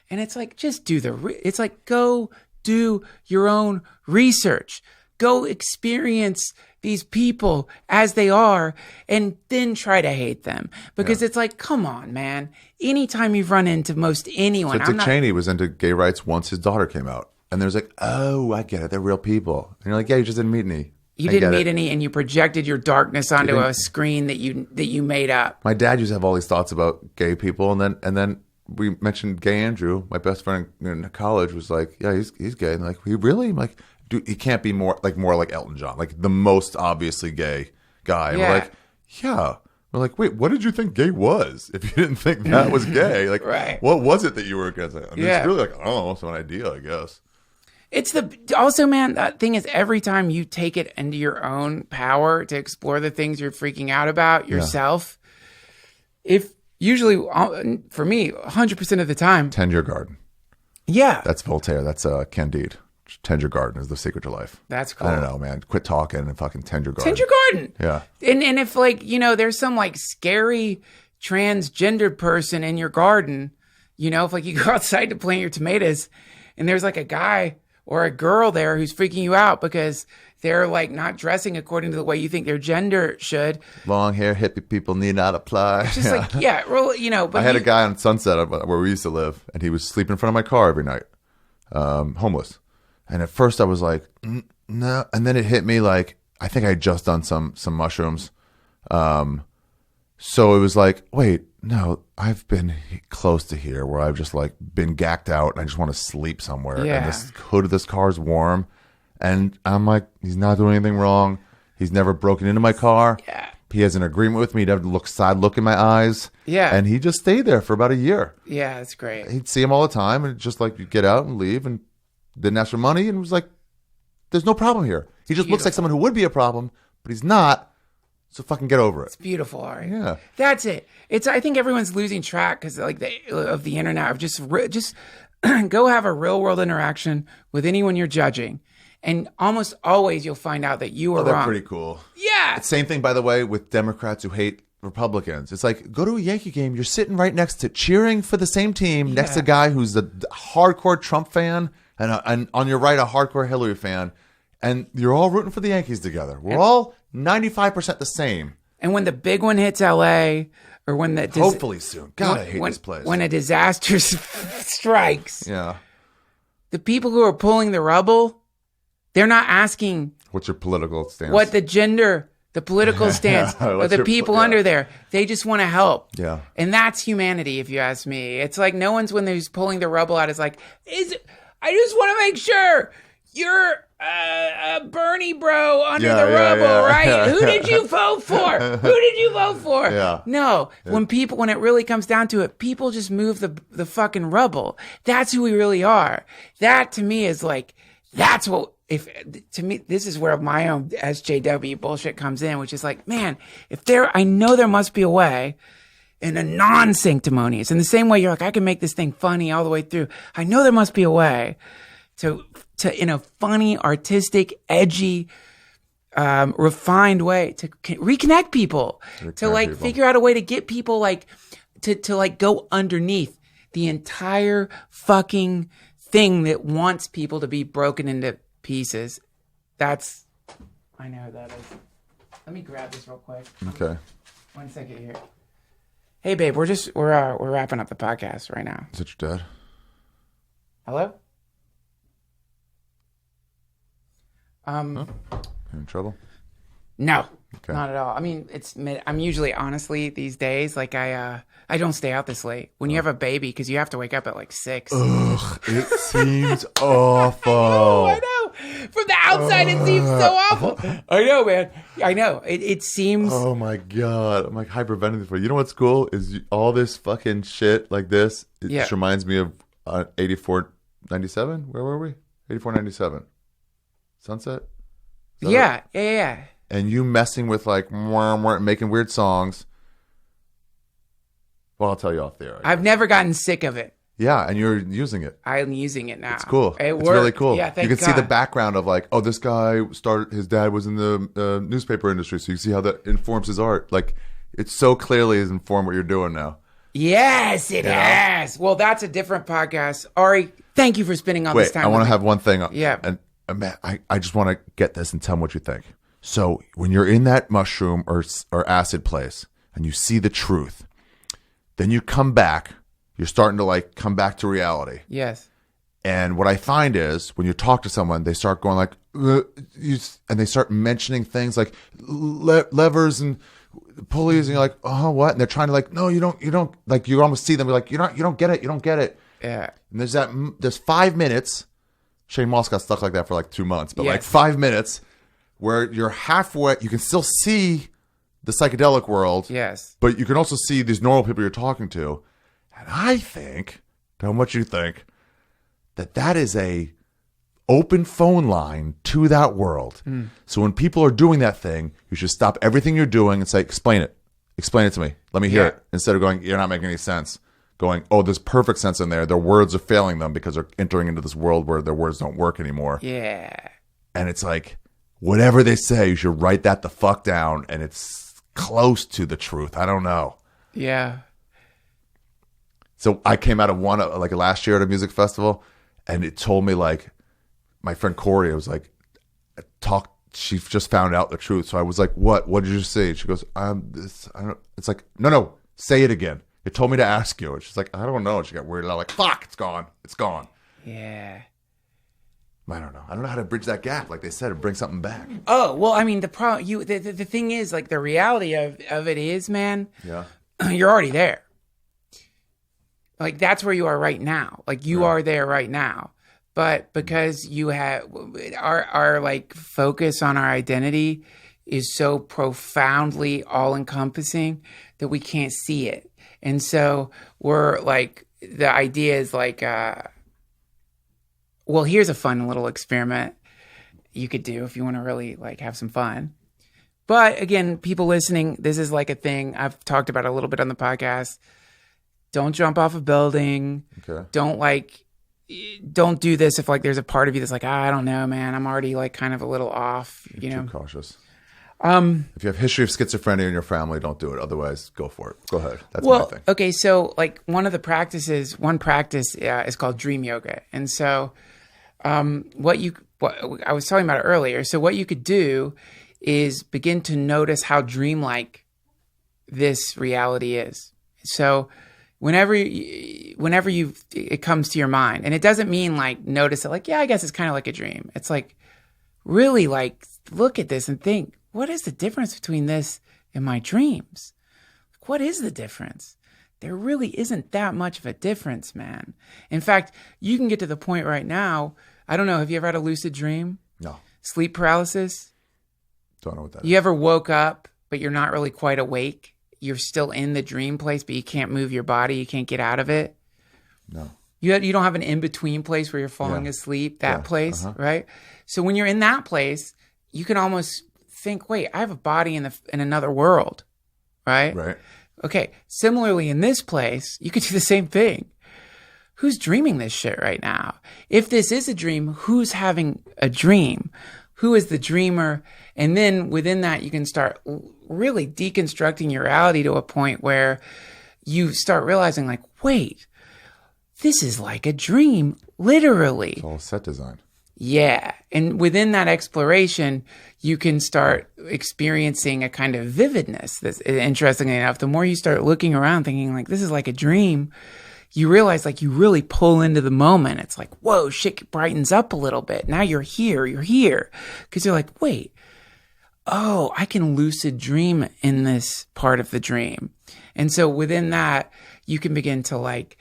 And it's like, just do it's like, go do your own research. Go experience these people as they are and then try to hate them. Because it's like, come on, man. Anytime you've run into most anyone. So Dick Cheney was into gay rights once his daughter came out. And there's like, oh, I get it. They're real people. And you're like, yeah, you just didn't meet any. You didn't meet any, and you projected your darkness onto a screen that you made up. My dad used to have all these thoughts about gay people, and then we mentioned gay Andrew. My best friend in college was like, yeah, he's gay. And like, he really? I'm like, dude, he can't be more like Elton John, like the most obviously gay guy. And we're like, yeah. We're like, wait, what did you think gay was? If you didn't think that was gay, like, what was it that you were going to say? I mean, it's really like, I don't know, it's an idea, I guess. It's also, man, that thing is every time you take it into your own power to explore the things you're freaking out about yourself, if usually, for me, 100% of the time. Tend your garden. Yeah. That's Voltaire. That's Candide. Tend your garden is the secret to life. That's cool. I don't know, man. Quit talking and fucking tend your garden. Tend your garden. Yeah. And if like, you know, there's some like scary transgendered person in your garden, you know, if like you go outside to plant your tomatoes and there's like a guy or a girl there who's freaking you out because they're like not dressing according to the way you think their gender should. Long hair, hippie people need not apply. It's just like, well, you know. But I had a guy on Sunset where we used to live, and he was sleeping in front of my car every night, homeless. And at first I was like, no. And then it hit me like, I think I had just done some mushrooms. So it was like, wait, no, I've been close to here where I've just like been gacked out and I just want to sleep somewhere. Yeah. And this hood of this car is warm. And I'm like, he's not doing anything wrong. He's never broken into my car. Yeah. He has an agreement with me. He'd have to side look in my eyes. Yeah. And he just stayed there for about a year. Yeah, that's great. He'd see him all the time and just like, you'd get out and leave and didn't ask for money and was like, there's no problem here. He just looks like someone who would be a problem, but he's not. So fucking get over it. It's beautiful, Ari. Yeah. That's it. I think everyone's losing track because like of the internet of just Go have a real world interaction with anyone you're judging. And almost always you'll find out that you were they're wrong. pretty cool. Yeah. Same thing, by the way, with Democrats who hate Republicans. It's like, go to a Yankee game. You're sitting right next to cheering for the same team, next to a guy who's a hardcore Trump fan, and on your right, a hardcore Hillary fan. And you're all rooting for the Yankees together. We're all 95% the same. And when the big one hits LA, or when the hopefully soon. God, I hate this place. When a disaster strikes, yeah, the people who are pulling the rubble, they're not asking what's your political stance, what the gender, the political stance, or the people under there. They just want to help. Yeah, and that's humanity, if you ask me. It's like no one's when they're pulling the rubble out. Is like, I just want to make sure you're a Bernie bro under the rubble, right? Who did you vote for? Who did you vote for? Yeah. No, when it really comes down to it, people just move the fucking rubble. That's who we really are. That to me is like, that's what, to me, this is where my own SJW bullshit comes in, which is like, man, I know there must be a way in a non-sanctimonious, in the same way you're like, I can make this thing funny all the way through. I know there must be a way to in a funny, artistic, edgy, refined way to reconnect people, figure out a way to get people to go underneath the entire fucking thing that wants people to be broken into pieces. I know what that is. Let me grab this real quick. Okay. 1 second here. Hey babe, we're wrapping up the podcast right now. Is it your dad? Hello? You in trouble? No, okay. Not at all. I mean, I'm usually, honestly, these days, like I don't stay out this late. When you have a baby, because you have to wake up at like 6. Ugh, it seems awful. I know. From the outside, it seems so awful. I know, man. I know. It seems. Oh my God. I'm like hyperventilating for you. You know what's cool is all this fucking shit like this. It just reminds me of 8497. Where were we? 8497. Sunset? Yeah. And you messing with like making weird songs. Well, I'll tell you off there. I've never gotten sick of it. Yeah, and you're using it. I'm using it now. It's cool. It's really cool. Yeah, thank you can God. see the background of like, oh, this guy his dad was in the newspaper industry, so you see how that informs his art. Like, it so clearly has informed what you're doing now. Yes, it has. Well, that's a different podcast. Ari, thank you for spending all this time. I want to have one thing. Yeah. And I just want to get this and tell me what you think. So when you're in that mushroom or acid place and you see the truth, then you come back. You're starting to like come back to reality. Yes. And what I find is when you talk to someone, they start going like, and they start mentioning things like levers and pulleys, and you're like, oh, what? And they're trying to like, no, you don't, like you almost see them. You're like, you don't get it. Yeah. And there's 5 minutes. Shane Moss got stuck like that for like 2 months, but yes. like 5 minutes where you're halfway, you can still see the psychedelic world. Yes. But you can also see these normal people you're talking to. And I think, tell me what you think, that is a open phone line to that world. So when people are doing that thing, you should stop everything you're doing and say, explain it to me, let me hear it, instead of going, you're not making any sense, going, oh, there's perfect sense in there, their words are failing them because they're entering into this world where their words don't work anymore. Yeah. And it's like, whatever they say, you should write that the fuck down, and it's close to the truth. I don't know. Yeah. So I came out of one like last year at a music festival, and it told me like my friend Corey, I was like, she just found out the truth. So I was like, what did you say? She goes, I don't, it's like, no, say it again. It told me to ask you. And she's like, I don't know. And she got weirded out like, fuck, it's gone. Yeah. I don't know. I don't know how to bridge that gap. Like they said, bring something back. Oh, well, I mean, the thing is, like, the reality of it is, man, you're already there. Like, that's where you are right now. Like, you are there right now. But because you have our like focus on our identity is so profoundly all encompassing that we can't see it. And so we're like, the idea is like, well, here's a fun little experiment you could do if you want to really like have some fun. But again, people listening, this is like a thing I've talked about a little bit on the podcast. Don't jump off a building. Okay. Don't like don't do this if like there's a part of you that's like, I don't know, man, I'm already like kind of a little off, you know. Too cautious. If you have history of schizophrenia in your family, don't do it. Otherwise, go for it. Go ahead. That's my thing. Okay, so like one practice is called dream yoga, and so what I was talking about earlier. So what you could do is begin to notice how dreamlike this reality is. So whenever it comes to your mind, and it doesn't mean like notice it like, yeah, I guess it's kind of like a dream. It's like really like look at this and think, what is the difference between this and my dreams? What is the difference? There really isn't that much of a difference, man. In fact, you can get to the point right now. I don't know. Have you ever had a lucid dream? No. Sleep paralysis? Don't know what that is. You ever woke up, but you're not really quite awake? You're still in the dream place, but you can't move your body. You can't get out of it? No. You don't have an in-between place where you're falling asleep, that place, right? So when you're in that place, you can almost think, wait, I have a body in another world, right? Right. Okay. Similarly, in this place, you could do the same thing. Who's dreaming this shit right now? If this is a dream, who's having a dream? Who is the dreamer? And then within that, you can start really deconstructing your reality to a point where you start realizing like, wait, this is like a dream, literally. It's all set design. Yeah. And within that exploration, you can start experiencing a kind of vividness. That's interestingly enough, the more you start looking around thinking like, this is like a dream, you realize like you really pull into the moment. It's like, whoa, shit brightens up a little bit. Now you're here. Because you're like, wait, oh, I can lucid dream in this part of the dream. And so within that, you can begin to like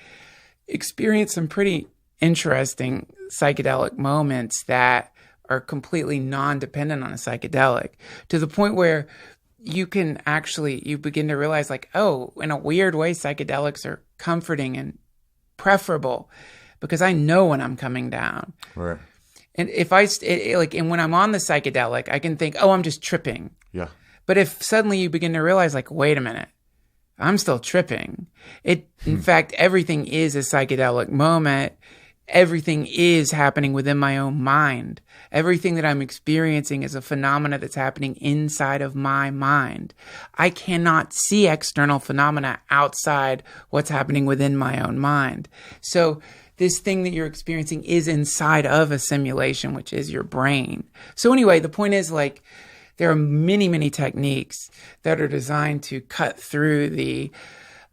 experience some pretty interesting psychedelic moments that are completely non-dependent on a psychedelic, to the point where you begin to realize like, oh, in a weird way, psychedelics are comforting and preferable because I know when I'm coming down. Right. And if and when I'm on the psychedelic, I can think, oh, I'm just tripping. Yeah. But if suddenly you begin to realize like, wait a minute, I'm still tripping. In fact, everything is a psychedelic moment. Everything is happening within my own mind. Everything that I'm experiencing is a phenomena that's happening inside of my mind. I cannot see external phenomena outside what's happening within my own mind. So this thing that you're experiencing is inside of a simulation, which is your brain. So anyway, the point is like, there are many, many techniques that are designed to cut through the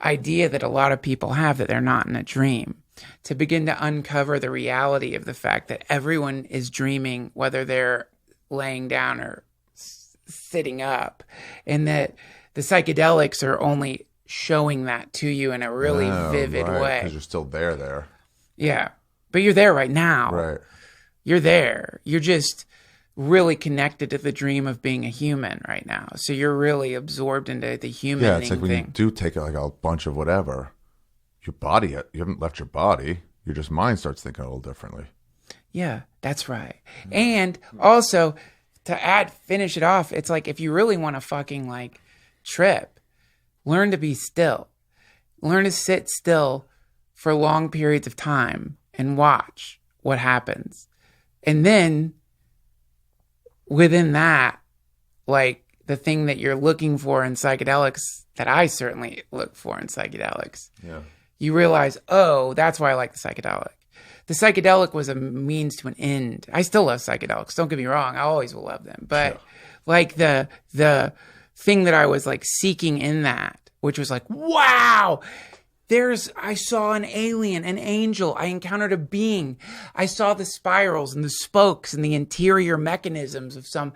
idea that a lot of people have that they're not in a dream, to begin to uncover the reality of the fact that everyone is dreaming, whether they're laying down or sitting up, and that the psychedelics are only showing that to you in a really vivid way. Because you're still there. Yeah. But you're there right now. Right. You're there. You're just really connected to the dream of being a human right now. So you're really absorbed into the human thing. Yeah, it's like when you do take like a bunch of whatever, your body, you haven't left your body. Your just mind starts thinking a little differently. Yeah, that's right. And also to finish it off, it's like if you really want to fucking like trip, learn to be still. Learn to sit still for long periods of time and watch what happens. And then within that, like the thing that you're looking for in psychedelics, that I certainly look for in psychedelics, you realize, oh, that's why I like the psychedelic. The psychedelic was a means to an end. I still love psychedelics. Don't get me wrong. I always will love them. But like the thing that I was like seeking in that, which was like, wow, I saw an alien, an angel. I encountered a being. I saw the spirals and the spokes and the interior mechanisms of some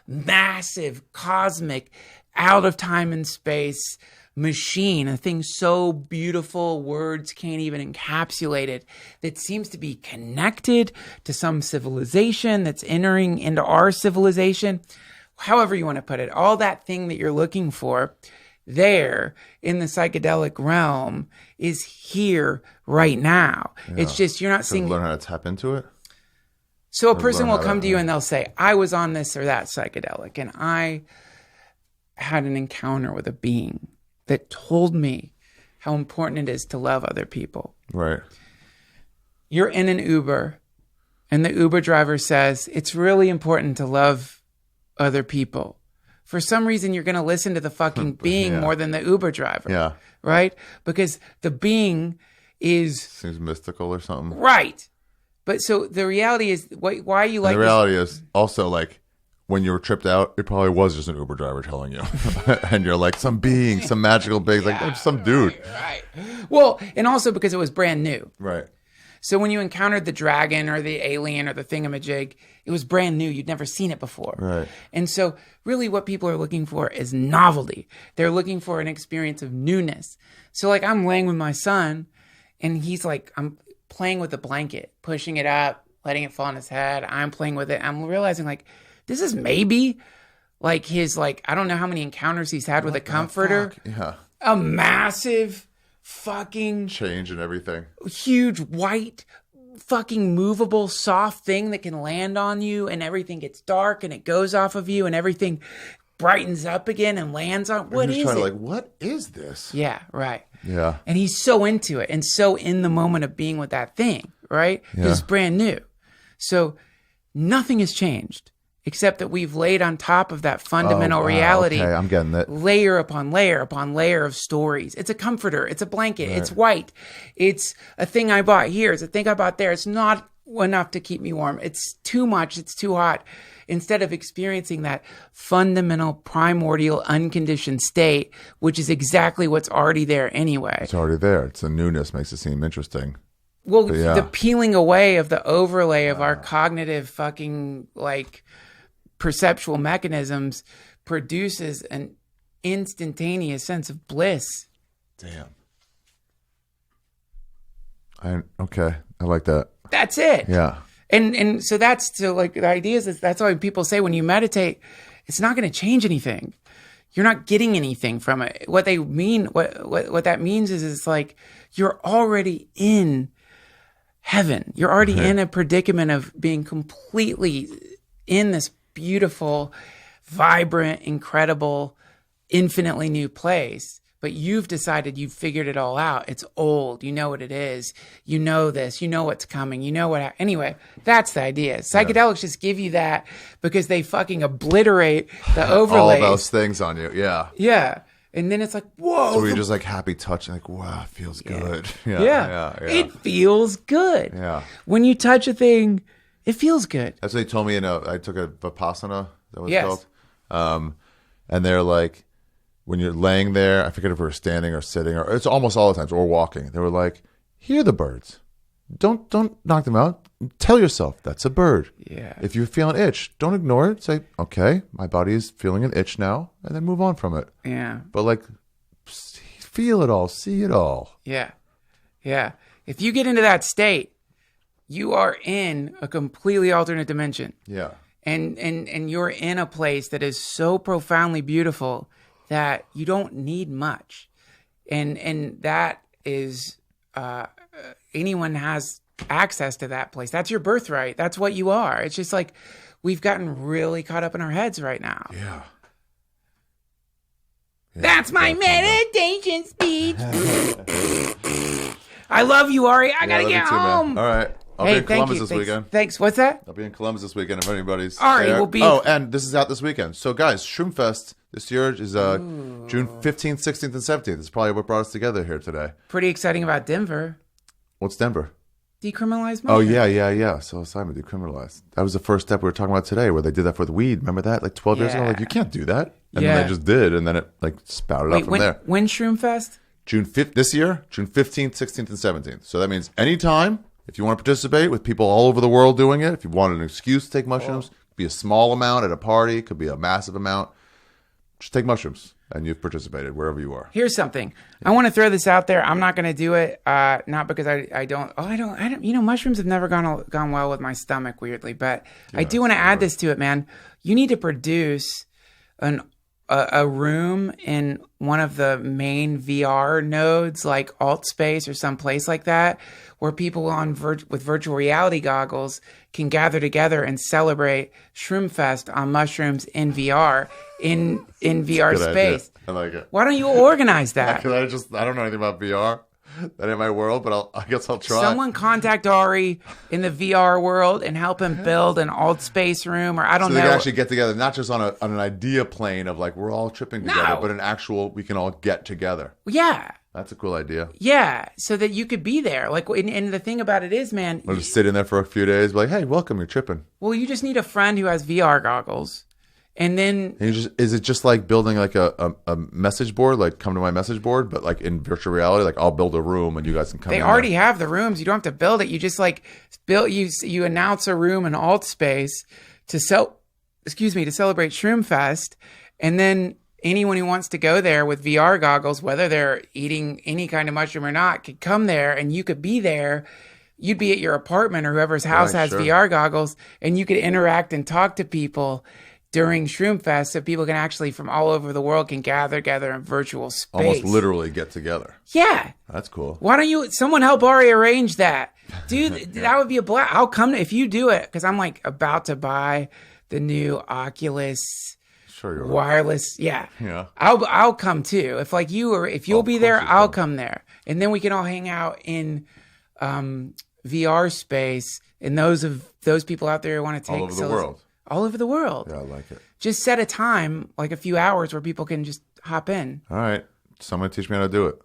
massive, cosmic, out of time and space machine, a thing so beautiful words can't even encapsulate it, that seems to be connected to some civilization that's entering into our civilization. However you want to put it, all that thing that you're looking for there in the psychedelic realm is here right now. It's just you're not seeing. Learn how to tap into it. So a person will come to you and they'll say, I was on this or that psychedelic and I had an encounter with a being that told me how important it is to love other people. Right. You're in an Uber, and the Uber driver says, it's really important to love other people. For some reason, you're going to listen to the fucking being more than the Uber driver. Yeah. Right? Because the being is... Seems mystical or something. Right. But so the reality is, why you like... The reality is also like, when you were tripped out, it probably was just an Uber driver telling you. And you're like, some being, some magical being, like, oh, some dude. Right. Well, and also because it was brand new. Right. So when you encountered the dragon or the alien or the thingamajig, it was brand new. You'd never seen it before. Right. And so really what people are looking for is novelty. They're looking for an experience of newness. So like I'm laying with my son and he's like, I'm playing with the blanket, pushing it up, letting it fall on his head. I'm playing with it. I'm realizing like, this is maybe like his, like, I don't know how many encounters he's had with a comforter. Yeah. A massive fucking change and everything. Huge white fucking movable soft thing that can land on you and everything gets dark and it goes off of you and everything brightens up again and lands on. What is it? Like, what is this? Yeah, right. Yeah. And he's so into it and so in the moment of being with that thing, right? Yeah. It's brand new. So nothing has changed. Except that we've laid on top of that fundamental reality, okay, I'm getting it. Layer upon layer upon layer of stories. It's a comforter. It's a blanket. Right. It's white. It's a thing I bought here. It's a thing I bought there. It's not enough to keep me warm. It's too much. It's too hot. Instead of experiencing that fundamental, primordial, unconditioned state, which is exactly what's already there anyway. It's already there. It's the newness makes it seem interesting. Well, the peeling away of the overlay of our cognitive fucking like... perceptual mechanisms produces an instantaneous sense of bliss. Damn. Okay. I like that. That's it. Yeah. And so that's so like the idea is that's why people say when you meditate, it's not going to change anything. You're not getting anything from it. What they mean, what that means is it's like you're already in heaven. You're already in a predicament of being completely in this beautiful, vibrant, incredible, infinitely new place. But you've decided you've figured it all out. It's old. You know what it is. You know this. You know what's coming. You know what... Anyway, that's the idea. Psychedelics just give you that because they fucking obliterate the overlays. All those things on you. Yeah. Yeah. And then it's like, whoa. So you're just like happy touching, like, wow, it feels good. Yeah. It feels good. Yeah. When you touch a thing... it feels good. That's what they told me. I took a Vipassana, that was called. And they're like, when you're laying there, I forget if we're standing or sitting, or it's almost all the times, or walking. They were like, hear the birds. Don't knock them out. Tell yourself that's a bird. Yeah. If you feel an itch, don't ignore it. Say, okay, my body is feeling an itch now, and then move on from it. Yeah. But like, feel it all, see it all. Yeah. Yeah. If you get into that state, you are in a completely alternate dimension. Yeah. And you're in a place that is so profoundly beautiful that you don't need much. And that is, anyone has access to that place. That's your birthright. That's what you are. It's just like, we've gotten really caught up in our heads right now. Yeah. That's my meditation speech. I love you, Ari. I gotta get home. All right. I'll be in Columbus this weekend. Thanks. What's that? I'll be in Columbus this weekend if anybody's Ari there. will be. Oh, and this is out this weekend. So, guys, Shroomfest this year is June 15th, 16th, and 17th. It's probably what brought us together here today. Pretty exciting about Denver. What's Denver? Decriminalized mushrooms. Oh, yeah. So Simon, decriminalized. That was the first step we were talking about today, where they did that for the weed. Remember that? Like 12 years ago? Like, you can't do that. And then they just did, and then it like spouted out from there. When Shroomfest? June 5th this year, June 15th, 16th, and 17th. So that means anytime, if you want to participate with people all over the world doing it, if you want an excuse to take mushrooms, could be a small amount at a party, could be a massive amount, just take mushrooms and you've participated wherever you are. Here's something. I want to throw this out there. I'm not going to do it, not because I don't, mushrooms have never gone well with my stomach, weirdly, but I do want to add this to it, man. You need to produce a room in one of the main VR nodes, like AltSpace or some place like that, where people with virtual reality goggles can gather together and celebrate Shroomfest on mushrooms in VR, in VR space. Idea. I like it. Why don't you organize that? I don't know anything about VR. That ain't my world, but I guess I'll try. Someone contact Ari in the VR world and help him build an alt space room, or I don't so know. they can actually get together, not just on an idea plane of like we're all tripping together, but an actual we can all get together. Yeah. That's a cool idea. Yeah, so that you could be there. Like, and the thing about it is, man, I'll just sit in there for a few days, be like, hey, welcome, you're tripping. Well, you just need a friend who has VR goggles. And then is it just like building like a message board, like come to my message board, but like in virtual reality, like I'll build a room and you guys can come. They already have the rooms. You don't have to build it. You just like you announce a room in alt space to celebrate Shroom Fest, and then anyone who wants to go there with VR goggles, whether they're eating any kind of mushroom or not, could come there, and you could be there. You'd be at your apartment or whoever's house has VR goggles, and you could interact and talk to people during Shroom Fest, so people can actually from all over the world can gather in virtual space. Almost literally get together. Yeah. That's cool. Why don't someone help Ari arrange that? Dude, that would be a blast. I'll come if you do it, because I'm like about to buy the new Oculus wireless. Right. Yeah. I'll come too. If you'll be there, I'll come there. And then we can all hang out in VR space, and those people out there who want to take all over the world. All over the world. Yeah, I like it. Just set a time, like a few hours, where people can just hop in. All right. Someone teach me how to do it.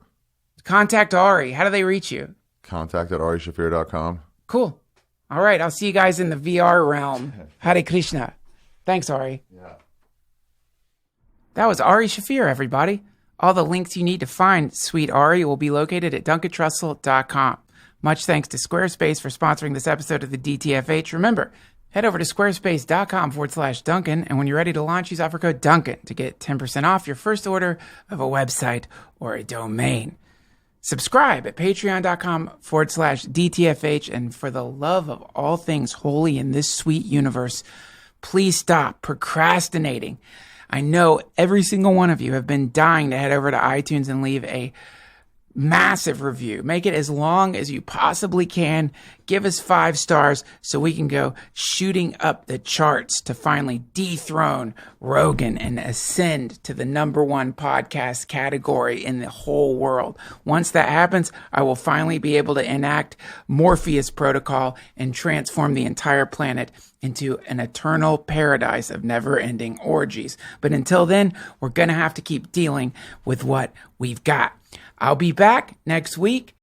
Contact Ari. How do they reach you? Contact at arishaffir.com. Cool. All right. I'll see you guys in the VR realm. Hare Krishna. Thanks, Ari. Yeah. That was Ari Shaffir, everybody. All the links you need to find Sweet Ari will be located at duncantrussell.com. Much thanks to Squarespace for sponsoring this episode of the DTFH. Remember, head over to squarespace.com/Duncan, and when you're ready to launch, use offer code Duncan to get 10% off your first order of a website or a domain. Subscribe at patreon.com/DTFH, and for the love of all things holy in this sweet universe, please stop procrastinating. I know every single one of you have been dying to head over to iTunes and leave a massive review. Make it as long as you possibly can. Give us 5 stars so we can go shooting up the charts to finally dethrone Rogan and ascend to the #1 podcast category in the whole world. Once that happens, I will finally be able to enact Morpheus Protocol and transform the entire planet into an eternal paradise of never-ending orgies. But until then, we're going to have to keep dealing with what we've got. I'll be back next week